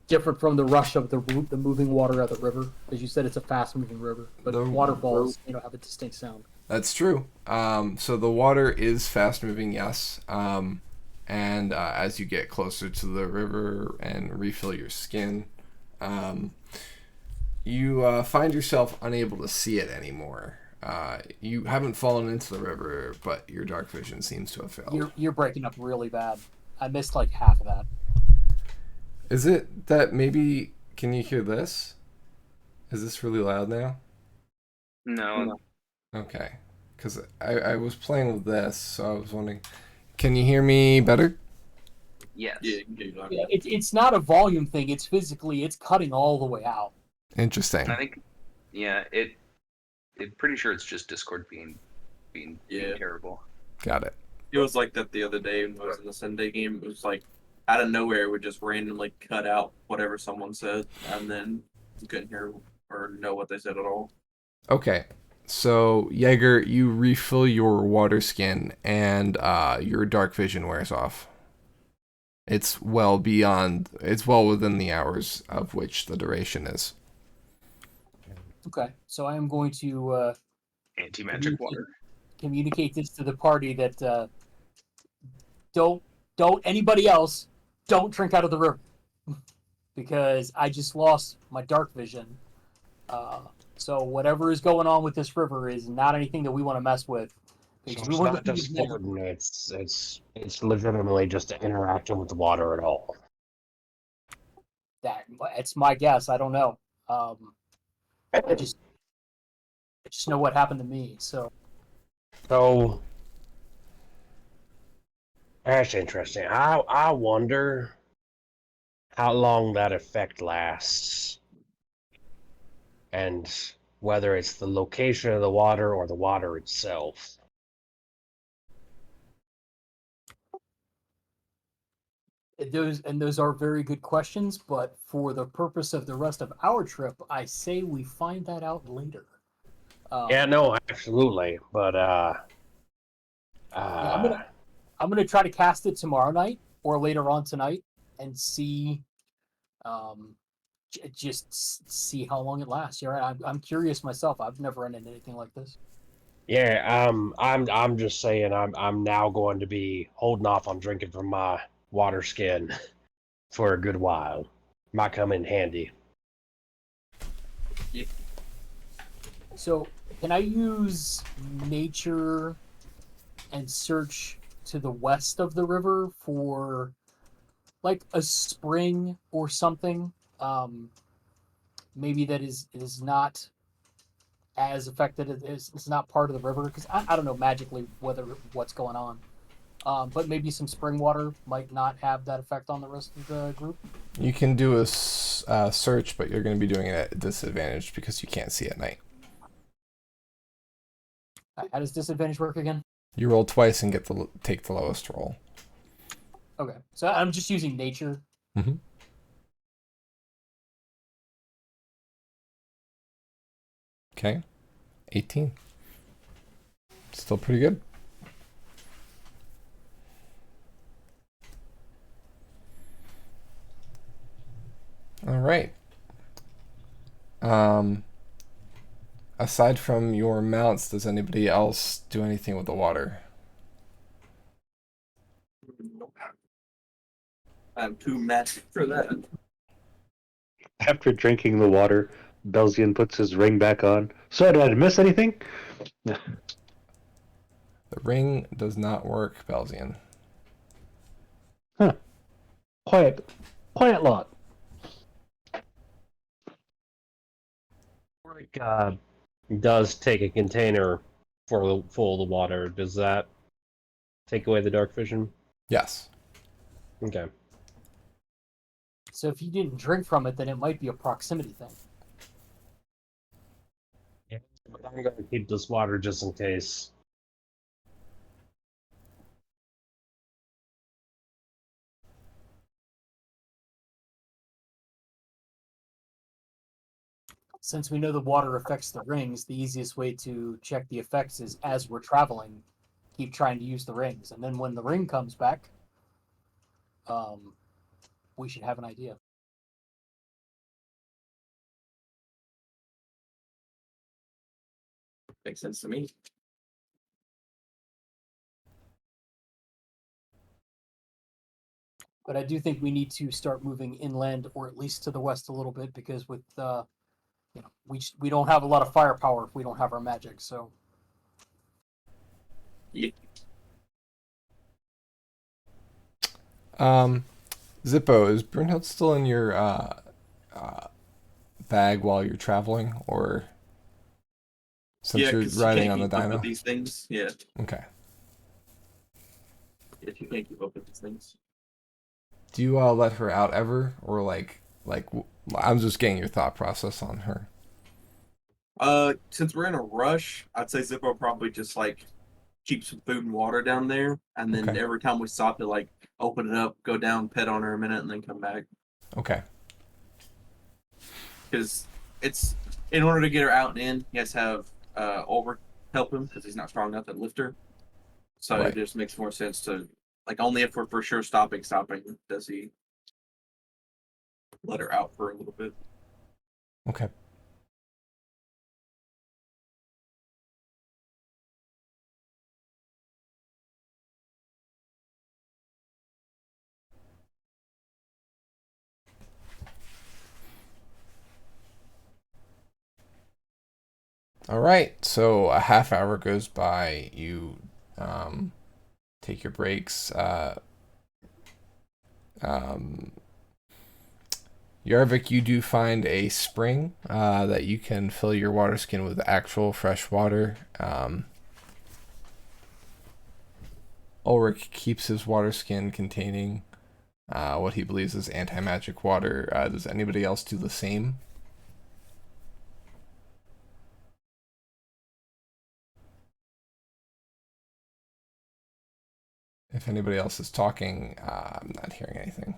different from the rush of the moving water of the river? As you said, it's a fast moving river, but The- waterfalls, have a distinct sound. That's true. So the water is fast moving, yes. And as you get closer to the river and refill your skin, you find yourself unable to see it anymore. You haven't fallen into the river, but your dark vision seems to have failed. You're breaking up really bad. I missed like half of that. Is it that maybe... Can you hear this? Is this really loud now? No. Okay. Because I was playing with this, so I was wondering... Can you hear me better? Yes. Yeah, Yeah, it's not a volume thing. It's physically, it's cutting all the way out. Interesting. I think. Yeah. I'm pretty sure it's just Discord being terrible. Got it. It was like that the other day when I was in the Sunday game. It was like out of nowhere, it would just randomly cut out whatever someone said, and then you couldn't hear or know what they said at all. Okay. So, Jaeger, you refill your water skin, and your dark vision wears off. It's well beyond. It's well within the hours of which the duration is. Okay, so I am going to Anti-magic water. communicate this to the party that don't anybody else don't drink out of the river because I just lost my dark vision. So whatever is going on with this river is not anything that we want to mess with. So Because it's not just Thornton, it's legitimately just interacting with the water at all. It's my guess. I don't know. I just know what happened to me. So That's interesting. I wonder how long that effect lasts, and whether it's the location of the water or the water itself. those are very good questions. But for the purpose of the rest of our trip, I say we find that out later. Yeah, no, absolutely. But Yeah, I'm gonna try to cast it tomorrow night or later on tonight and see, just see how long it lasts. You're right. I'm curious myself. I've never run into anything like this. yeah, I'm just saying I'm now going to be holding off on drinking from my water skin for a good while. Might come in handy. So, can I use nature and search to the west of the river for like a spring or something? Maybe that is not as affected as it's not part of the river because I don't know magically what's going on. But maybe some spring water might not have that effect on the rest of the group. You can do a search, but you're going to be doing it at a disadvantage because you can't see at night. How does disadvantage work again? You roll twice and take the lowest roll. Okay, so I'm just using nature. Mm-hmm. Okay, 18. Still pretty good. All right. Aside from your mounts, does anybody else do anything with the water? I'm too magic for that. After drinking the water, Belzian puts his ring back on. So, did I miss anything? The ring does not work, Belzian. Huh. Quiet lot. Does take a container full of the water. Does that take away the dark vision? Yes. Okay. So if you didn't drink from it, then it might be a proximity thing. Yeah. But I'm going to keep this water just in case. Since we know the water affects the rings, the easiest way to check the effects is as we're traveling, keep trying to use the rings. And then when the ring comes back, we should have an idea. Makes sense to me. But I do think we need to start moving inland or at least to the west a little bit because with we don't have a lot of firepower if we don't have our magic. So Yeah. Zippo, is Brunhild still in your bag while you're traveling, or since you're 'Cause you riding can't on the keep up dyno? with these things. Yeah, Okay. if you can't keep up with these things. Do you let her out ever, or I'm just getting your thought process on her. Since we're in a rush, I'd say Zippo probably just like keep some food and water down there, and then Okay. every time we stop to like open it up, go down, pet on her a minute, and then come back. Okay. Because it's in order to get her out and in, he has to have Ulrich help him because he's not strong enough to lift her. So Right. it just makes more sense to Like only if we're for sure stopping, does he let her out for a little bit. Okay. All right. So a half hour goes by. You take your breaks. Yarvik, you do find a spring that you can fill your water skin with actual fresh water. Ulrich keeps his water skin containing what he believes is anti-magic water. Does anybody else do the same? If anybody else is talking, I'm not hearing anything.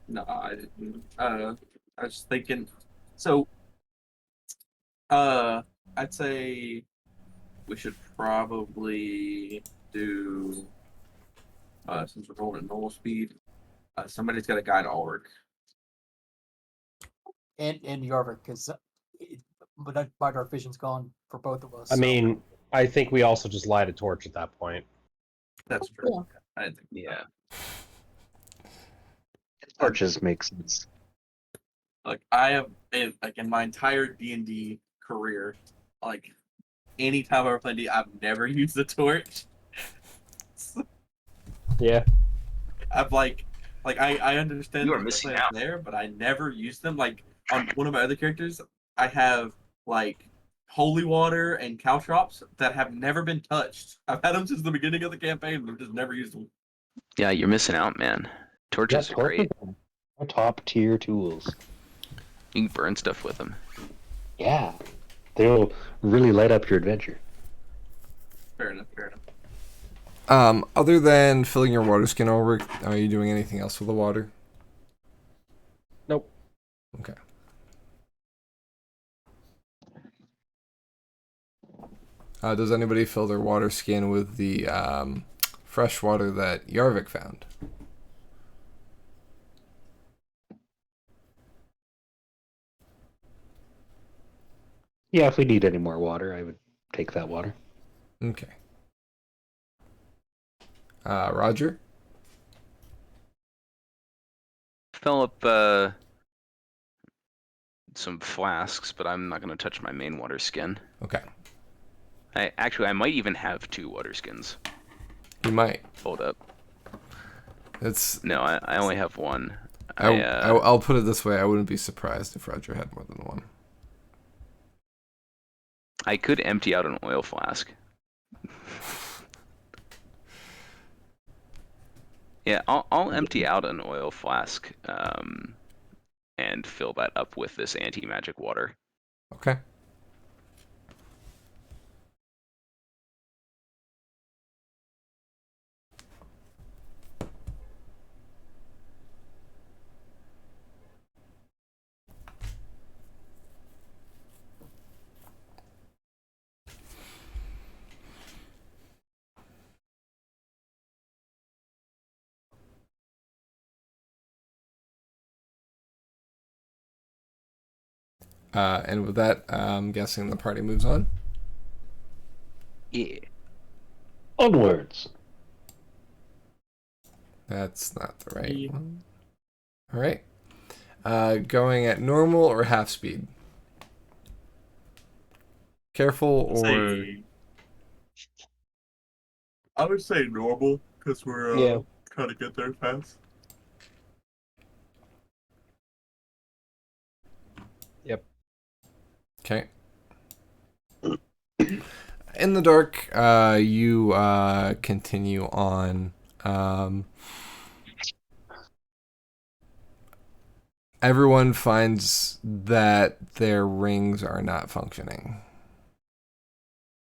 No, I didn't. I was thinking. So, I'd say we should probably do. Since we're going at normal speed, somebody's got to guide Ulrich. And Yarvik, because but our vision's gone for both of us. I so- mean, I think we also just light a torch at that point. That's true. Yeah. I didn't think. Yeah. Torches make sense. Like I have, in my entire D&D career, like anytime I've ever played D, I've never used a torch. Yeah. I've I understand You are the missing plans out. there, but I never used them. Like on one of my other characters, I have like holy water and caltrops that have never been touched. I've had them since the beginning of the campaign, but I've just never used them. Yeah, you're missing out, man. Torches are great. Are top tier tools. You can burn stuff with them. Yeah, they'll really light up your adventure. Fair enough. Fair enough. Other than filling your water skin over, are you doing anything else with the water? Nope. Okay. Does anybody fill their water skin with the fresh water that Yarvik found? Yeah, if we need any more water, I would take that water. Okay. Roger? Fill up some flasks, but I'm not going to touch my main water skin. Okay. I might even have 2 water skins. You might. Hold up. It's. No, I only have 1. I'll put it this way. I wouldn't be surprised if Roger had more than 1. I could empty out an oil flask. Yeah, I'll empty out an oil flask and fill that up with this anti-magic water. Okay. And with that, I'm guessing the party moves on. Yeah. Onwards. That's not the right one. All right. Going at normal or half speed? Careful or... I would say normal because we're trying to get there fast. Yep. Okay. In the dark, you continue on. Everyone finds that their rings are not functioning.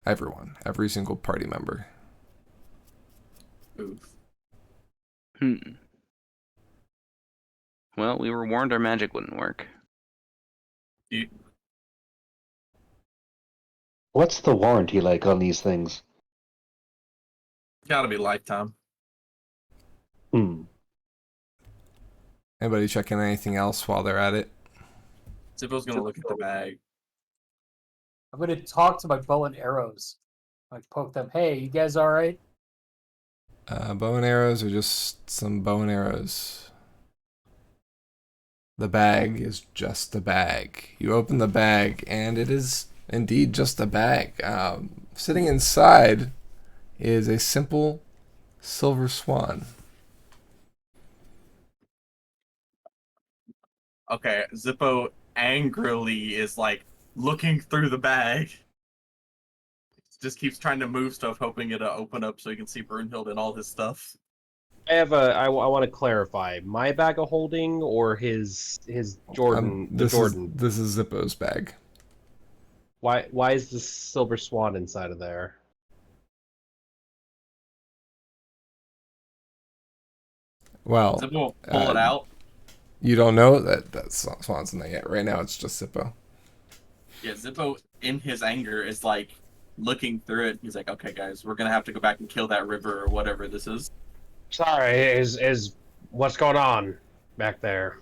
Everyone. Every single party member. Oof. Well, we were warned our magic wouldn't work. What's the warranty like on these things? Gotta be lifetime. Anybody checking anything else while they're at it? Zippo's gonna look at the bag. I'm gonna talk to my bow and arrows. Like poke them. Hey, you guys all right? Bow and arrows are just some bow and arrows. The bag is just a bag. You open the bag, and it is indeed just a bag. Sitting inside is a simple silver swan. Okay, Zippo angrily is like looking through the bag. Just keeps trying to move stuff, hoping it'll open up so he can see Brunhild and all his stuff. I want to clarify. My bag of holding or his Jordan Jordan. This is Zippo's bag. Why is the silver swan inside of there? Well, Zippo will pull it out. You don't know that swan's in there yet. Right now, it's just Zippo. Yeah, Zippo, in his anger, is like looking through it. He's like, okay, guys, we're gonna have to go back and kill that river or whatever this is. Sorry, is what's going on back there?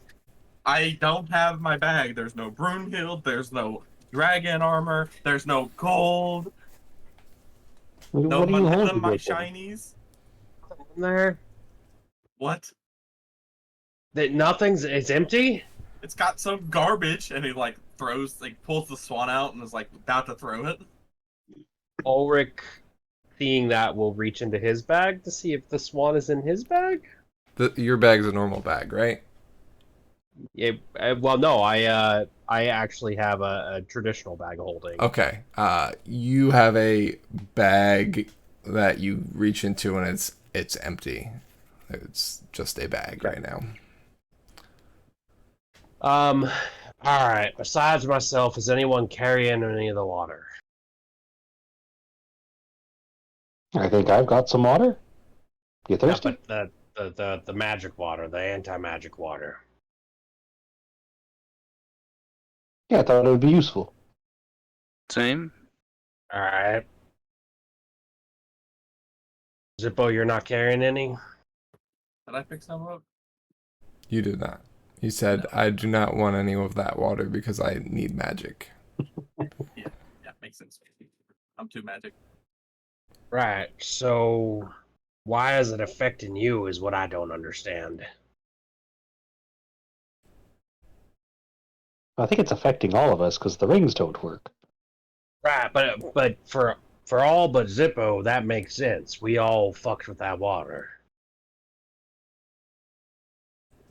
I don't have my bag. There's no Brunhild. There's no dragon armor. There's no gold. No What are you none holding? of my with them? shinies. In there? What? That nothing's. It's empty. It's got some garbage, and he like pulls the swan out and is like about to throw it. Ulrich, seeing that, will reach into his bag to see if the swan is in his bag. Your bag's a normal bag, right? Well, no, I actually have a traditional bag of holding. Okay. You have a bag that you reach into, and it's empty. It's just a bag right now. All right. Besides myself, is anyone carrying any of the water? I think I've got some water. You Yeah, thirsty? but the magic water, the anti-magic water. Yeah, I thought it would be useful. Same. All right. Zippo, you're not carrying any? Did I pick some up? You did not. You said, No. I do not want any of that water because I need magic. Yeah, makes sense. I'm too magic. Right. So why is it affecting you is what I don't understand. I think it's affecting all of us because the rings don't work. Right, but for all but Zippo, that makes sense. We all fucked with that water.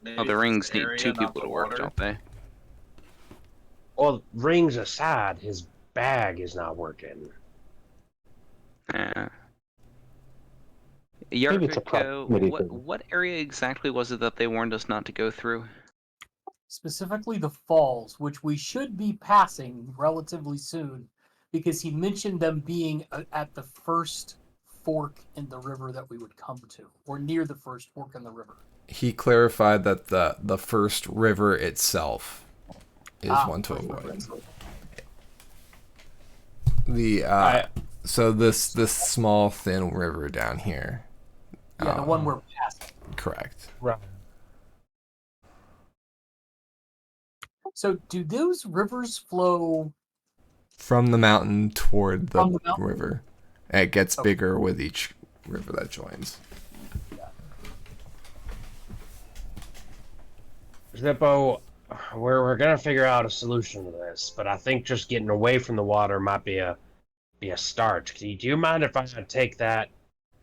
Maybe Oh, the it's rings this need area, two not people the to work, water. don't they? Well, rings aside, his bag is not working. Yeah. Maybe it's a Yarvik, proximity thing. what area exactly was it that they warned us not to go through? Specifically the falls, which we should be passing relatively soon, because he mentioned them being at the first fork in the river that we would come to, or near the first fork in the river. He clarified that the first river itself is one to first river avoid. itself. So this small thin river down here. Yeah, the one we're passing. Correct. Right. So do those rivers flow From the mountain toward the From the mountain? river. And it gets Okay. bigger with each river that joins. Zippo, we're gonna figure out a solution to this, but I think just getting away from the water might be a start. Do you mind if I take that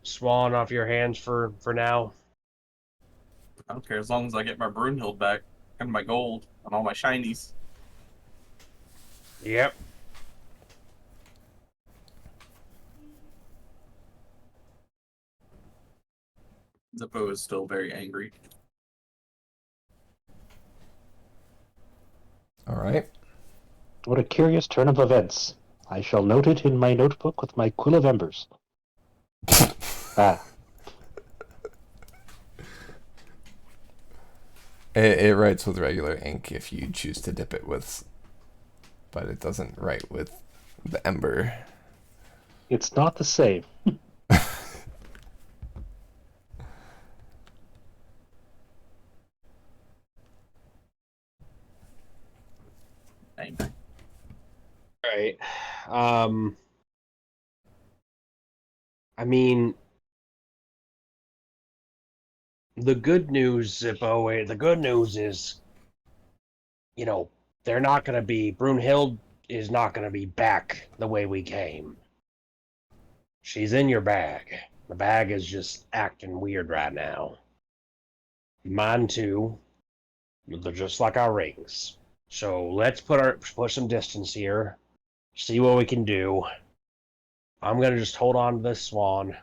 swan off your hands for now? I don't care as long as I get my Brunhild back and my gold and all my shinies. Yep. Zippo is still very angry. All right. What a curious turn of events. I shall note it in my notebook with my quill of embers. It writes with regular ink if you choose to dip it with, but it doesn't write with the ember. It's not the same. right. I mean, the good news, Zippo, the good news is, they're not going to be, Brunhild is not going to be back the way we came. She's in your bag. The bag is just acting weird right now. Mine too. They're just like our rings. So let's put some distance here, see what we can do. I'm going to just hold on to this swan,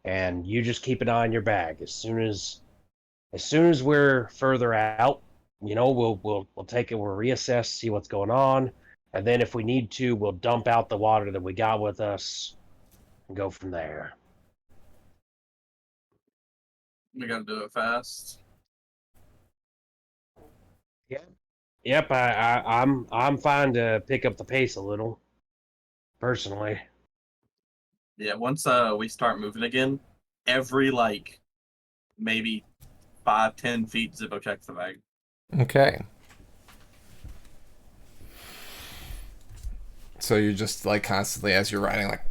and you just keep an eye on your bag. As soon as we're further out, we'll take it, we'll reassess, see what's going on, and then if we need to, we'll dump out the water that we got with us and go from there. We gotta do it fast. Yep, I'm fine to pick up the pace a little, personally. Yeah, once we start moving again, every maybe 5-10 feet, Zippo checks the bag. Okay. So you're just like constantly as you're riding, like.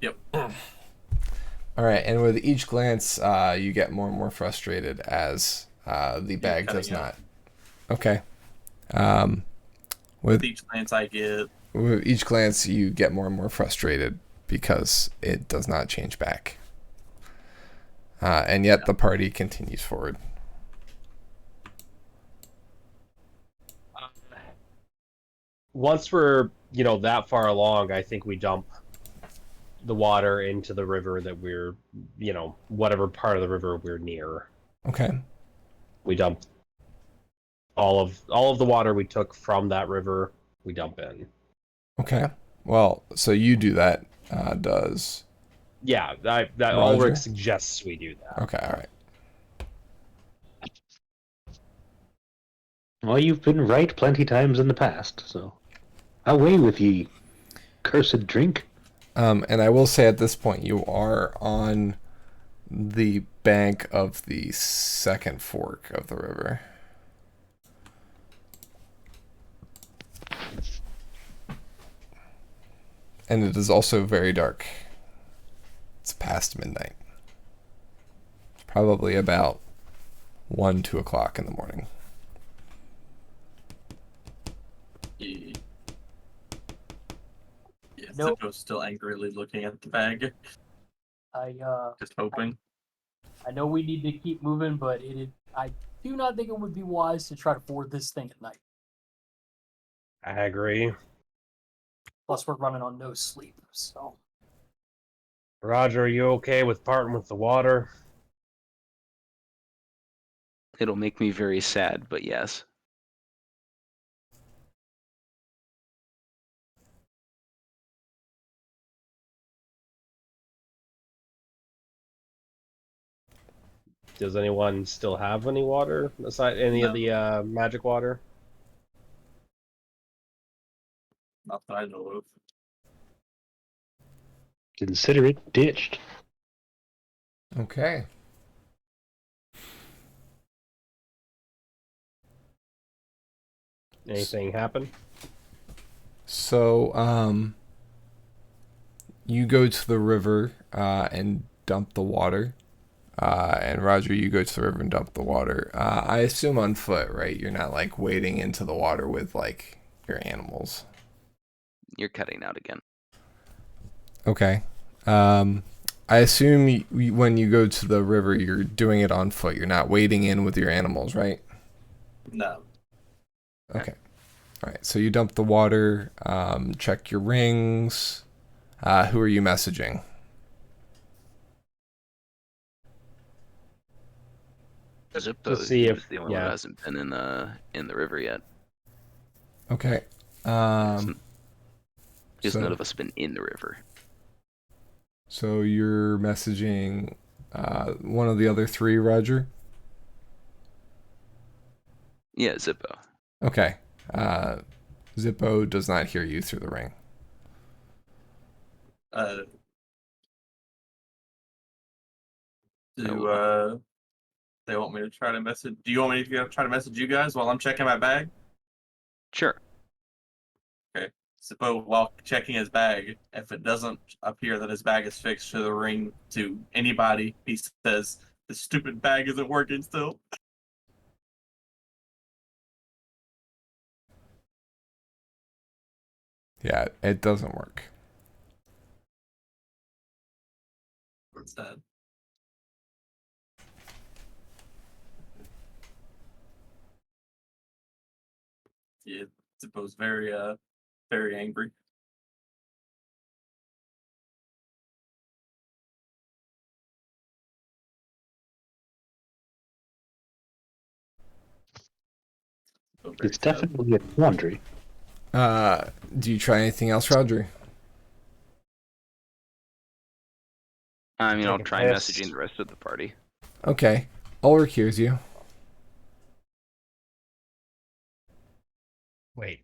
Yep. All right, and with each glance, you get more and more frustrated as the bag does not. Okay. With each glance I get. With each glance, you get more and more frustrated because it does not change back. And yet the party continues forward. Once we're, that far along, I think we dump the water into the river that we're, whatever part of the river we're near. Okay. We dump all of the water we took from that river, we dump in. Okay. Well, so you do that, does... Yeah, that Ulrich suggests we do that. Okay, all right. Well, you've been right plenty times in the past, so away with ye, cursed drink. And I will say at this point, you are on the bank of the second fork of the river. And it is also very dark. It's past midnight. It's probably about 2 o'clock in the morning. Yeah, Nope. Zippo's still angrily looking at the bag, just hoping. I know we need to keep moving, but I do not think it would be wise to try to board this thing at night. I agree. Plus, we're running on no sleep, so. Roger, are you okay with parting with the water? It'll make me very sad, but yes. Does anyone still have any water aside any of the magic water? Not that I know of. Consider it ditched. Okay. Anything happen? So, you go to the river and dump the water. And Roger, you go to the river and dump the water. I assume on foot, right? You're not like wading into the water with like your animals. You're cutting out again. Okay. I assume when you go to the river, you're doing it on foot. You're not wading in with your animals, right? No. Okay. All right. So you dump the water. Check your rings. Who are you messaging? Zippo To see if the only one who hasn't been in the river yet. Okay. Because so- none of us been in the river. So you're messaging one of the other three, Roger? Yeah, Zippo. Okay. Zippo does not hear you through the ring. Do they want me to try to message? Do you want me to try to message you guys while I'm checking my bag? Sure. Okay. Zippo, while checking his bag, if it doesn't appear that his bag is fixed to the ring to anybody, he says, "The stupid bag isn't working still." Yeah, it doesn't work. What's that? Yeah, Zippo's very angry. Zippo very It's sad. definitely a quandary. Do you try anything else, Roger? I mean, I'll Take a try piss. messaging the rest of the party. Okay. Ulrich hears you. Wait.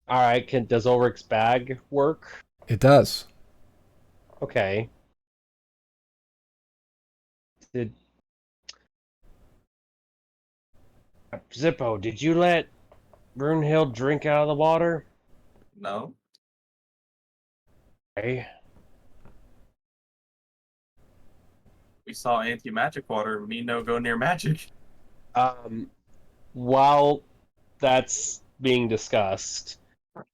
All right. Does Ulrich's bag work? It does. Okay. Did Zippo? Did you let Brunhild drink out of the water? No. Okay. We saw anti-magic water. Me no go near magic. While that's being discussed,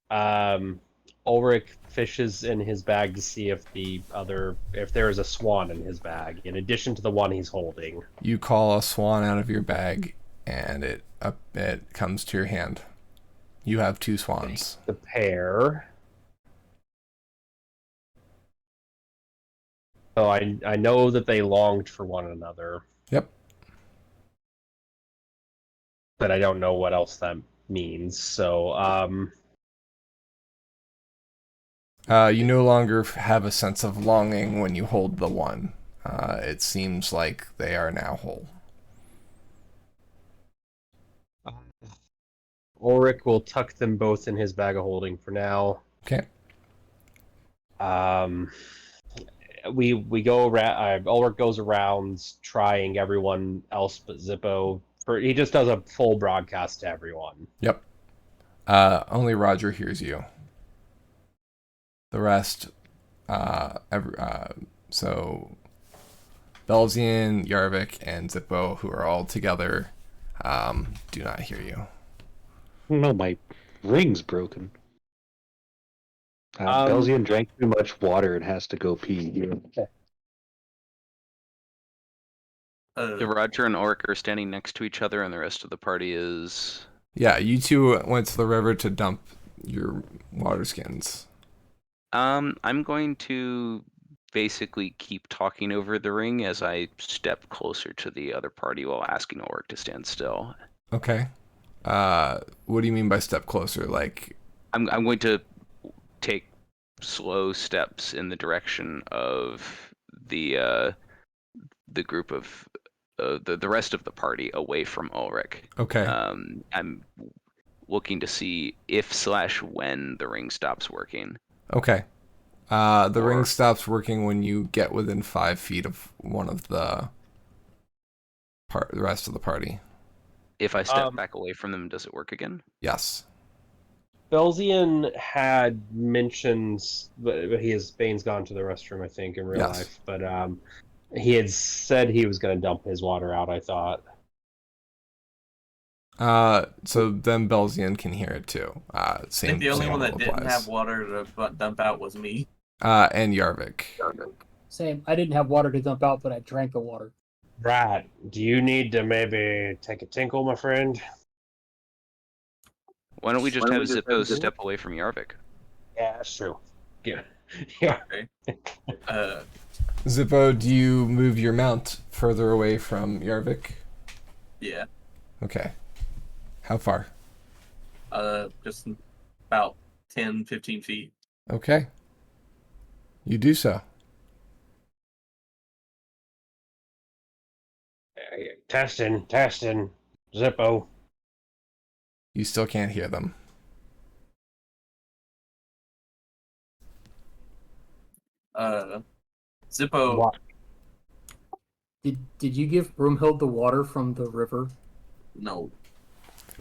Ulrich fishes in his bag to see if there is a swan in his bag, in addition to the one he's holding. You call a swan out of your bag, and it comes to your hand. You have 2 swans. The pair. So I know that they longed for one another. Yep. But I don't know what else that means. So You no longer have a sense of longing when you hold the one. It seems like they are now whole. Ulrich will tuck them both in his bag of holding for now. Okay. We go around. Ulrich goes around trying everyone else but Zippo. He just does a full broadcast to everyone. Yep. Only Roger hears you. The rest, so Belzian, Yarvik, and Zippo, who are all together, do not hear you. No, my ring's broken. Belzian drank too much water and has to go pee. The Roger and Orc are standing next to each other, and the rest of the party is. Yeah, you two went to the river to dump your water skins. I'm going to basically keep talking over the ring as I step closer to the other party while asking Orc to stand still. Okay. What do you mean by step closer? Like, I'm going to take slow steps in the direction of the group of the rest of the party away from Ulrich. okay. I'm looking to see if/when the ring stops working. Okay. The Or- ring stops working when you get within 5 feet of one of the rest of the party. If I step back away from them, does it work again? Yes. Belzian had mentioned, but Bane's gone to the restroom, I think, in real Yes. life. But he had said he was going to dump his water out. I thought. So then Belzian can hear it too. I Same. think the only same one that rule didn't applies. have water to dump out was me. And Yarvik. Same. I didn't have water to dump out, but I drank the water. Right. Do you need to maybe take a tinkle, my friend? Why don't we just have Zippo step away from Yarvik? Yeah, that's true. Yeah. Yeah. Zippo, do you move your mount further away from Yarvik? Yeah. Okay. How far? Just about 10, 15 feet. Okay. You do so. Testing. Zippo. You still can't hear them. Zippo. What? Did you give Broomhild the water from the river? No.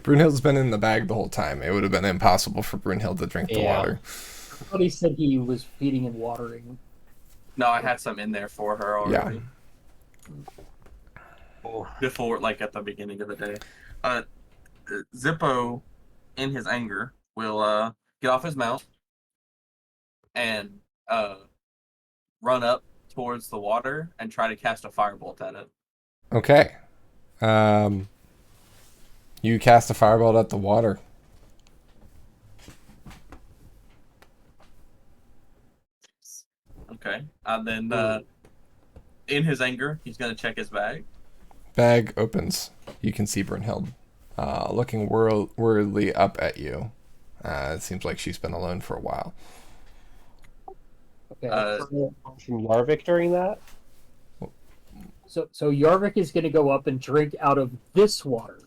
Brunhild's been in the bag the whole time. It would have been impossible for Brunhild to drink the Yeah. water. I thought he said he was feeding and watering. No, I had some in there for her already. Before, like, at the beginning of the day. Zippo, in his anger, will get off his mount and run up towards the water and try to cast a firebolt at it. Okay. You cast a firebolt at the water. Okay. And then, in his anger, he's going to check his bag. Bag opens. You can see Brunhild looking worriedly up at you. It seems like she's been alone for a while. Okay. From Yarvik during that? So Yarvik is going to go up and drink out of this water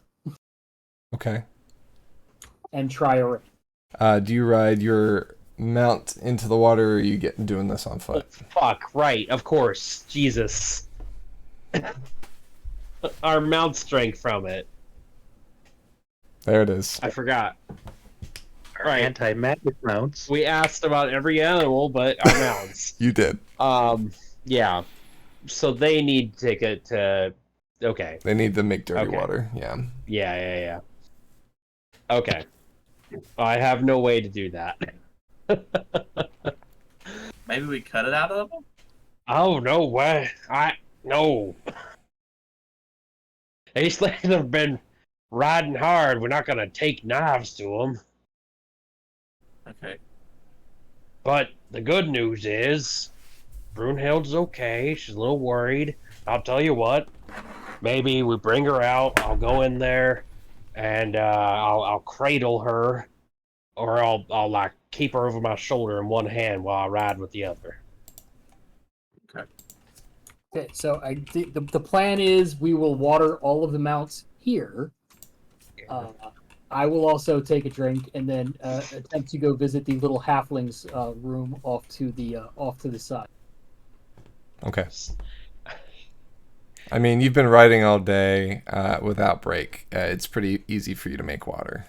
Okay. and try a ring. Do you ride your mount into the water, or are you doing this on foot? Fuck, right, of course. Jesus. Our mount strength from it. There it is. I forgot. Our Right. anti-magic mounts. We asked about every animal, but our mounts. You did. Yeah. So they need to take it to... Okay. They need to make dirty Okay. water. Yeah. Yeah. Okay. I have no way to do that. Maybe we cut it out of him? Oh, no way. No. These things have been riding hard. We're not going to take knives to them. Okay. But the good news is, Brunhild's okay. She's a little worried. I'll tell you what. Maybe we bring her out. I'll go in there, and I'll cradle her, or I'll like keep her over my shoulder in one hand while I ride with the other. Okay, so the plan is we will water all of the mounts here. I will also take a drink and then attempt to go visit the little halflings room off to the side. Okay. I mean, you've been riding all day without break. It's pretty easy for you to make water.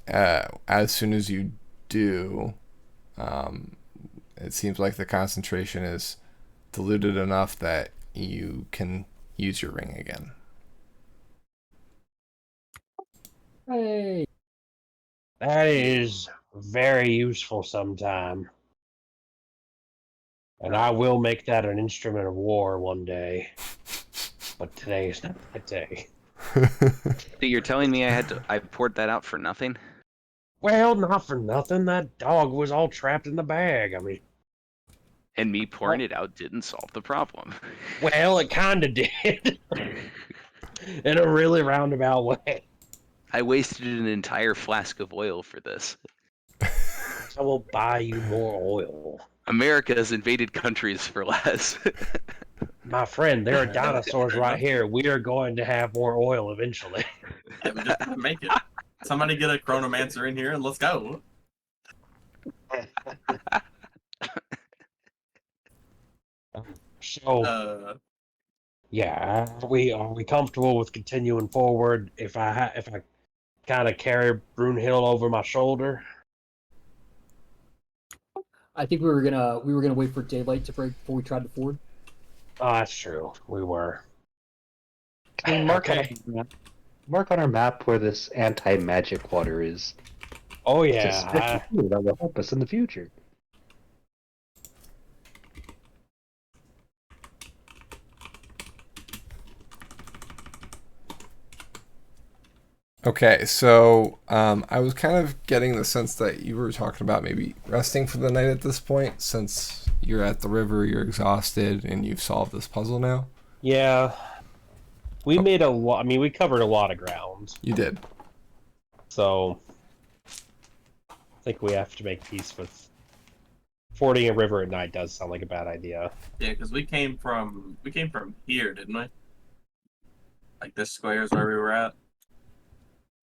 As soon as you do, it seems like the concentration is diluted enough that you can use your ring again. Hey, That is very useful sometime. And I will make that an instrument of war one day. But today is not that day. So you're telling me I poured that out for nothing? Well, not for nothing. That dog was all trapped in the bag. I mean, And me pouring it out didn't solve the problem. well, it kind of did. In a really roundabout way. I wasted an entire flask of oil for this. I will buy you more oil. America has invaded countries for less. My friend, there are dinosaurs right here. We are going to have more oil eventually. Yeah, we just gotta make it. Somebody get a chronomancer in here and let's go. So, yeah, are we comfortable with continuing forward? If I kind of carry Brunhild over my shoulder. I think we were gonna wait for daylight to break before we tried to ford. Oh, that's true. We were. Can we Okay. mark on our map where this anti-magic water is. Oh It's a yeah. special tool that will help us in the future. Okay, so I was kind of getting the sense that you were talking about maybe resting for the night at this point, since you're at the river, you're exhausted, and you've solved this puzzle now. Yeah. We made a lot. I mean, we covered a lot of ground. You did. So, I think we have to make peace with fording a river at night. Does sound like a bad idea. Yeah, because we came from here, didn't we? Like this square is where we were at.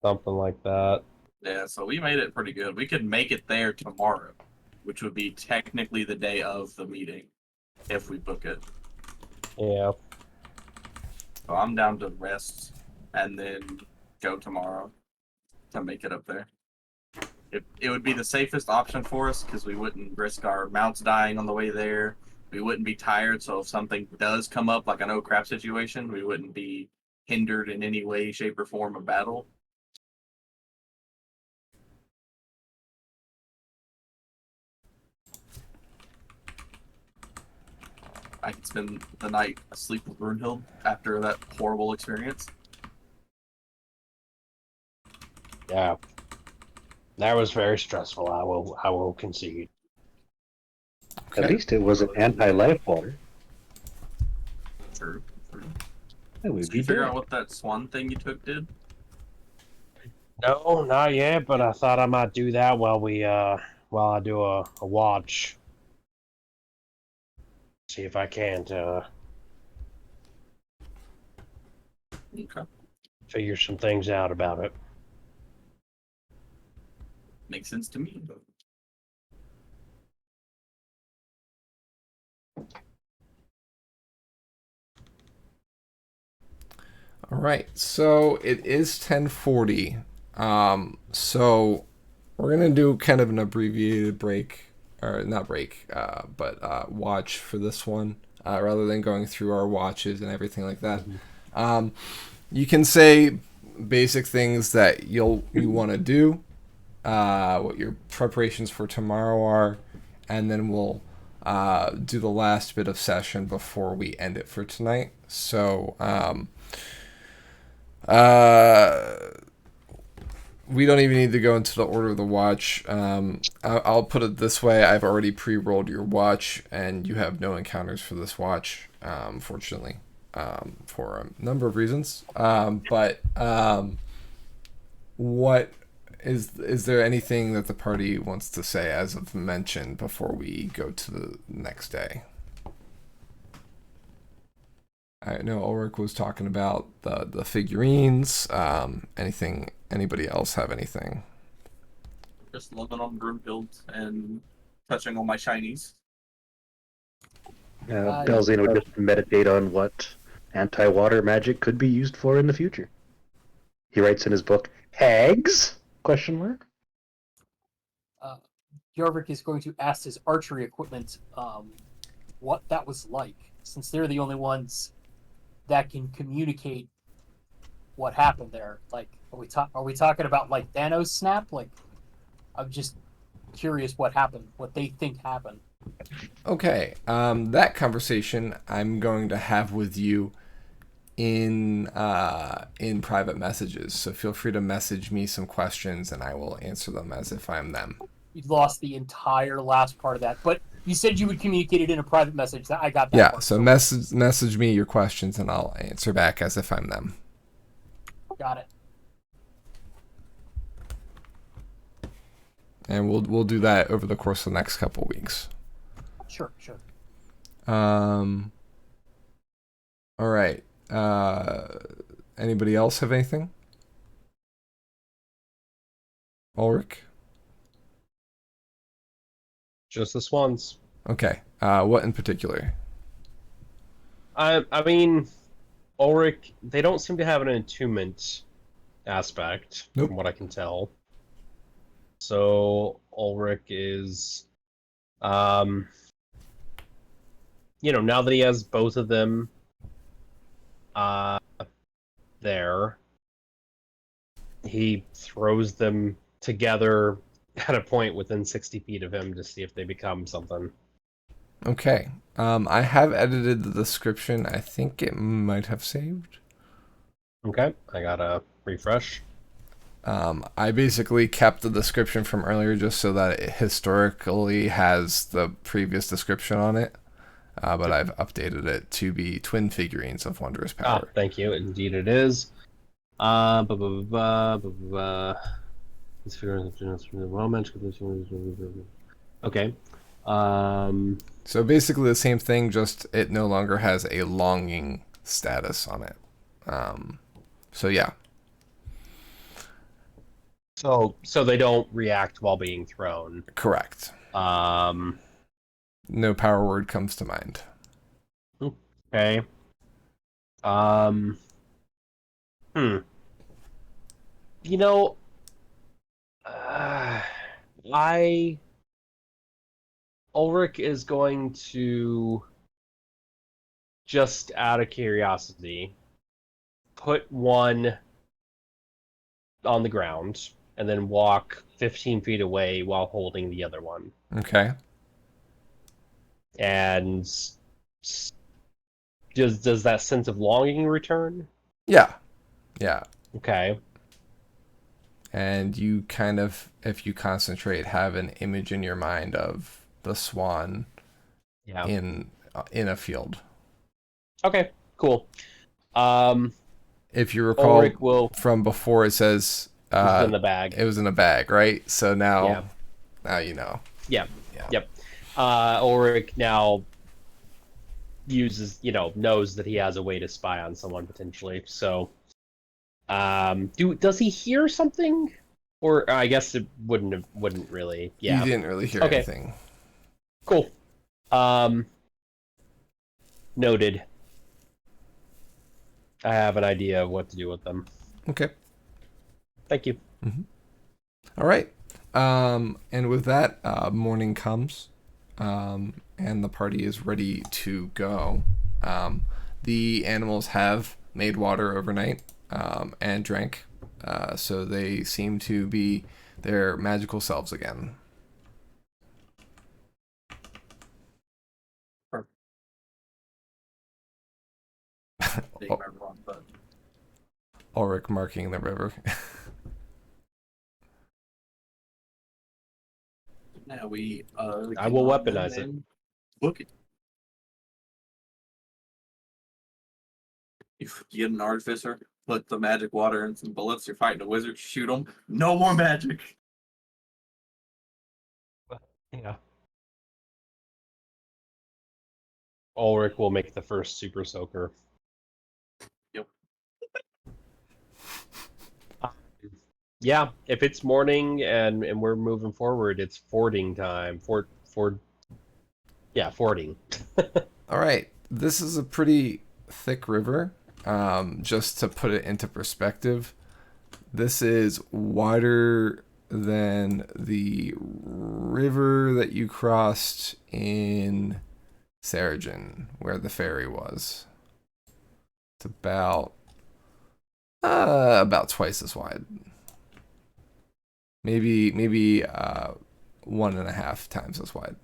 Something like that. Yeah, so we made it pretty good. We could make it there tomorrow, which would be technically the day of the meeting, if we book it. Yeah. So I'm down to rest and then go tomorrow to make it up there. It would be the safest option for us because we wouldn't risk our mounts dying on the way there. We wouldn't be tired, so if something does come up, like a no crap situation, we wouldn't be hindered in any way, shape, or form of battle. I could spend the night asleep with Brunhild after that horrible experience. Yeah, that was very stressful. I will concede. At Okay. least it wasn't anti-life water. True. That would Did be you figure dead. out what that swan thing you took did? No, not yet. But I thought I might do that while I do a watch. See if I can't Okay. figure some things out about it. Makes sense to me. All right, so it is 10:40. So we're gonna do kind of an abbreviated break, or not break, but watch for this one, rather than going through our watches and everything like that. You can say basic things that you want to do, what your preparations for tomorrow are, and then we'll do the last bit of session before we end it for tonight. So. We don't even need to go into the order of the watch. I'll put it this way. I've already pre-rolled your watch, and you have no encounters for this watch, fortunately, for a number of reasons. But what is there anything that the party wants to say as of mentioned before we go to the next day? I know Ulrich was talking about the figurines. Anybody else have anything? Just loving on Brunhild and touching on my shinies. Belzino would just meditate on what anti-water magic could be used for in the future. He writes in his book, "Hags?" Question mark. Jorvik is going to ask his archery equipment what that was like, since they're the only ones that can communicate what happened there. Like, are we talking about like Thanos snap? Like, I'm just curious what happened, what they think happened. Okay, that conversation I'm going to have with you in private messages. So feel free to message me some questions, and I will answer them as if I'm them. You lost the entire last part of that, but you said you would communicate it in a private message. I got that. Yeah, part, so message me your questions, and I'll answer back as if I'm them. Got it. And we'll do that over the course of the next couple weeks. Sure. All right. Anybody else have anything? Ulrich? Just the swans. Okay. What in particular? I mean, Ulrich, they don't seem to have an attunement aspect, Nope. from what I can tell. So Ulrich is, now that he has both of them, there, he throws them together at a point within 60 feet of him to see if they become something. Okay. I have edited the description. I think it might have saved. Okay, I gotta refresh. I basically kept the description from earlier just so that it historically has the previous description on it. But I've updated it to be twin figurines of wondrous power. Thank you. Indeed it is. This figure is well mentioned. Okay. So basically the same thing, just it no longer has a longing status on it. So yeah. So they don't react while being thrown. Correct. No power word comes to mind. Okay. You know, Ulrich is going to, just out of curiosity, put one on the ground and then walk 15 feet away while holding the other one. Okay. And does that sense of longing return? Yeah. Yeah. Okay. And you kind of, if you concentrate, have an image in your mind of the swan Yeah. in a field. Okay. Cool. If you recall Ulrich will. from before, it says This is in the bag. it was in a bag, right? So now, Yeah. you know. Yeah. Yeah. Yep. Ulrich now knows that he has a way to spy on someone potentially. So, does he hear something? Or I guess it wouldn't really. Yeah. You didn't really hear Okay. anything. Cool. Noted. I have an idea of what to do with them. Okay. Thank you. All right. And with that, morning comes, and the party is ready to go. The animals have made water overnight and drank, so they seem to be their magical selves again. Being everyone, but Ulrich marking the river. now we I will weaponize it. Book it. You get an artificer, put the magic water in some bullets. You're fighting a wizard, shoot them. No more magic. Yeah. Ulrich will make the first super soaker. Yep. Yeah, if it's morning and we're moving forward, it's fording time. Fording. All right. This is a pretty thick river. Just to put it into perspective, this is wider than the river that you crossed in Seregen, where the ferry was. It's about twice as wide. Maybe 1.5 times as wide.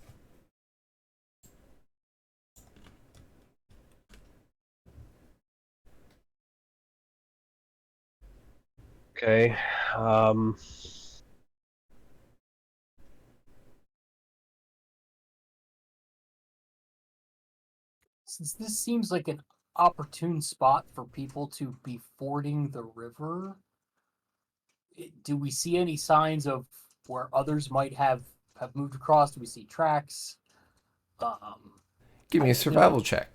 Okay. Since this seems like an opportune spot for people to be fording the river, do we see any signs of where others might have moved across? Do we see tracks? Give me a survival check.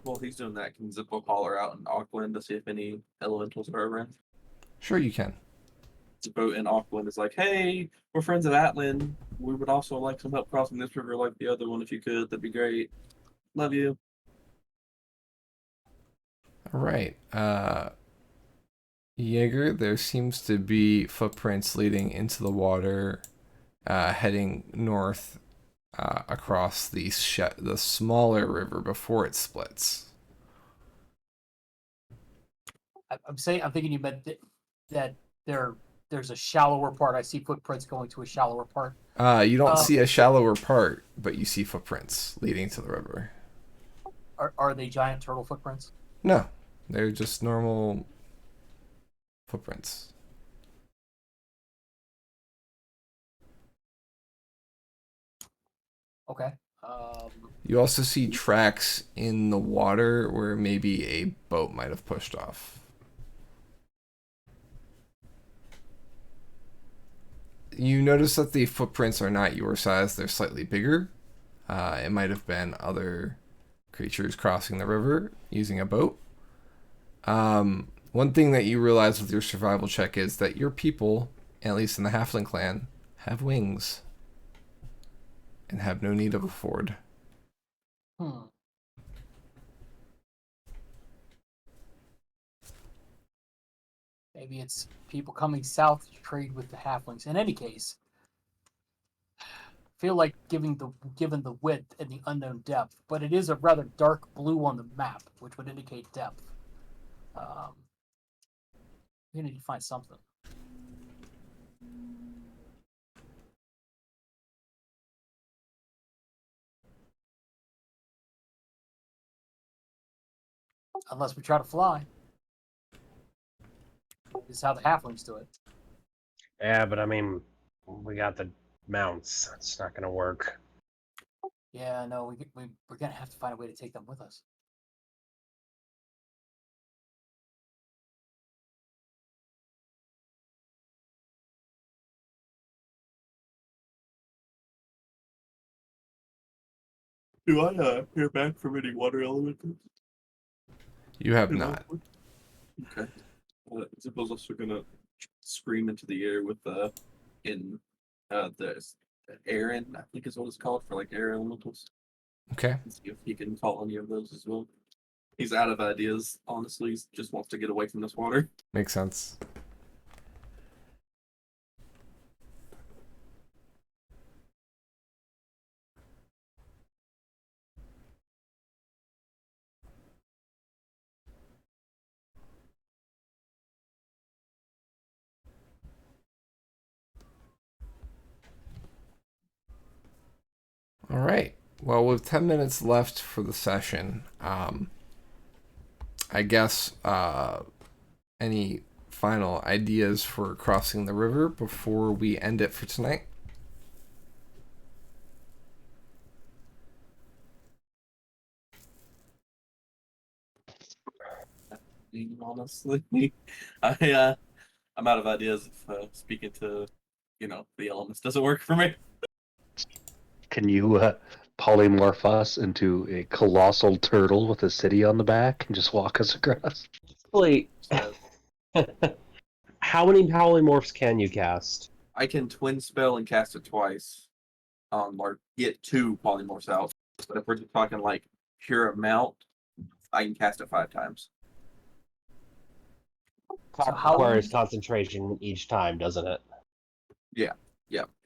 While he's doing that, can Zippo holler out in Auckland to see if any elementals are around? Sure you can. Zippo in Auckland is like, hey, we're friends of Atlin. We would also like some help crossing this river like the other one if you could. That'd be great. Love you. All right. Jaeger, there seems to be footprints leading into the water, heading north across the smaller river before it splits. I'm thinking you meant that there's a shallower part. I see footprints going to a shallower part. You don't see a shallower part, but you see footprints leading to the river. Are they giant turtle footprints? No, they're just normal footprints. Okay. You also see tracks in the water where maybe a boat might have pushed off. You notice that the footprints are not your size, they're slightly bigger. It might have been other creatures crossing the river using a boat. One thing that you realize with your survival check is that your people, at least in the Halfling clan, have wings and have no need of a ford. Maybe it's people coming south to trade with the halflings. In any case, I feel like given the width and the unknown depth, but it is a rather dark blue on the map, which would indicate depth. We need to find something. Unless we try to fly. This is how the halflings do it. Yeah, but I mean, we got the mounts. It's not gonna work. Yeah, no, we're gonna have to find a way to take them with us. Do I hear back from any water elementals? You have not. Okay. I suppose also gonna scream into the air with the Aaron, I think is what it's called for like air elementals. Okay. And see if he can call any of those as well. He's out of ideas, honestly. He just wants to get away from this water. Makes sense. All right. Well, with 10 minutes left for the session, I guess any final ideas for crossing the river before we end it for tonight? Honestly, I'm out of ideas if speaking to the elements doesn't work for me. Can you polymorph us into a colossal turtle with a city on the back and just walk us across? Wait, So how many polymorphs can you cast? I can twin spell and cast it twice, or get 2 polymorphs out. But if we're just talking like pure amount, I can cast it 5 times. So how Requires concentration each time, doesn't it? Yeah,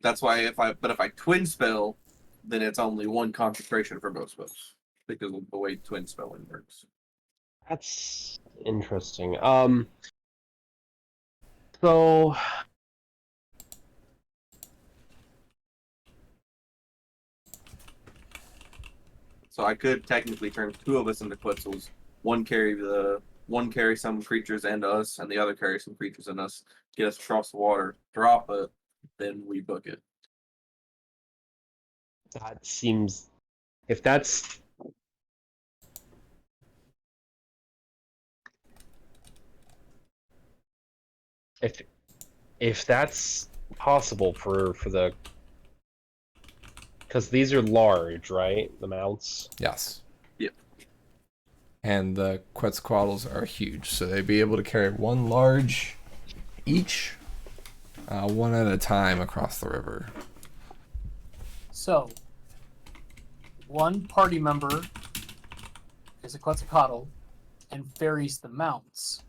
that's why if I twin spell, then it's only 1 concentration for both spells because of the way twin spelling works. That's interesting. So So I could technically turn 2 of us into Quetzals. One carry some creatures and us, and the other carry some creatures and us. Get us across the water, drop it, then we book it. that seems, if that's if that's possible for the, because these are large, right? The mounts. Yes. Yep. And the Quetzalcoatl's are huge, so they'd be able to carry 1 large each, 1 at a time across the river. So, 1 party member is a Quetzalcoatl and ferries the mounts.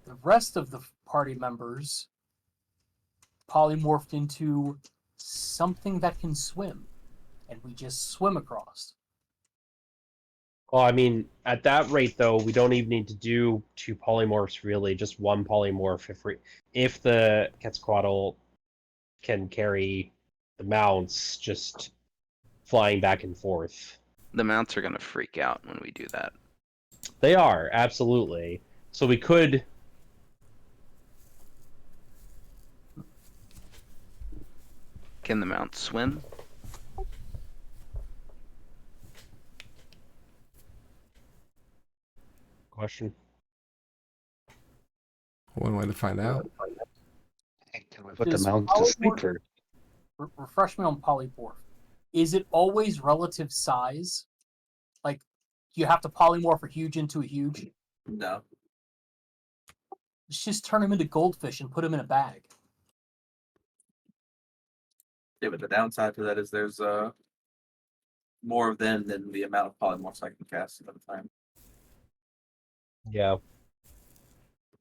The rest of the party members polymorphed into something that can swim, and we just swim across. Well, I mean, at that rate, though, we don't even need to do 2 polymorphs. Really, just 1 polymorph. If the Quetzalcoatl can carry the mounts, just flying back and forth. The mounts are going to freak out when we do that. They are, absolutely. So we could... Can the mounts swim? Question. One way to find out. Can we put the Does mounts to sleep polymorph- for? Refresh me on polymorph. Is it always relative size? Like, you have to polymorph a huge into a huge? No. Let's just turn them into goldfish and put them in a bag. Yeah, but the downside to that is there's more of them than the amount of polymorphs I can cast at a time. Yeah.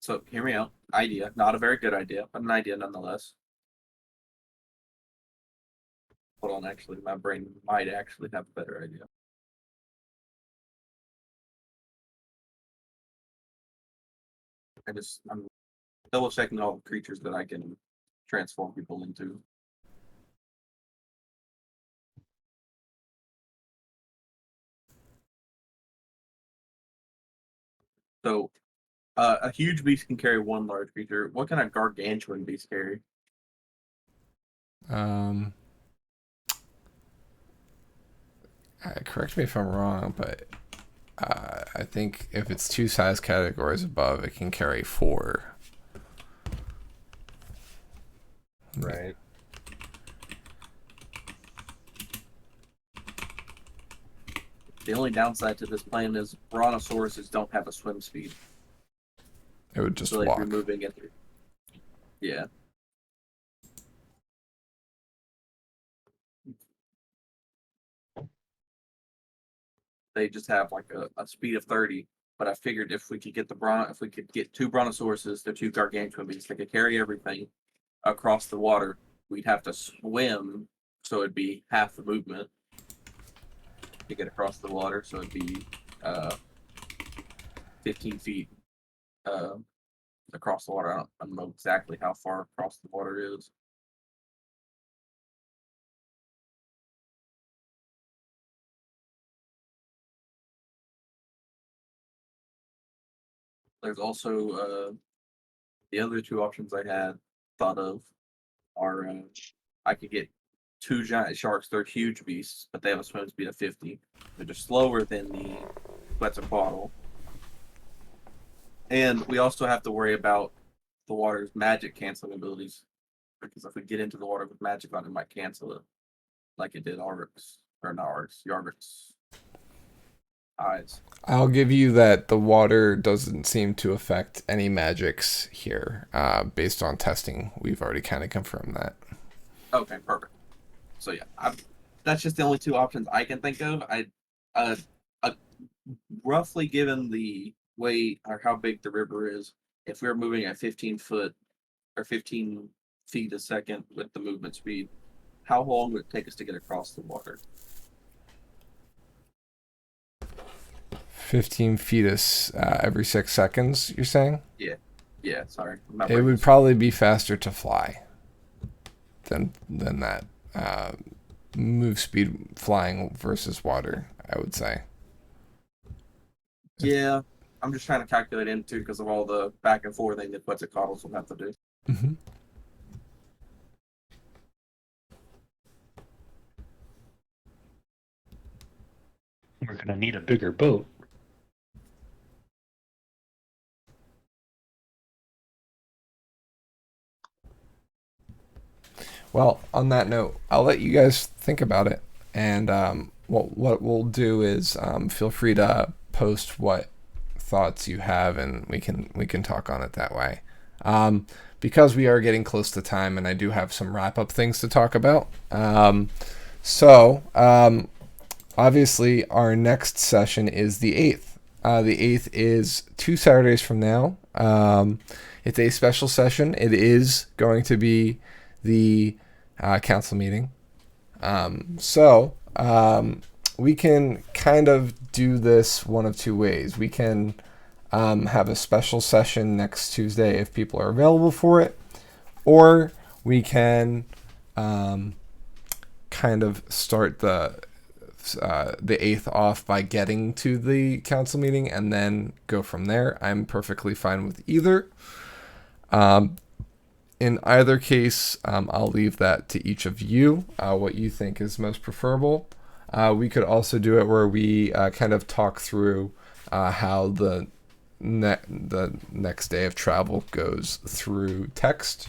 So hear me out. Idea, not a very good idea, but an idea nonetheless. Hold on, actually, my brain might actually have a better idea. I'm double checking all the creatures that I can transform people into. So, a huge beast can carry one large creature. What can a gargantuan beast carry? Correct me if I'm wrong, but I think if it's 2 size categories above, it can carry 4. Right. The only downside to this plan is brontosauruses don't have a swim speed. It would just So, like, walk. you're moving it. Yeah. They just have like a speed of 30. But I figured if we could get if we could get 2 brontosauruses, they're 2 gargantuan beasts, they could carry everything across the water. We'd have to swim, so it'd be half the movement to get across the water. So it'd be 15 feet across the water. I don't know exactly how far across the water is. There's also the other 2 options I had thought of are I could get 2 giant sharks. They're huge beasts, but they have a swim speed of 50. They're just slower than the Quetzalcoatl. And we also have to worry about the water's magic canceling abilities. Because if we get into the water with magic on it, might cancel it. Like it did Arvix. Or not Arvix, Yarvix. Eyes. I'll give you that the water doesn't seem to affect any magics here. Based on testing, we've already kind of confirmed that. Okay, perfect. So yeah, that's just the only 2 options I can think of. Roughly given the way or how big the river is, if we're moving at 15 foot or 15 feet a second with the movement speed, how long would it take us to get across the water? 15 feet is every 6 seconds, you're saying? Yeah, sorry. It would probably be faster to fly than that. Move speed flying versus water, I would say. Yeah, I'm just trying to calculate into because of all the back and forth thing that Quetzalcoatlus will have to do. Mm-hmm. We're going to need a bigger boat. Well, on that note, I'll let you guys think about it, and what we'll do is feel free to post what thoughts you have, and we can talk on it that way. Because we are getting close to time, and I do have some wrap up things to talk about. Obviously, our next session is the 8th. The 8th is 2 Saturdays from now. It's a special session. It is going to be the council meeting. We can kind of do this one of 2 ways. We can have a special session next Tuesday if people are available for it, or we can kind of start the 8th off by getting to the council meeting and then go from there. I'm perfectly fine with either. In either case, I'll leave that to each of you, what you think is most preferable. We could also do it where we kind of talk through how the next day of travel goes through text,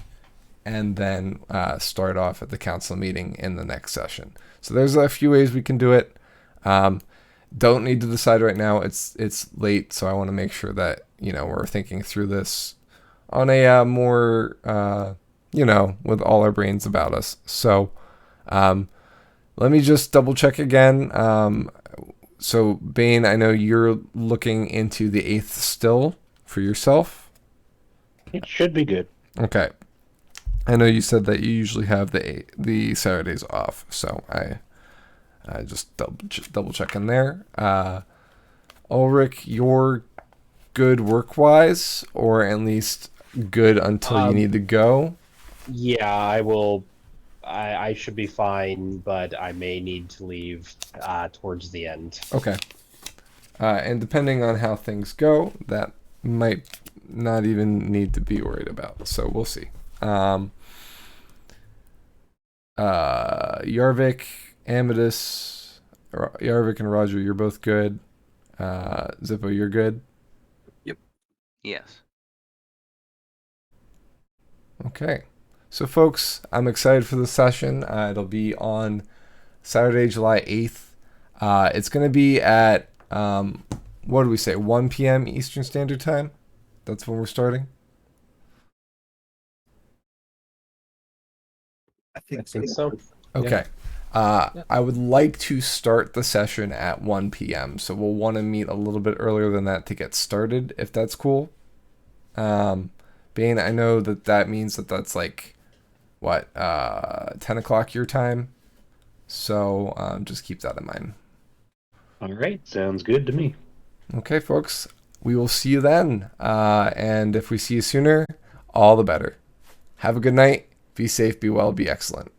and then start off at the council meeting in the next session. So there's a few ways we can do it. Don't need to decide right now. It's late, so I want to make sure that we're thinking through this on a more with all our brains about us. So let me just double check again. So Bane, I know you're looking into the 8th still for yourself. It should be good. Okay. I know you said that you usually have the Saturdays off, so I just double checking there. Ulrich, you're good work wise, or at least good until you need to go. Yeah, I will. I should be fine, but I may need to leave towards the end. Okay. And depending on how things go, that might not even need to be worried about. So we'll see. Yarvik, Amethyst, Yarvik and Roger, you're both good. Zippo, you're good. Yes. Okay. So, folks, I'm excited for the session. It'll be on Saturday, July 8th. It's going to be at, what do we say, 1 p.m. Eastern Standard Time? That's when we're starting? I think I think so. Okay. I would like to start the session at 1 p.m., so we'll want to meet a little bit earlier than that to get started, if that's cool. Bane, I know that means that's like, what, 10 o'clock your time? So just keep that in mind. All right, sounds good to me. Okay, folks, we will see you then. And if we see you sooner, all the better. Have a good night. Be safe, be well, be excellent.